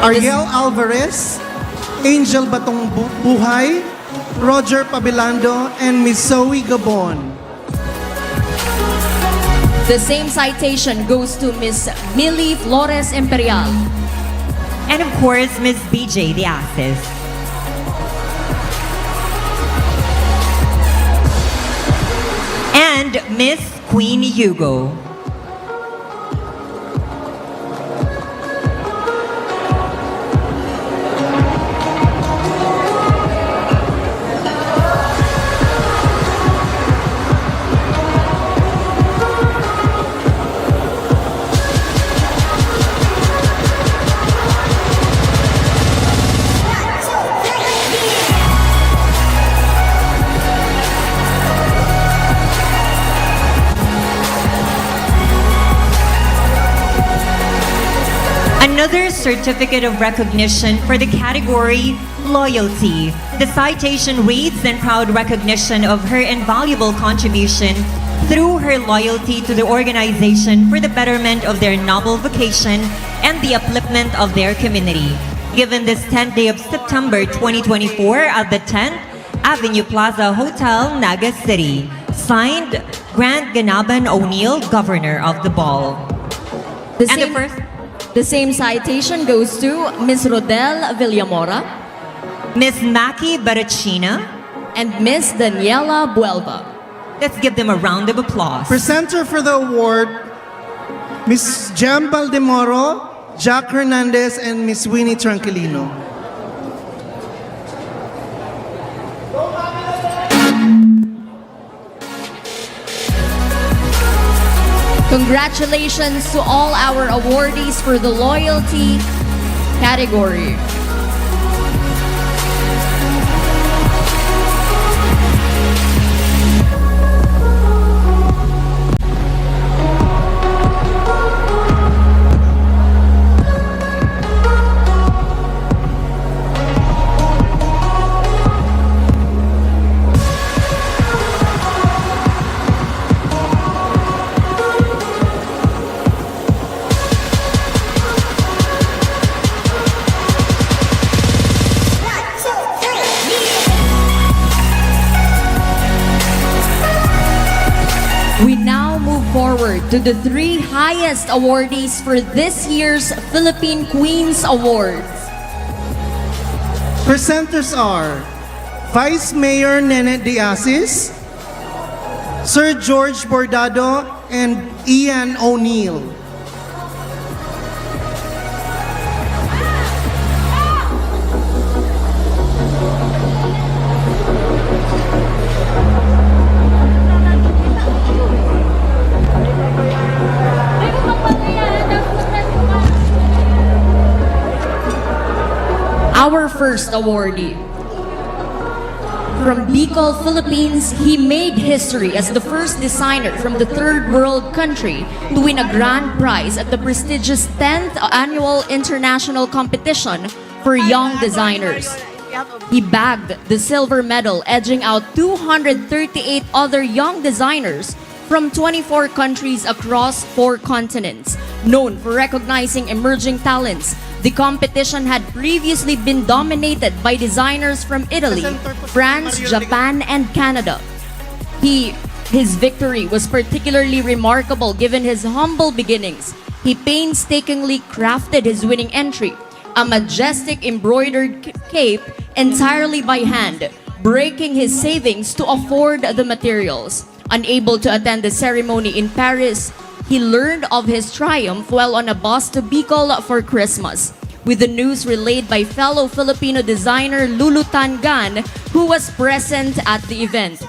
Ariel Alvarez, Angel Batong Buhay, Roger Pabilando, and Miss Zoe Gabon. The same citation goes to Miss Millie Flores Imperial. And of course, Miss BJ De Asis. And Miss Queen Hugo. Another certificate of recognition for the category Loyalty. The citation reads in proud recognition of her invaluable contribution through her loyalty to the organization for the betterment of their noble vocation and the upliftment of their community. Given this 10th day of September 2024 at the 10th Avenue Plaza Hotel, Naga City. Signed, Grant Ganaban O'Neill, Governor of the Ball. The same citation goes to Ms. Rodel Villamora, Ms. Maki Barachina, and Ms. Daniela Buelva. Let's give them a round of applause. Presenter for the award, Miss Jem Baldemoro, Jack Hernandez, and Miss Winnie Tranquilino. Congratulations to all our awardees for the loyalty category. We now move forward to the three highest awardees for this year's Philippine Queens Awards. Presenters are Vice Mayor Nene De Asis, Sir George Bordado, and Ian O'Neill. Our first awardee. From Bicol, Philippines, he made history as the first designer from the third world country to win a grand prize at the prestigious 10th Annual International Competition for Young Designers. He bagged the silver medal, edging out 238 other young designers from 24 countries across 4 continents. Known for recognizing emerging talents, the competition had previously been dominated by designers from Italy, France, Japan, and Canada. His victory was particularly remarkable given his humble beginnings. He painstakingly crafted his winning entry, a majestic embroidered cape entirely by hand, breaking his savings to afford the materials. Unable to attend the ceremony in Paris, he learned of his triumph while on a bus to Bicol for Christmas. with the news relayed by fellow Filipino designer Lulu Tangan, who was present at the event.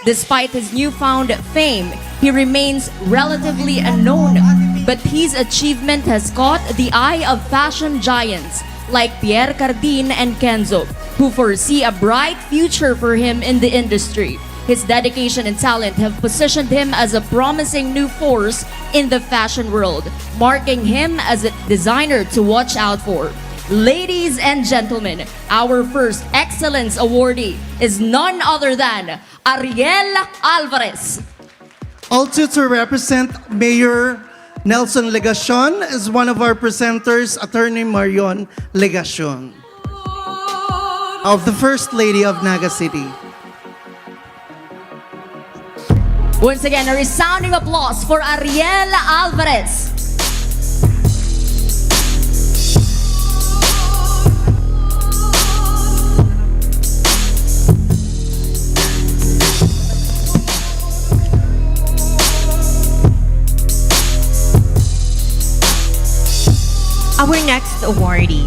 Despite his newfound fame, he remains relatively unknown, but his achievement has caught the eye of fashion giants like Pierre Cardin and Kenzo, who foresee a bright future for him in the industry. His dedication and talent have positioned him as a promising new force in the fashion world, marking him as a designer to watch out for. Ladies and gentlemen, our first Excellence Awardee is none other than Ariel Alvarez. Also to represent Mayor Nelson Legacion is one of our presenters, Attorney Marion Legacion, of the First Lady of Naga City. Once again, a resounding applause for Ariel Alvarez. Our next awardee,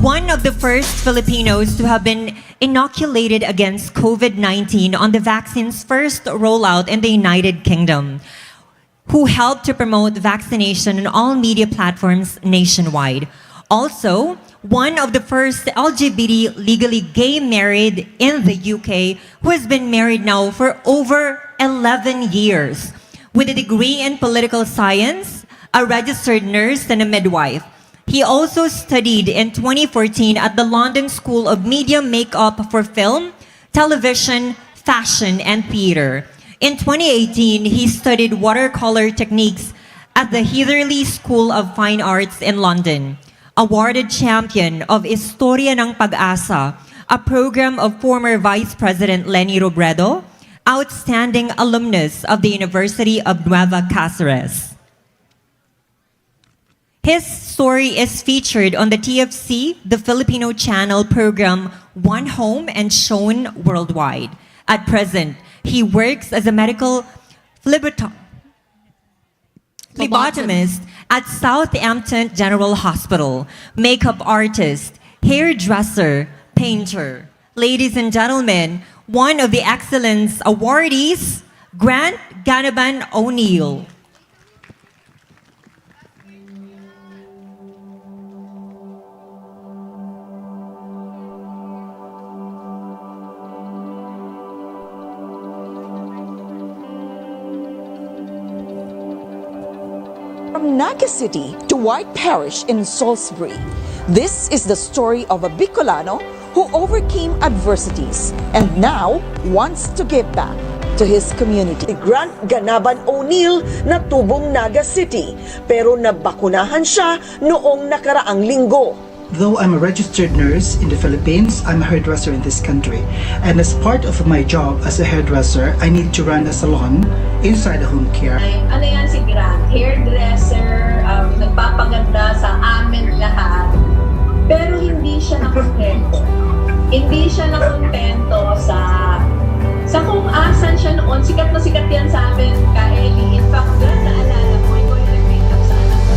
one of the first Filipinos to have been inoculated against COVID-19 on the vaccine's first rollout in the United Kingdom, who helped to promote vaccination on all media platforms nationwide. Also, one of the first LGBT legally gay married in the UK, who has been married now for over 11 years, with a degree in political science, a registered nurse, and a midwife. He also studied in 2014 at the London School of Media Makeup for Film, Television, Fashion, and Theatre. In 2018, he studied watercolor techniques at the Heatherley School of Fine Arts in London. Awarded champion of Historia ng Pag-asa, a program of former Vice President Leni Robredo, outstanding alumnus of the University of Nueva Cáceres. His story is featured on the TFC, the Filipino channel program One Home, and shown worldwide. At present, he works as a medical phlebotomist at Southampton General Hospital, makeup artist, hairdresser, painter. Ladies and gentlemen, one of the Excellence Awardees, Grant Ganaban O'Neill. From Naga City to White Parish in Salisbury, this is the story of a Bicolano who overcame adversities and now wants to give back to his community. Grant Ganaban O'Neill na tubong Naga City, pero nabakunahan siya noong nakaraang linggo. Though I'm a registered nurse in the Philippines, I'm a hairdresser in this country. And as part of my job as a hairdresser, I need to run a salon inside a home care. Ano yan si Grant? Hairdresser, nagpapaganda sa amin lahat. Pero hindi siya nakontento. Hindi siya nakontento sa kung asan siya noon. Sikat na sikat yan sa amin, ka Ellie. In fact, naalala mo, ikaw yung nag-makeup sa anak ko.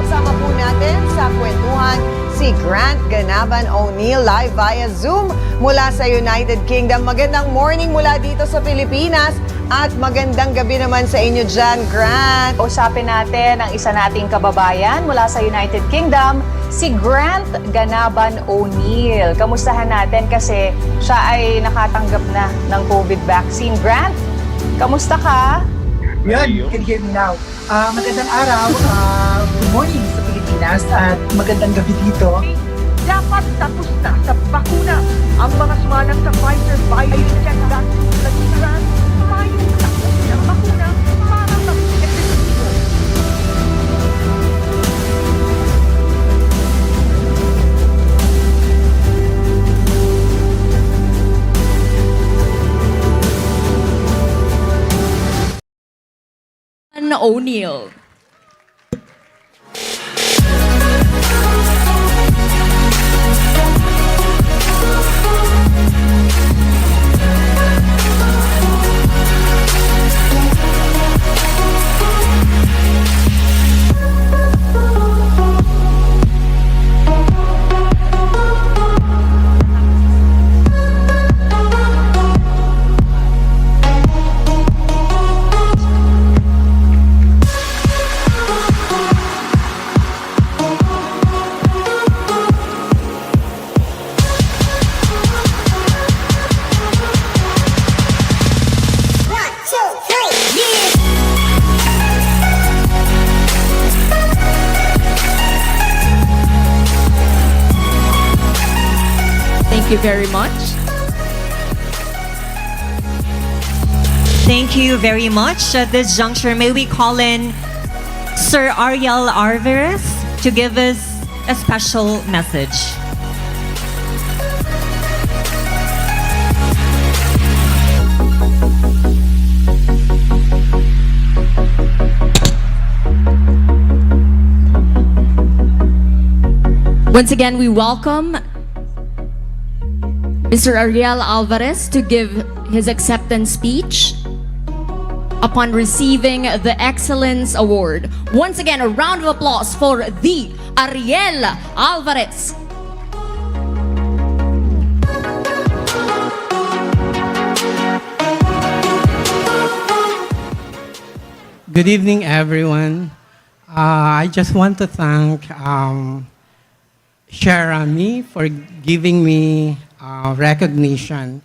Kasama po natin sa kwentuhan si Grant Ganaban O'Neill live via Zoom mula sa United Kingdom. Magandang morning mula dito sa Pilipinas at magandang gabi naman sa inyo dyan, Grant. Usapin natin ang isa nating kababayan mula sa United Kingdom, si Grant Ganaban O'Neill. Kamustahan natin kasi siya ay nakatanggap na ng COVID vaccine. Grant, kamusta ka? Yan, you can hear me now. Magandang araw, good morning sa Pilipinas at magandang gabi dito. Dapat tapos na sa bakuna ang mga sumanang sa Pfizer-BioNTech vaccine. Mayroong tapos ng bakuna para sa epidemiko. O'Neill. Thank you very much. Thank you very much. At this juncture, may we call in Sir Ariel Alvarez to give us a special message. Once again, we welcome Mr. Ariel Alvarez to give his acceptance speech upon receiving the Excellence Award. Once again, a round of applause for the Ariel Alvarez. Good evening, everyone. I just want to thank Sharami for giving me recognition.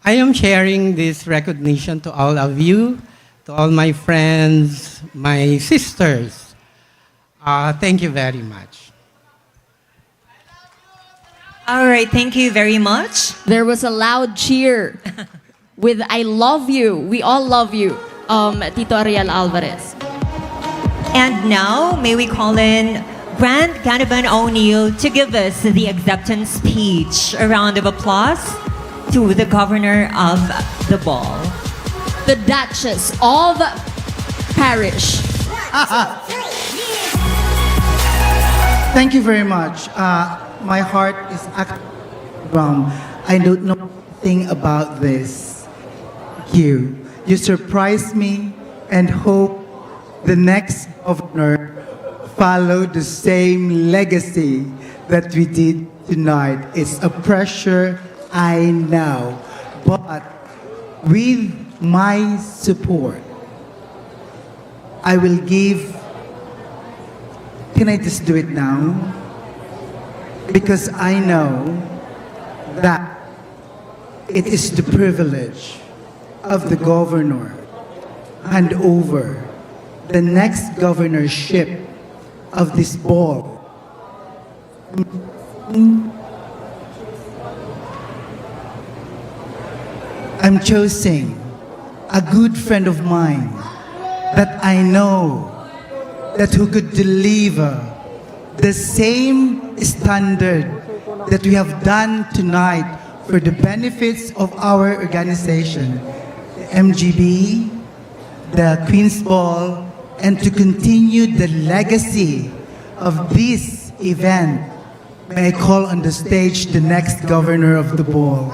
I am sharing this recognition to all of you, to all my friends, my sisters. Thank you very much. All right, thank you very much. There was a loud cheer with I love you. We all love you, Tito Ariel Alvarez. And now, may we call in Grant Ganaban O'Neill to give us the acceptance speech. A round of applause to the governor of the ball. The Duchess of Parish. Thank you very much. My heart is actually wrong. I don't know anything about this. Thank you. You surprised me and hope the next governor follow the same legacy that we did tonight. It's a pressure, I know. But with my support, I will give. Can I just do it now? Because I know that it is the privilege of the governor hand over the next governorship of this ball. I'm choosing a good friend of mine that I know that who could deliver the same standard that we have done tonight for the benefits of our organization, the MGB, the Queen's Ball, and to continue the legacy of this event. May I call on the stage the next governor of the ball.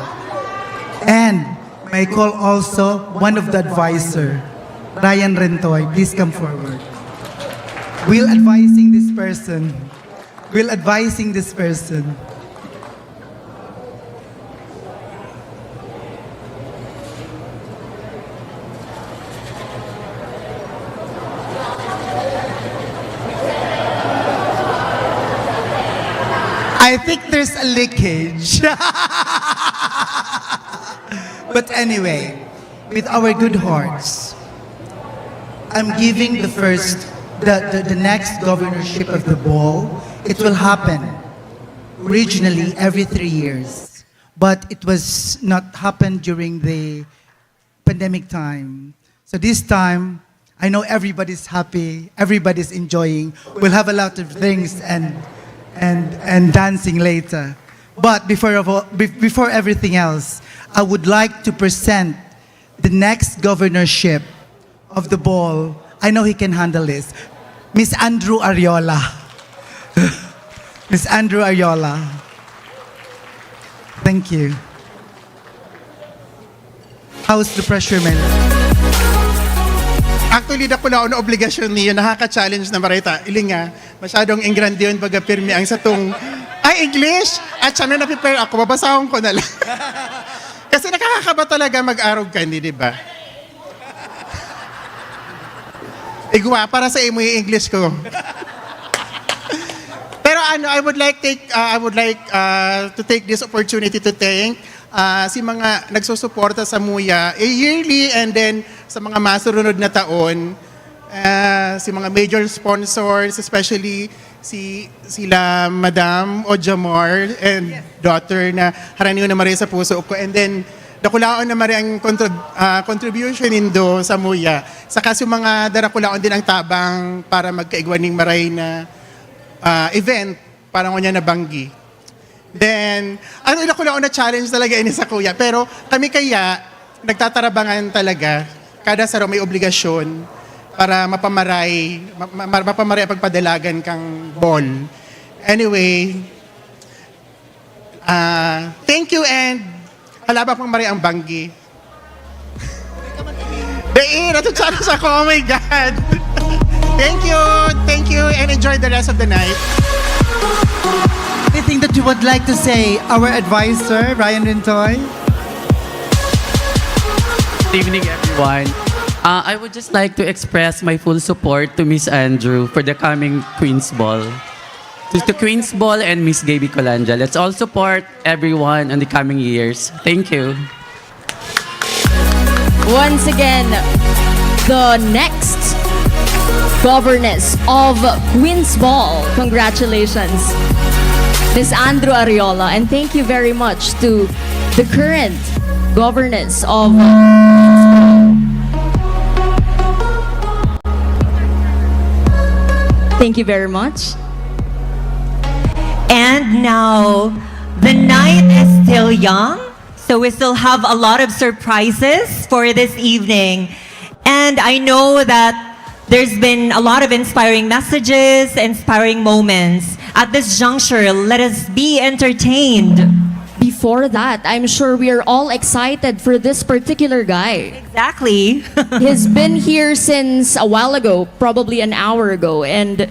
And may I call also one of the advisor, Ryan Rentoy. Please come forward. We'll advising this person. I think there's a leakage. But anyway, with our good hearts, I'm giving the next governorship of the ball. It will happen originally every 3 years, but it was not happened during the pandemic time. So this time, I know everybody's happy, everybody's enjoying. We'll have a lot of things and dancing later. But before everything else, I would like to present the next governorship of the ball. I know he can handle this. Miss Andrew Ariola. Miss Andrew Ariola. Thank you. How's the pressure, Mel? Actually, dako na ono obligasyon niyo, nakaka-challenge na marita. Iling nga, masyadong ingrande yun baga pirmi ang sa tong, ay, English! At siya na na-prepare ako, babasahon ko na lang. Kasi nakakakaba talaga mag-arog ka, hindi, di ba? Igwa, para sa imo yung English ko. Pero ano, I would like to take this opportunity to thank si mga nagsusuporta sa MUYA yearly and then sa mga masurunod na taon, si mga major sponsors, especially sila Madam Ojamor and daughter na haraniw na Maria sa puso ko. And then, dakulaon na Maria ang contribution nindo sa Muya. Saka yung mga darakulaon din ang tabang para magkaigwaning maray na event para niya na banggi. Then, ano dakulaon na challenge talaga ini sa kuya. Pero kami kaya, nagtatarabangan talaga. Kada saro may obligasyon para mapamaray ang pagpadalagan kang ball. Anyway, thank you and halaba pang maray ang banggi. Dain, natutsara sa ko, oh my God. Thank you and enjoy the rest of the night. Anything that you would like to say, our advisor, Ryan Rintoy? Good evening, everyone. I would just like to express my full support to Miss Andrew for the coming Queen's Ball. To Queen's Ball and Miss Gay Bicolandia. Let's all support everyone in the coming years. Thank you. Once again, the next governess of Queen's Ball. Congratulations, Miss Andrew Ariola, and thank you very much to the current governess of Thank you very much. And now, the night is still young, so we still have a lot of surprises for this evening. And I know that there's been a lot of inspiring messages, inspiring moments. At this juncture, let us be entertained. Before that, I'm sure we are all excited for this particular guy. Exactly. He's been here since a while ago, probably an hour ago, and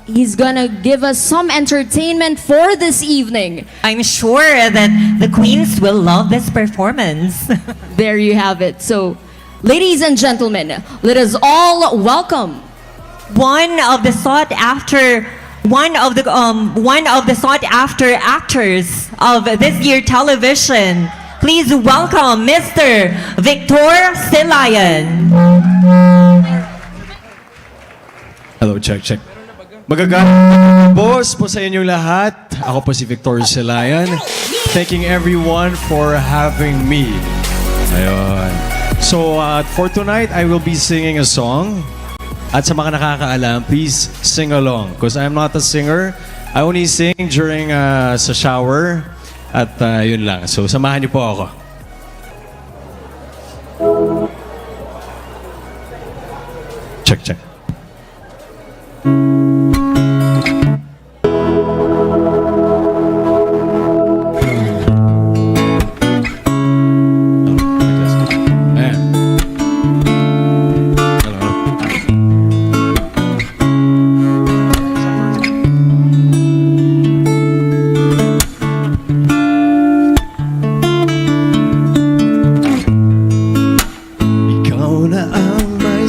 he's gonna give us some entertainment for this evening. I'm sure that the queens will love this performance. There you have it. So, ladies and gentlemen, let us all welcome one of the sought after actors of this year television. Please welcome Mr. Victor Silayan. Hello, check. Magagandang boss po sa inyong lahat. Ako po si Victor Silayan. Thanking everyone for having me. Ayun. So, for tonight, I will be singing a song. At sa mga nakakaalam, please sing along. Because I'm not a singer. I only sing during sa shower. At yun lang. So, samahan niyo po ako. Check.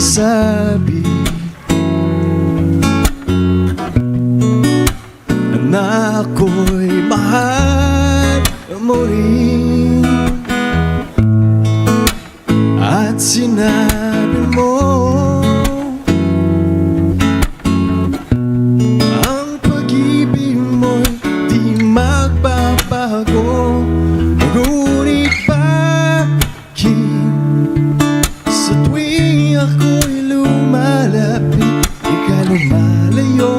Sabi na ako'y mahal mo rin at sinabi mo ang pag-ibig mo'y di magbabago. Ngunit bakit sa tuwing ako'y lumalapit, di ka lumalayo?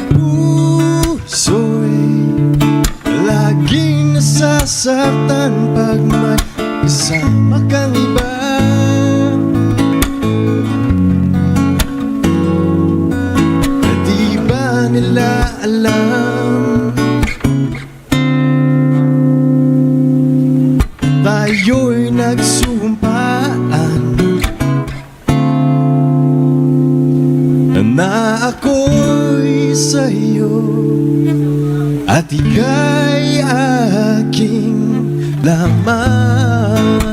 Puso'y laging nasasaktan pag may kasama kang iba. Na di ba nila alam tayo'y nagsumpaan na ako'y sa'yo at ika'y aking lamang.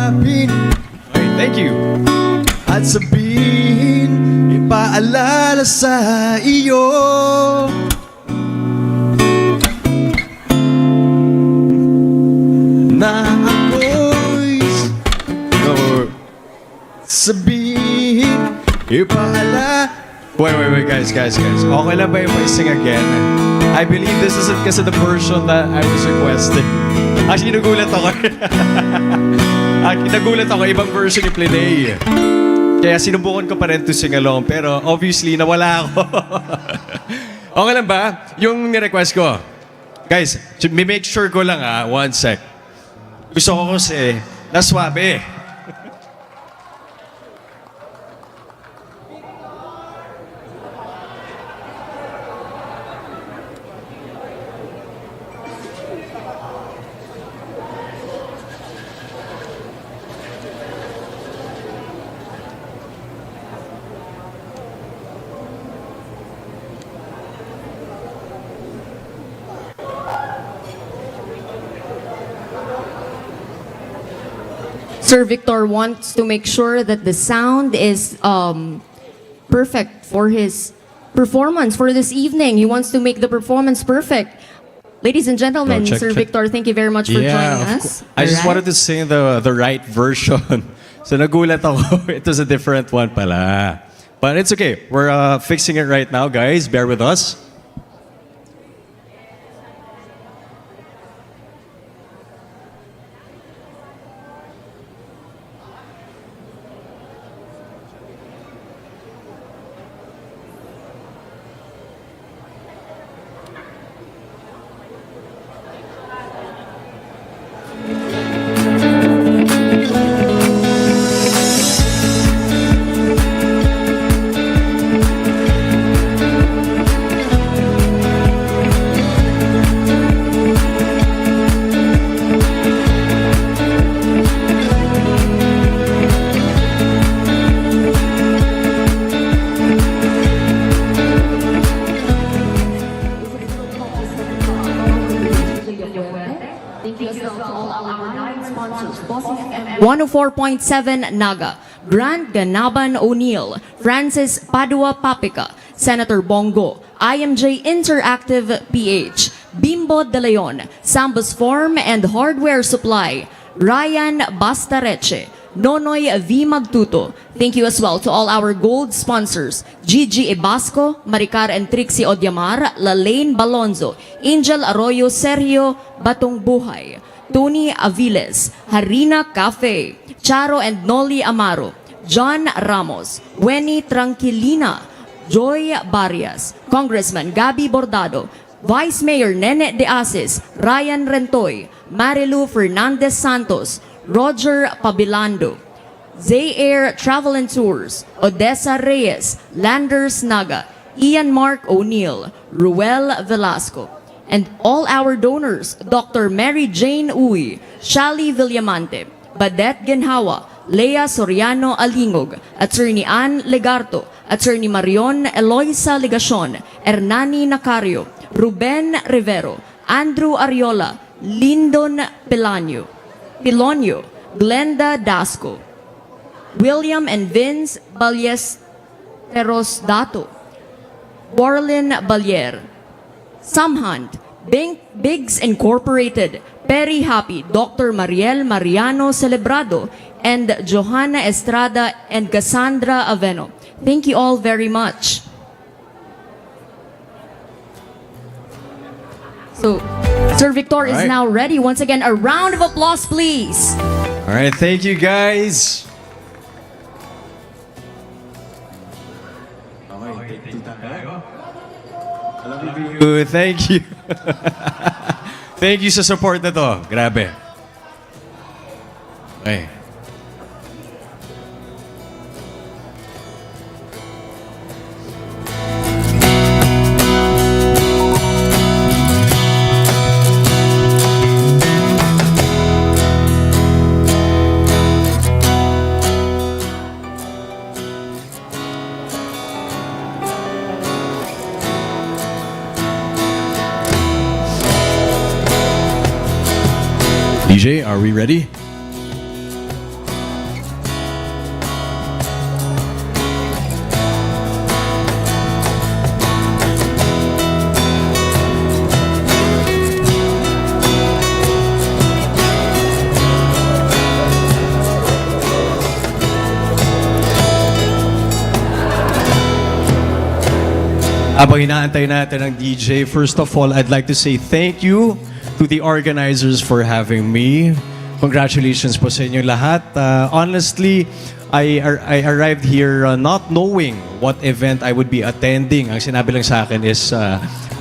yakapin. Okay, thank you. At sabihin, ipaalala sa iyo na ako'y sabihin, ipaalala. Wait, guys. Okay lang ba if I sing again? I believe this isn't kasi the version that I was requesting. Actually, nagulat ako, ibang version yung Play. Kaya sinubukan ko pa rin to sing along, pero obviously, nawala ako. Okay lang ba? Yung ni-request ko. Guys, make sure ko lang one sec. Gusto ko kasi, naswabe. Sir Victor wants to make sure that the sound is perfect for his performance for this evening. He wants to make the performance perfect. Ladies and gentlemen, Check. Sir Victor, thank you very much for joining us. I just wanted to sing the right version. So nagulat ako. It was a different one pala. But it's okay. We're fixing it right now, guys. Bear with us. Thank you as well to all our 9 sponsors. Bossing FM 104.7 Naga, Grant Ganaban O'Neill, Francis Padua Papica, Senator Bongo, IMJ Interactive PH, Bimbo De Leon, Sambus Farm and Hardware Supply, Ryan Bastareche, Nonoy V. Magtuto. Thank you as well to all our gold sponsors, Gigi Ebasco, Maricar and Trixie Odiamar, Lalaine Balonzo, Angel Arroyo Sergio Batong Buhay, Tony Aviles, Harina Cafe, Charo and Noli Amaro, John Ramos, Wenny Tranquilina, Joy Barrias, Congressman Gabi Bordado, Vice Mayor Nene De Asis, Ryan Rentoy, Marilu Fernandez Santos, Roger Pabilando, Zaire Travel and Tours, Odessa Reyes, Landers Naga, Ian Mark O'Neill, Ruel Velasco, and all our donors, Dr. Mary Jane Uy, Shali Villamante, Badet Genhawa, Lea Soriano Alingog, Attorney Ann Legarto, Attorney Marion Eloisa Ligacion, Hernani Nacario, Ruben Rivero, Andrew Ariola, Lindon Pilonio, Glenda Dasco, William and Vince Ballesteros Dato, Borlin Balier, Samhunt, Biggs Incorporated, Perry Happy, Dr. Mariel Mariano Celebrado, and Johanna Estrada and Cassandra Aveno. Thank you all very much. So, Sir Victor is All right. now ready. Once again, a round of applause, please. All right, thank you, guys. Thank you. Thank you sa support na to. Grabe. Okay. DJ, are we ready? Habang inaantay natin ang DJ, first of all, I'd like to say thank you to the organizers for having me. Congratulations po sa inyong lahat. Honestly, I arrived here not knowing what event I would be attending. Ang sinabi lang sa akin is,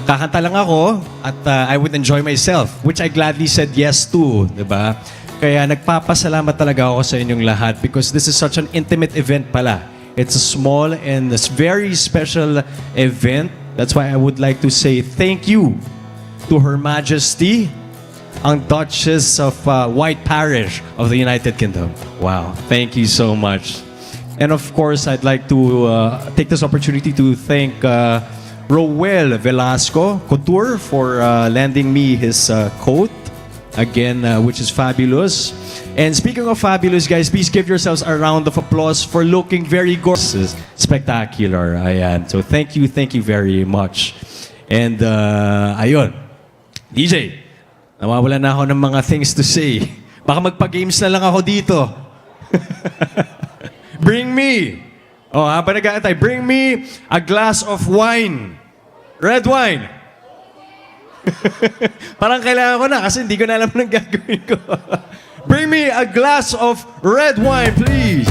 kakanta lang ako at I would enjoy myself, which I gladly said yes to, diba? Kaya nagpapasalamat talaga ako sa inyong lahat because this is such an intimate event pala. It's a small and very special event. That's why I would like to say thank you to Her Majesty, ang Duchess of White Parish of the United Kingdom. Wow, thank you so much. And of course, I'd like to take this opportunity to thank Roel Velasco Couture for lending me his coat. Again, which is fabulous. And speaking of fabulous, guys, please give yourselves a round of applause for looking very gorgeous. Spectacular. Ayan. So thank you very much. And ayun, DJ, nawawala na ako ng mga things to say. Baka magpa-games na lang ako dito. Bring me. Oh, habang nag-aantay, bring me a glass of wine. Red wine. Parang kailangan ko na kasi hindi ko na alam ng gagawin ko. Bring me a glass of red wine, please.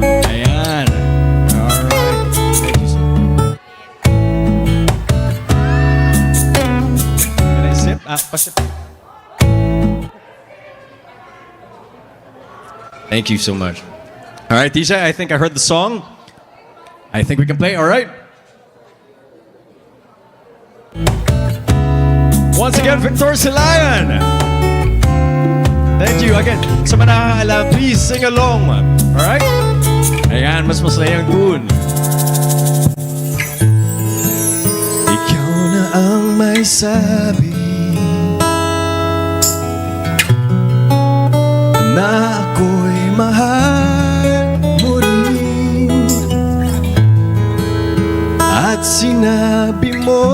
Ayan. Alright. Thank you so much. Can I sip? Pasip. Thank you so much. Alright, DJ, I think I heard the song. I think we can play, alright? Once again, Victor Silayan. Thank you again. Sa mga nakakaalam, please sing along. Alright? Ayan, mas masayang tune. Ikaw na ang may sabi na ako'y mahal mo rin. At sinabi mo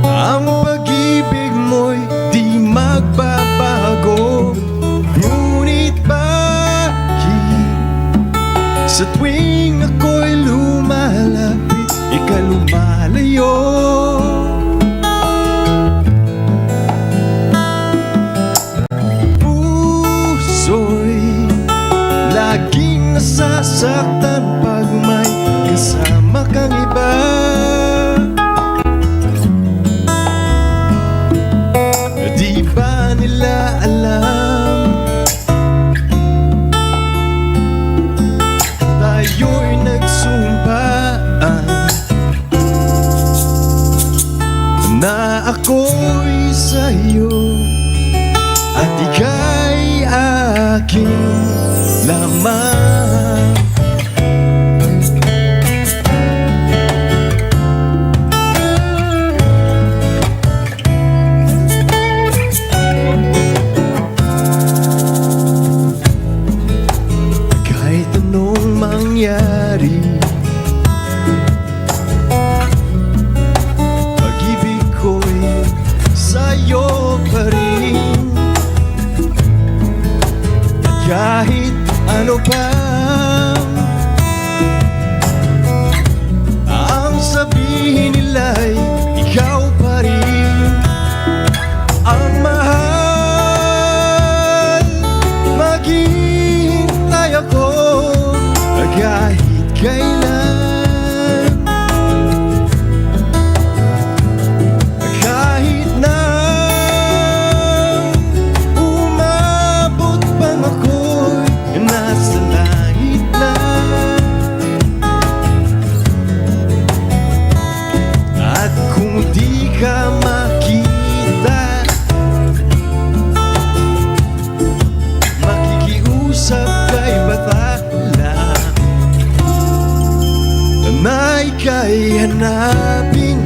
ang pag-ibig mo'y di magbabago. Ngunit bakit sa tuwing ako'y lumalapit, ikaw lumalayo? Puso'y laging nasasaktan pag may kasama kang iba. Di ba nila alam tayo'y nagsumpaan na ako'y sa'yo at ika'y aking lamang. Kahit anong mangyari, pag-ibig ko'y sa'yo pa rin. At kahit ano pa ang sabihin nila'y ikaw pa rin ang mahal. Maghihintay ako kahit kailan, kahit na umabot pang ako'y nasa langit na. At kung di ka makita, makikiusap kay batala na ika'y hanapin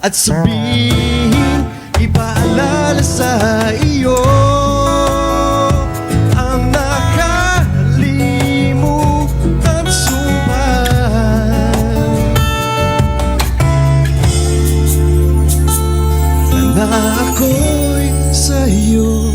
at sabihin, ipaalala sa iyo ang nakalimutan sumpah na ako'y sa'yo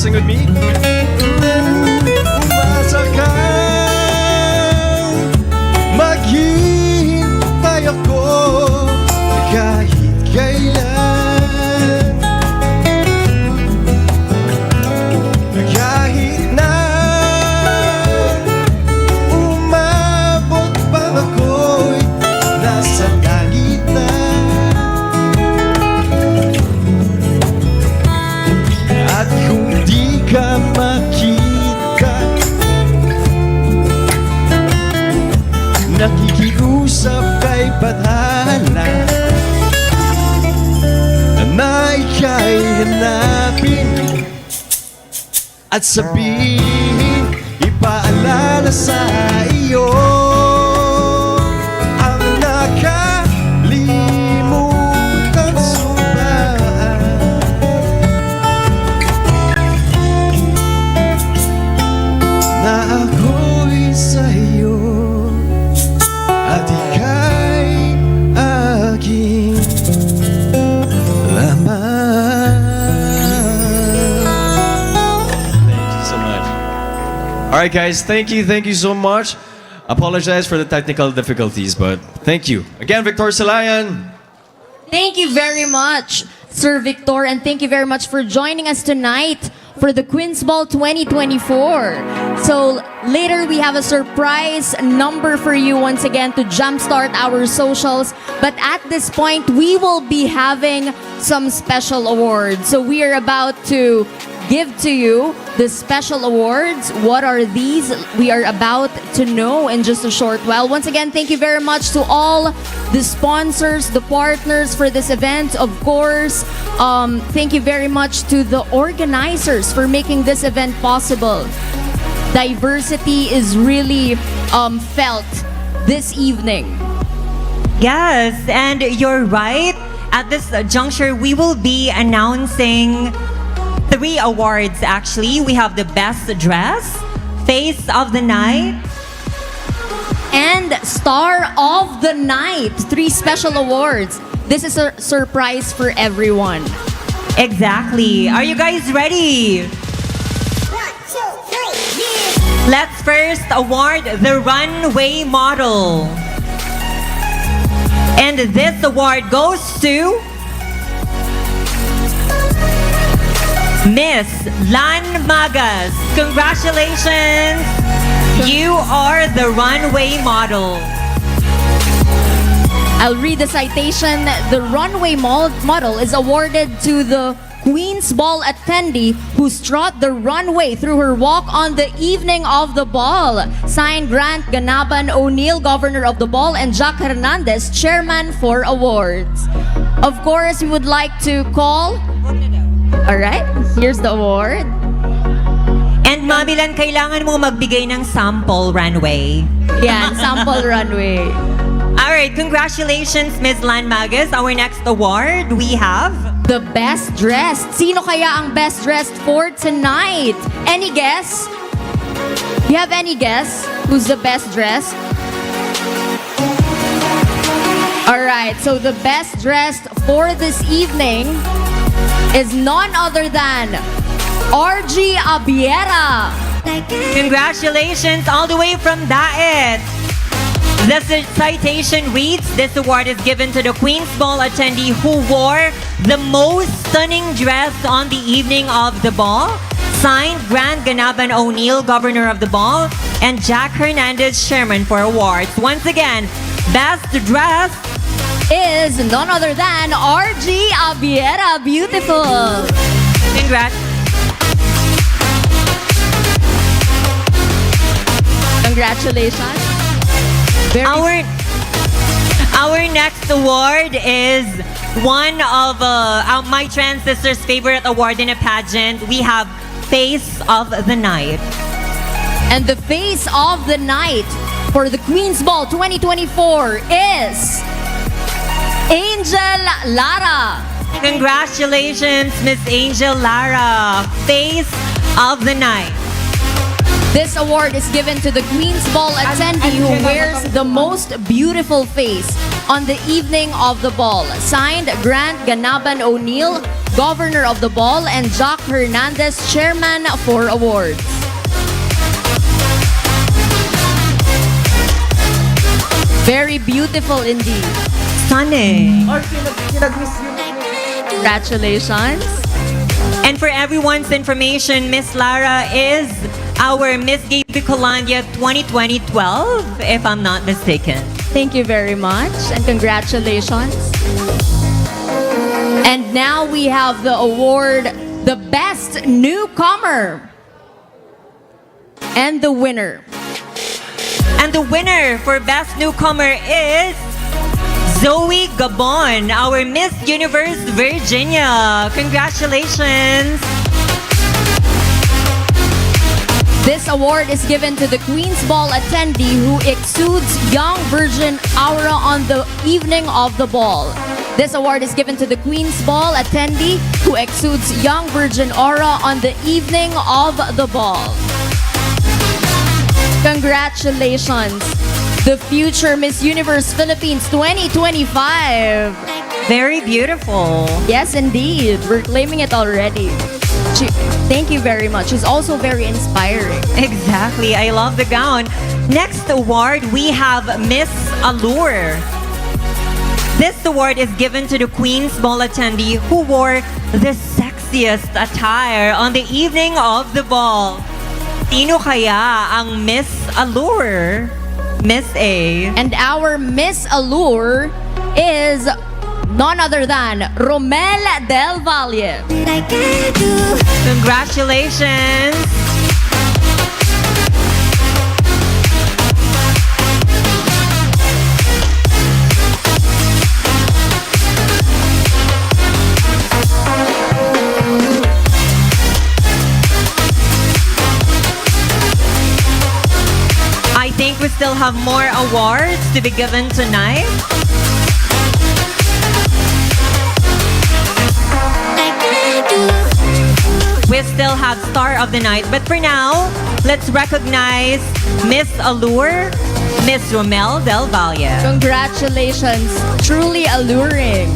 Sing with me. Umasa ka, maghihintay ako kahit kailan. Kahit na umabot pa ako'y nasa langit na. At kung di ka makita, nakikiusap kay Bathala na ika'y hanapin at sabihin, ipaalala sa iyo ang nakalimutan sumpaan. Na ako'y sa'yo at ika'y aking laman. Thank you so much. Alright guys, thank you so much. Apologize for the technical difficulties, but thank you. Again, Victor Salayan. Thank you very much, Sir Victor, and thank you very much for joining us tonight for the Queen's Ball 2024. So later we have a surprise number for you once again to jumpstart our socials. But at this point, we will be having some special awards. So we are about to give to you the special awards. What are these? We are about to know in just a short while. Once again, thank you very much to all the sponsors, the partners for this event. Of course, thank you very much to the organizers for making this event possible. Diversity is really felt this evening. Yes, and you're right. At this juncture, we will be announcing 3 awards actually. We have the Best Dress, Face of the Night, and Star of the Night. 3 special awards. This is a surprise for everyone. Exactly. Are you guys ready? Let's first award the Runway Model. And this award goes to Miss Lan Magas. Congratulations! You are the runway model. I'll read the citation. The runway model is awarded to the Queen's Ball attendee who strut the runway through her walk on the evening of the ball. Signed, Grant Ganaban O'Neill, Governor of the Ball, and Jack Hernandez, Chairman for Awards. Of course, we would like to call... Alright, here's the award. And Mabilan, kailangan mo magbigay ng sample runway. Yan, sample runway. Alright, congratulations, Ms. Lan Magas. Our next award, we have... The Best Dressed. Sino kaya ang best dressed for tonight? Any guess? You have any guess who's the best dressed? Alright, so the best dressed for this evening is none other than RG Abiera. Congratulations all the way from Daet. The citation reads, this award is given to the Queen's Ball attendee who wore the most stunning dress on the evening of the ball. Signed, Grant Ganaban O'Neill, Governor of the Ball, and Jack Hernandez, Chairman for Awards. Once again, best dress is none other than RG Abiera. Beautiful. Congrats. Congratulations. Our next award is one of my trans sister's favorite award in a pageant. We have Face of the Night. And the Face of the Night for the Queen's Ball 2024 is Angel Lara. Congratulations, Miss Angel Lara. Face of the Night. This award is given to the Queen's Ball attendee who wears the most beautiful face on the evening of the ball. Signed, Grant Ganaban O'Neill, Governor of the Ball, and Jack Hernandez, Chairman for Awards. Very beautiful indeed. Stunning. Congratulations. And for everyone's information, Miss Lara is our Miss Gay Bicolandia 2012, if I'm not mistaken. Thank you very much and congratulations. And now we have the award, the Best Newcomer. And the winner. And the winner for Best Newcomer is Zoe Gabon, our Miss Universe Virginia. Congratulations. This award is given to the Queen's Ball attendee who exudes young virgin aura on the evening of the ball. This award is given to the Queen's Ball attendee who exudes young virgin aura on the evening of the ball. Congratulations, the future Miss Universe Philippines 2025. Very beautiful. Yes, indeed. We're claiming it already. Thank you very much. She's also very inspiring. Exactly. I love the gown. Next award, we have Miss Allure. This award is given to the Queen's Ball attendee who wore the sexiest attire on the evening of the ball. Sino kaya ang Miss Allure? Miss A. And our Miss Allure is none other than Romel Del Valle. Congratulations. I think we still have more awards to be given tonight. We still have Star of the Night, but for now, let's recognize Miss Allure, Miss Romel Del Valle. Congratulations. Truly alluring.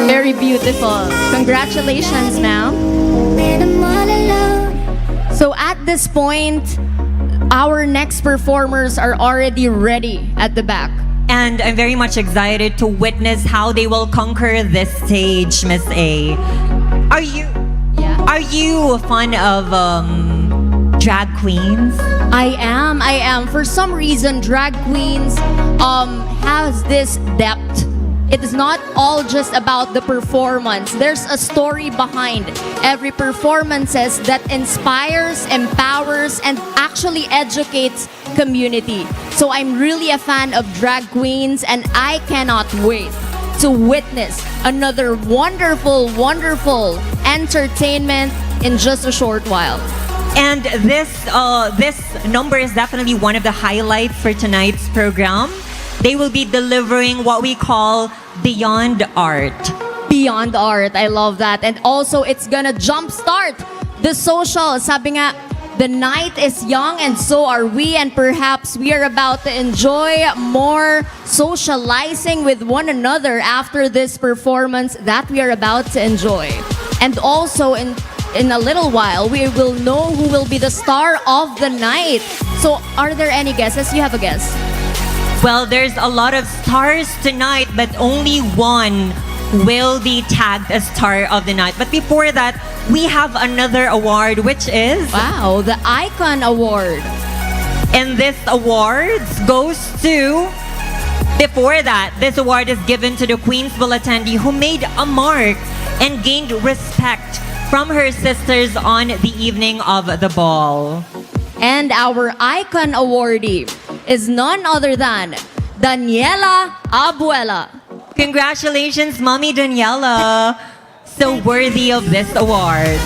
Very beautiful. Congratulations, ma'am. So at this point, our next performers are already ready at the back. And I'm very much excited to witness how they will conquer this stage, Miss A. Are you a fan of drag queens? I am. For some reason, drag queens has this depth. It is not all just about the performance. There's a story behind every performances that inspires, empowers, and actually educates community. So I'm really a fan of drag queens, and I cannot wait to witness another wonderful, wonderful entertainment in just a short while. And this number is definitely one of the highlights for tonight's program. They will be delivering what we call Beyond Art. Beyond Art, I love that. And also, it's gonna jumpstart the social. Sabi nga, the night is young and so are we, and perhaps we are about to enjoy more socializing with one another after this performance that we are about to enjoy. And also, in a little while, we will know who will be the star of the night. So, are there any guesses? You have a guess? Well, there's a lot of stars tonight, but only one will be tagged as Star of the Night. But before that, we have another award, which is... Wow, the Icon Award. And this award goes to... Before that, this award is given to the Queen's Ball attendee who made a mark and gained respect from her sisters on the evening of the ball. And our Icon awardee is none other than Daniela Abuela. Congratulations, Mommy Daniela. So worthy of this award.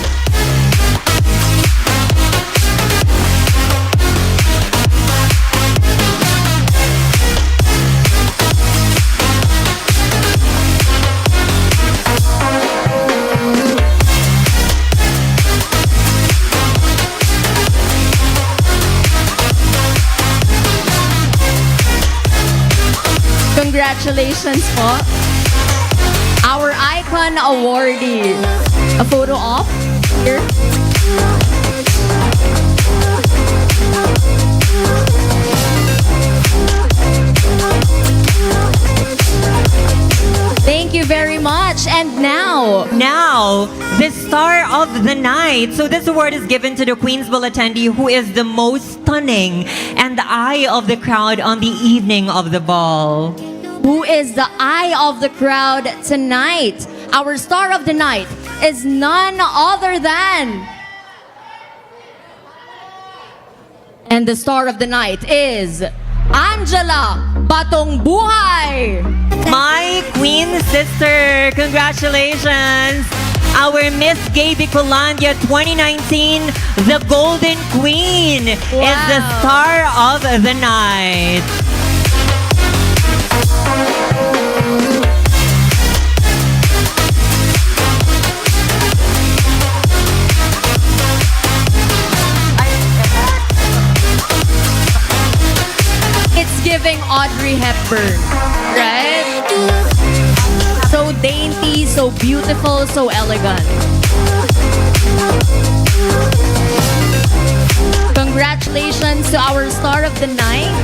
Congratulations po. Our icon awardee. A photo op here. Thank you very much. And now, the star of the night. So this award is given to the Queen's Ball attendee who is the most stunning and the eye of the crowd on the evening of the ball. who is the eye of the crowd tonight? Our star of the night is none other than... And the star of the night is Angela Batong Buhay. My queen sister, congratulations! Our Miss Gay Bicolandia 2019, the Golden Queen, is the star of the night. It's giving Audrey Hepburn, right? So dainty, so beautiful, so elegant. Congratulations to our star of the night.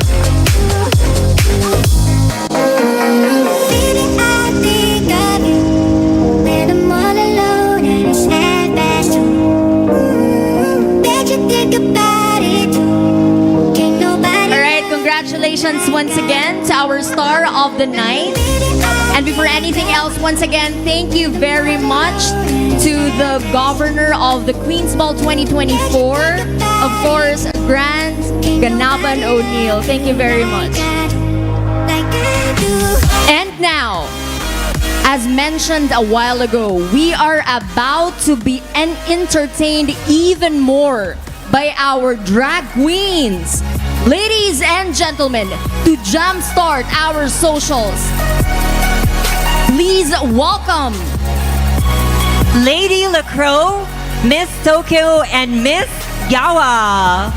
Alright, congratulations once again to our star of the night. And before anything else, once again, thank you very much to the governor of the Queen's Ball 2024, of course, Grant Ganaban O'Neill. Thank you very much. And now, as mentioned a while ago, we are about to be entertained even more by our drag queens. Ladies and gentlemen, to jumpstart our socials, please welcome Lady LaCroix, Miss Tokyo, and Miss Yawa.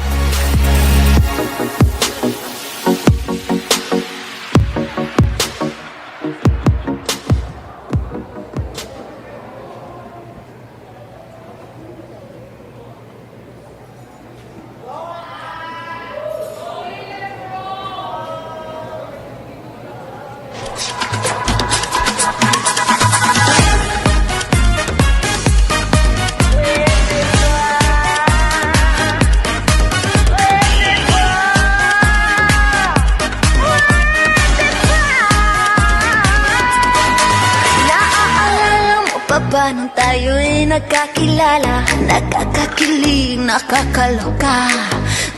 Nung tayo'y nagkakilala, nakakakilig, nakakaloka.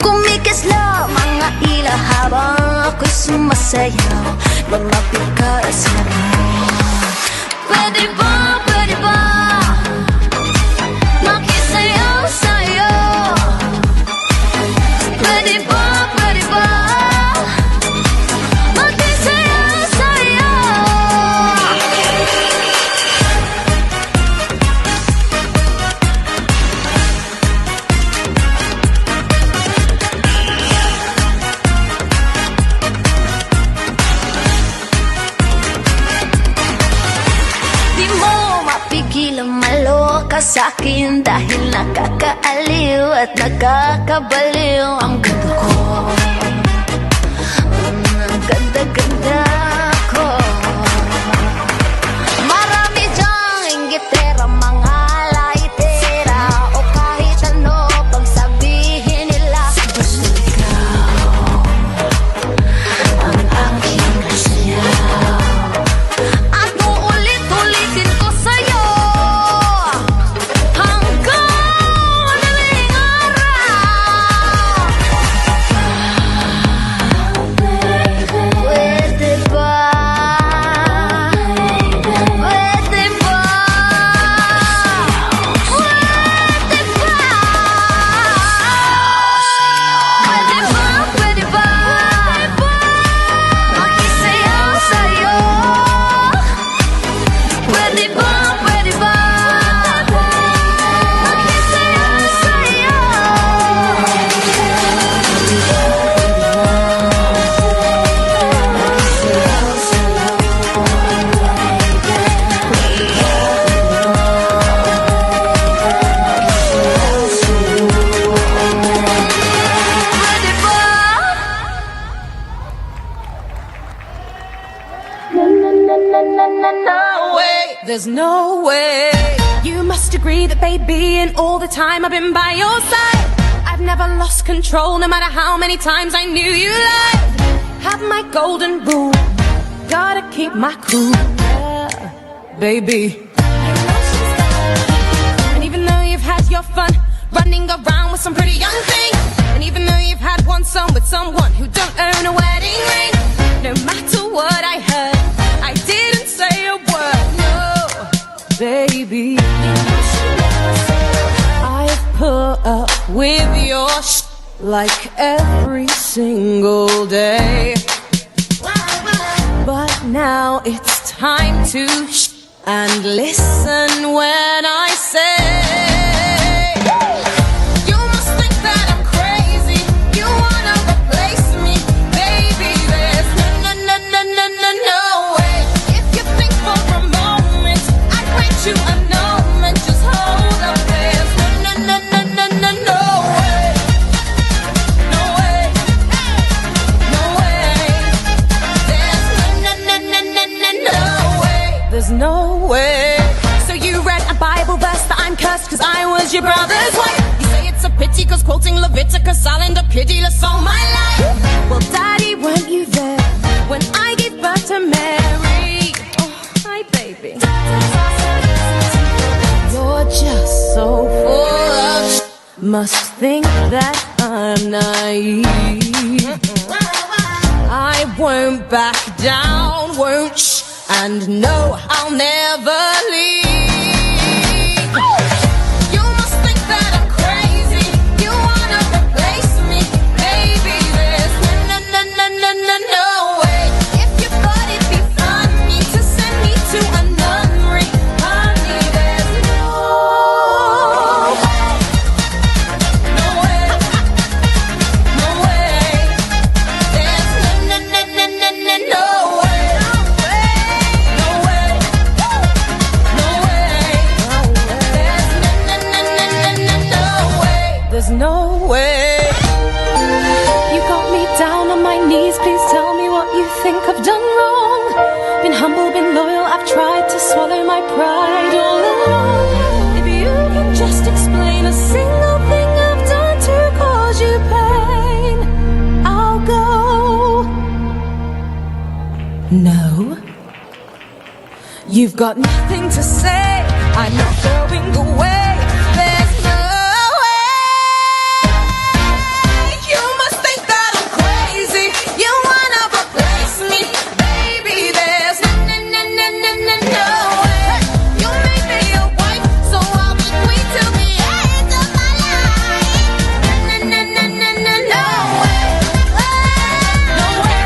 Kumikis lang mga ila habang ako'y sumasayaw. Lumapit ka sa akin. Pwede ba makisayaw sa'yo? Pwede ba makisayaw sa'yo? Maloka sa'kin dahil nakakaaliw at nakakabaliw ang ganda ko. Ang ganda-ganda ko. Marami dyang inggitera, mga laitera, o kahit ano pag sabihin nila. Gusto ikaw ang aking sayaw. At uulit-ulitin ko sa'yo. There's no way. You must agree that, baby, and all the time I've been by your side, I've never lost control, no matter how many times I knew you lied. Have my golden rule, gotta keep my cool, yeah, baby. And even though you've had your fun running around with some pretty young thing, and even though you've had one son with someone who don't own a wedding ring, no matter what I heard, I didn't say a word, no, baby. I've put up with your like every single day, but now it's time to and listen when I say, you must think that I'm crazy, you wanna replace me, baby, there's no way. If you think for a moment I'd grant you annulment, just hold up, there's no way. No way. No way. There's no way. There's no way. So you read a Bible verse that I'm cursed cause I was your brother's wife. You say it's a pity cause quoting Leviticus I'll end up pitiless all my life. Well, Daddy, weren't you there when I gave birth to Mary? Oh, hi, baby. You're just so full of must think that I'm naive. I won't back down, won't and no, I'll never leave. You must think that I'm crazy, you wanna replace me, baby, there's no way. If you thought it'd be funny to send me to a nunnery, honey, there's no way. No way. No way. There's no way. There's no way. You got me down on my knees, please tell me what you think I've done wrong. Been humble, been loyal, I've tried to swallow my pride all along. If you can just explain a single thing I've done to cause you pain, I'll go. No, you've got nothing to say, I'm not going away. There's no way. You must think that I'm crazy, you wanna replace me, baby, there's no way. You made me your wife, so I'll be queen till the end of my life. No way. No way. No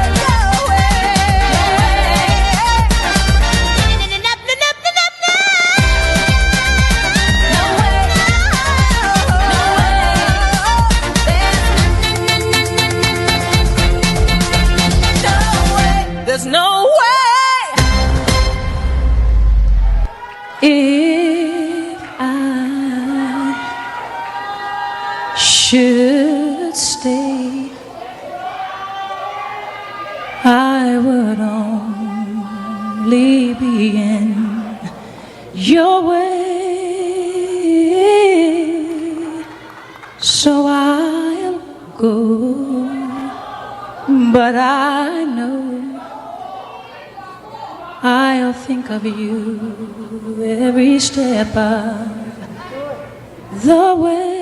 way. There's no way. If I should stay, I would only be in your way. So I'll go, but I know I'll think of you every step of the way.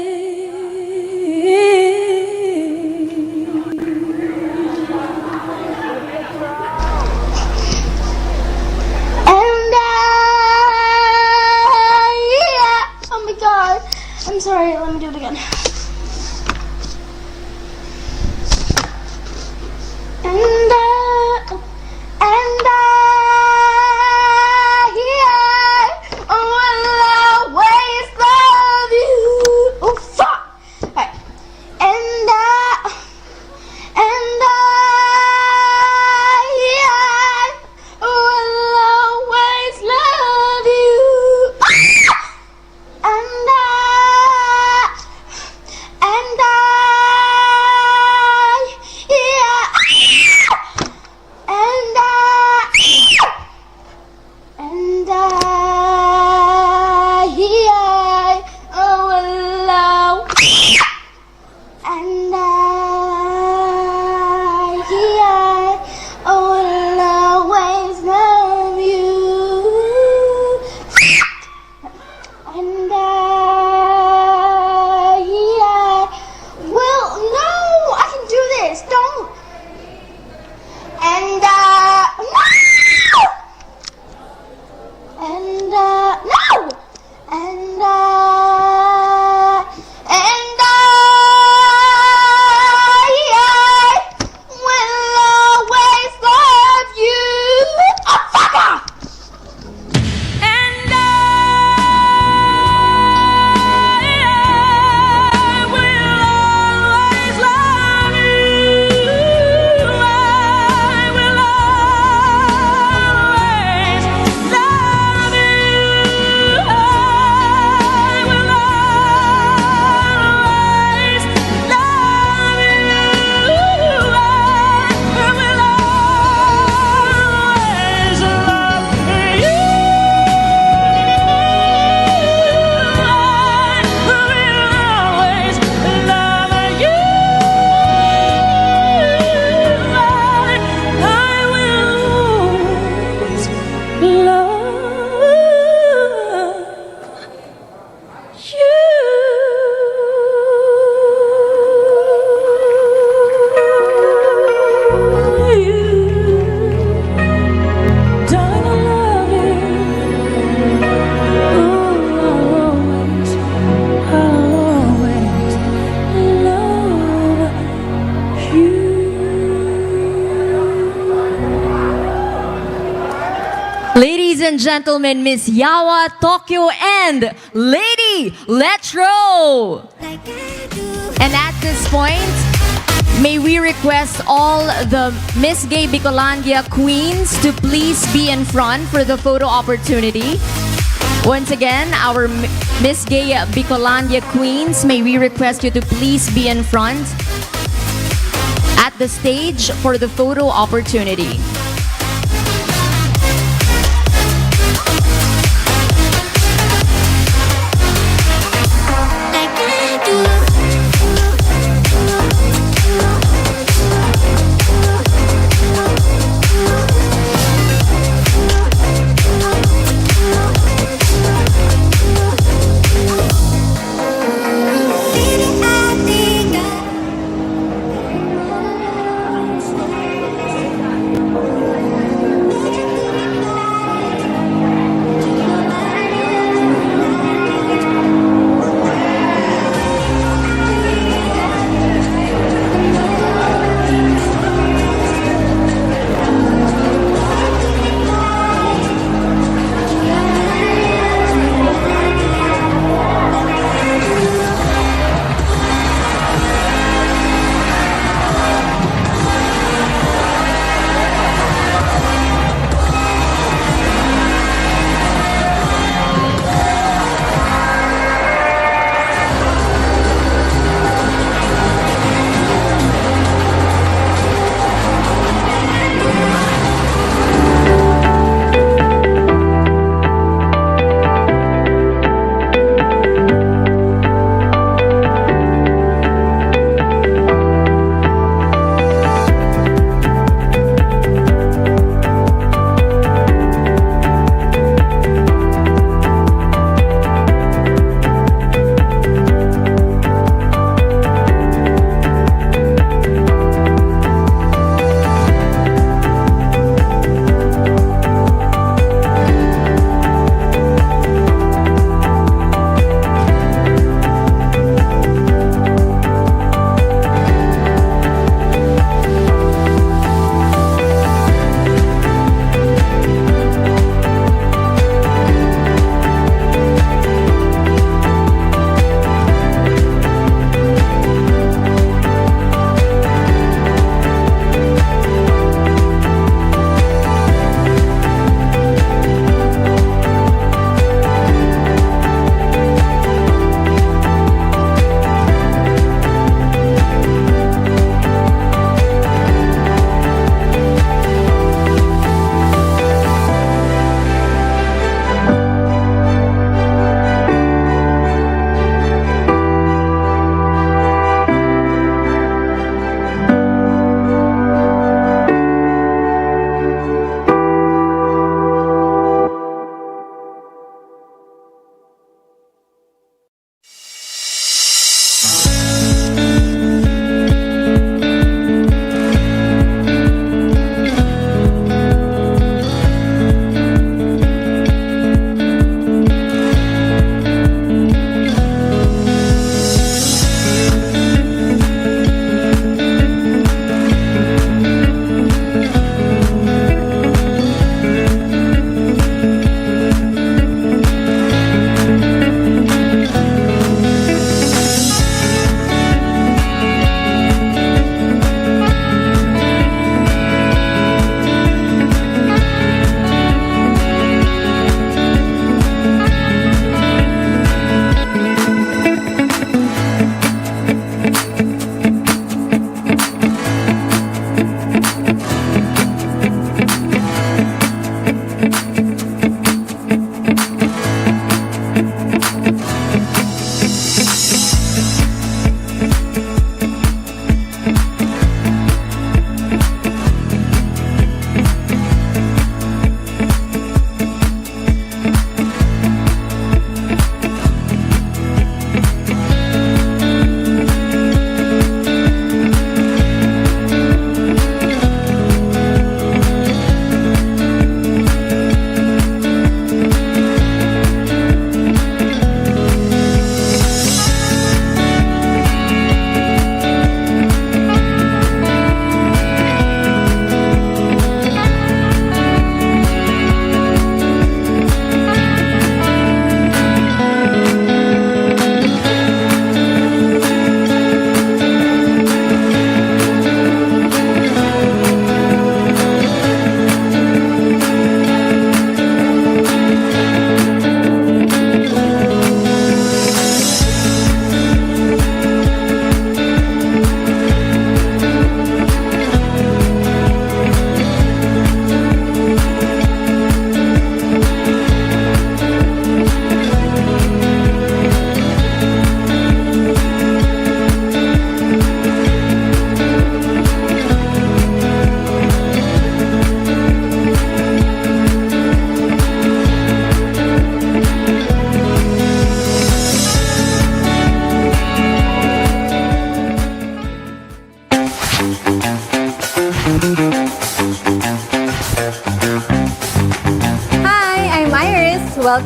Yeah. Oh my God. I'm sorry. Let me do it again. I will always love you. Oh fuck! Alright. And I will always love you. And and gentlemen, Miss Yawa, Tokyo, and Lady Letro. And at this point, may we request all the Miss Gay Bicolandia queens to please be in front for the photo opportunity. Once again, our Miss Gay Bicolandia queens, may we request you to please be in front at the stage for the photo opportunity.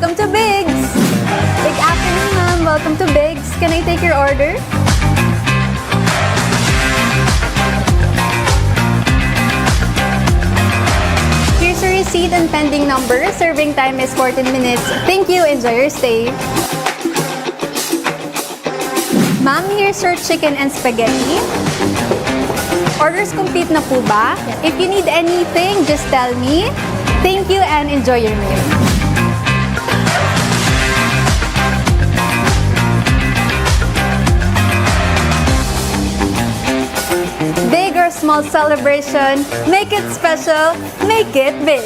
Welcome to Biggs. Good afternoon, ma'am. Welcome to Biggs. Can I take your order? Here's your receipt and pending number. Serving time is 14 minutes. Thank you. Enjoy your stay. Ma'am, here's your chicken and spaghetti. Orders complete na po ba? If you need anything, just tell me. Thank you and enjoy your meal. Big or small celebration, make it special, make it big.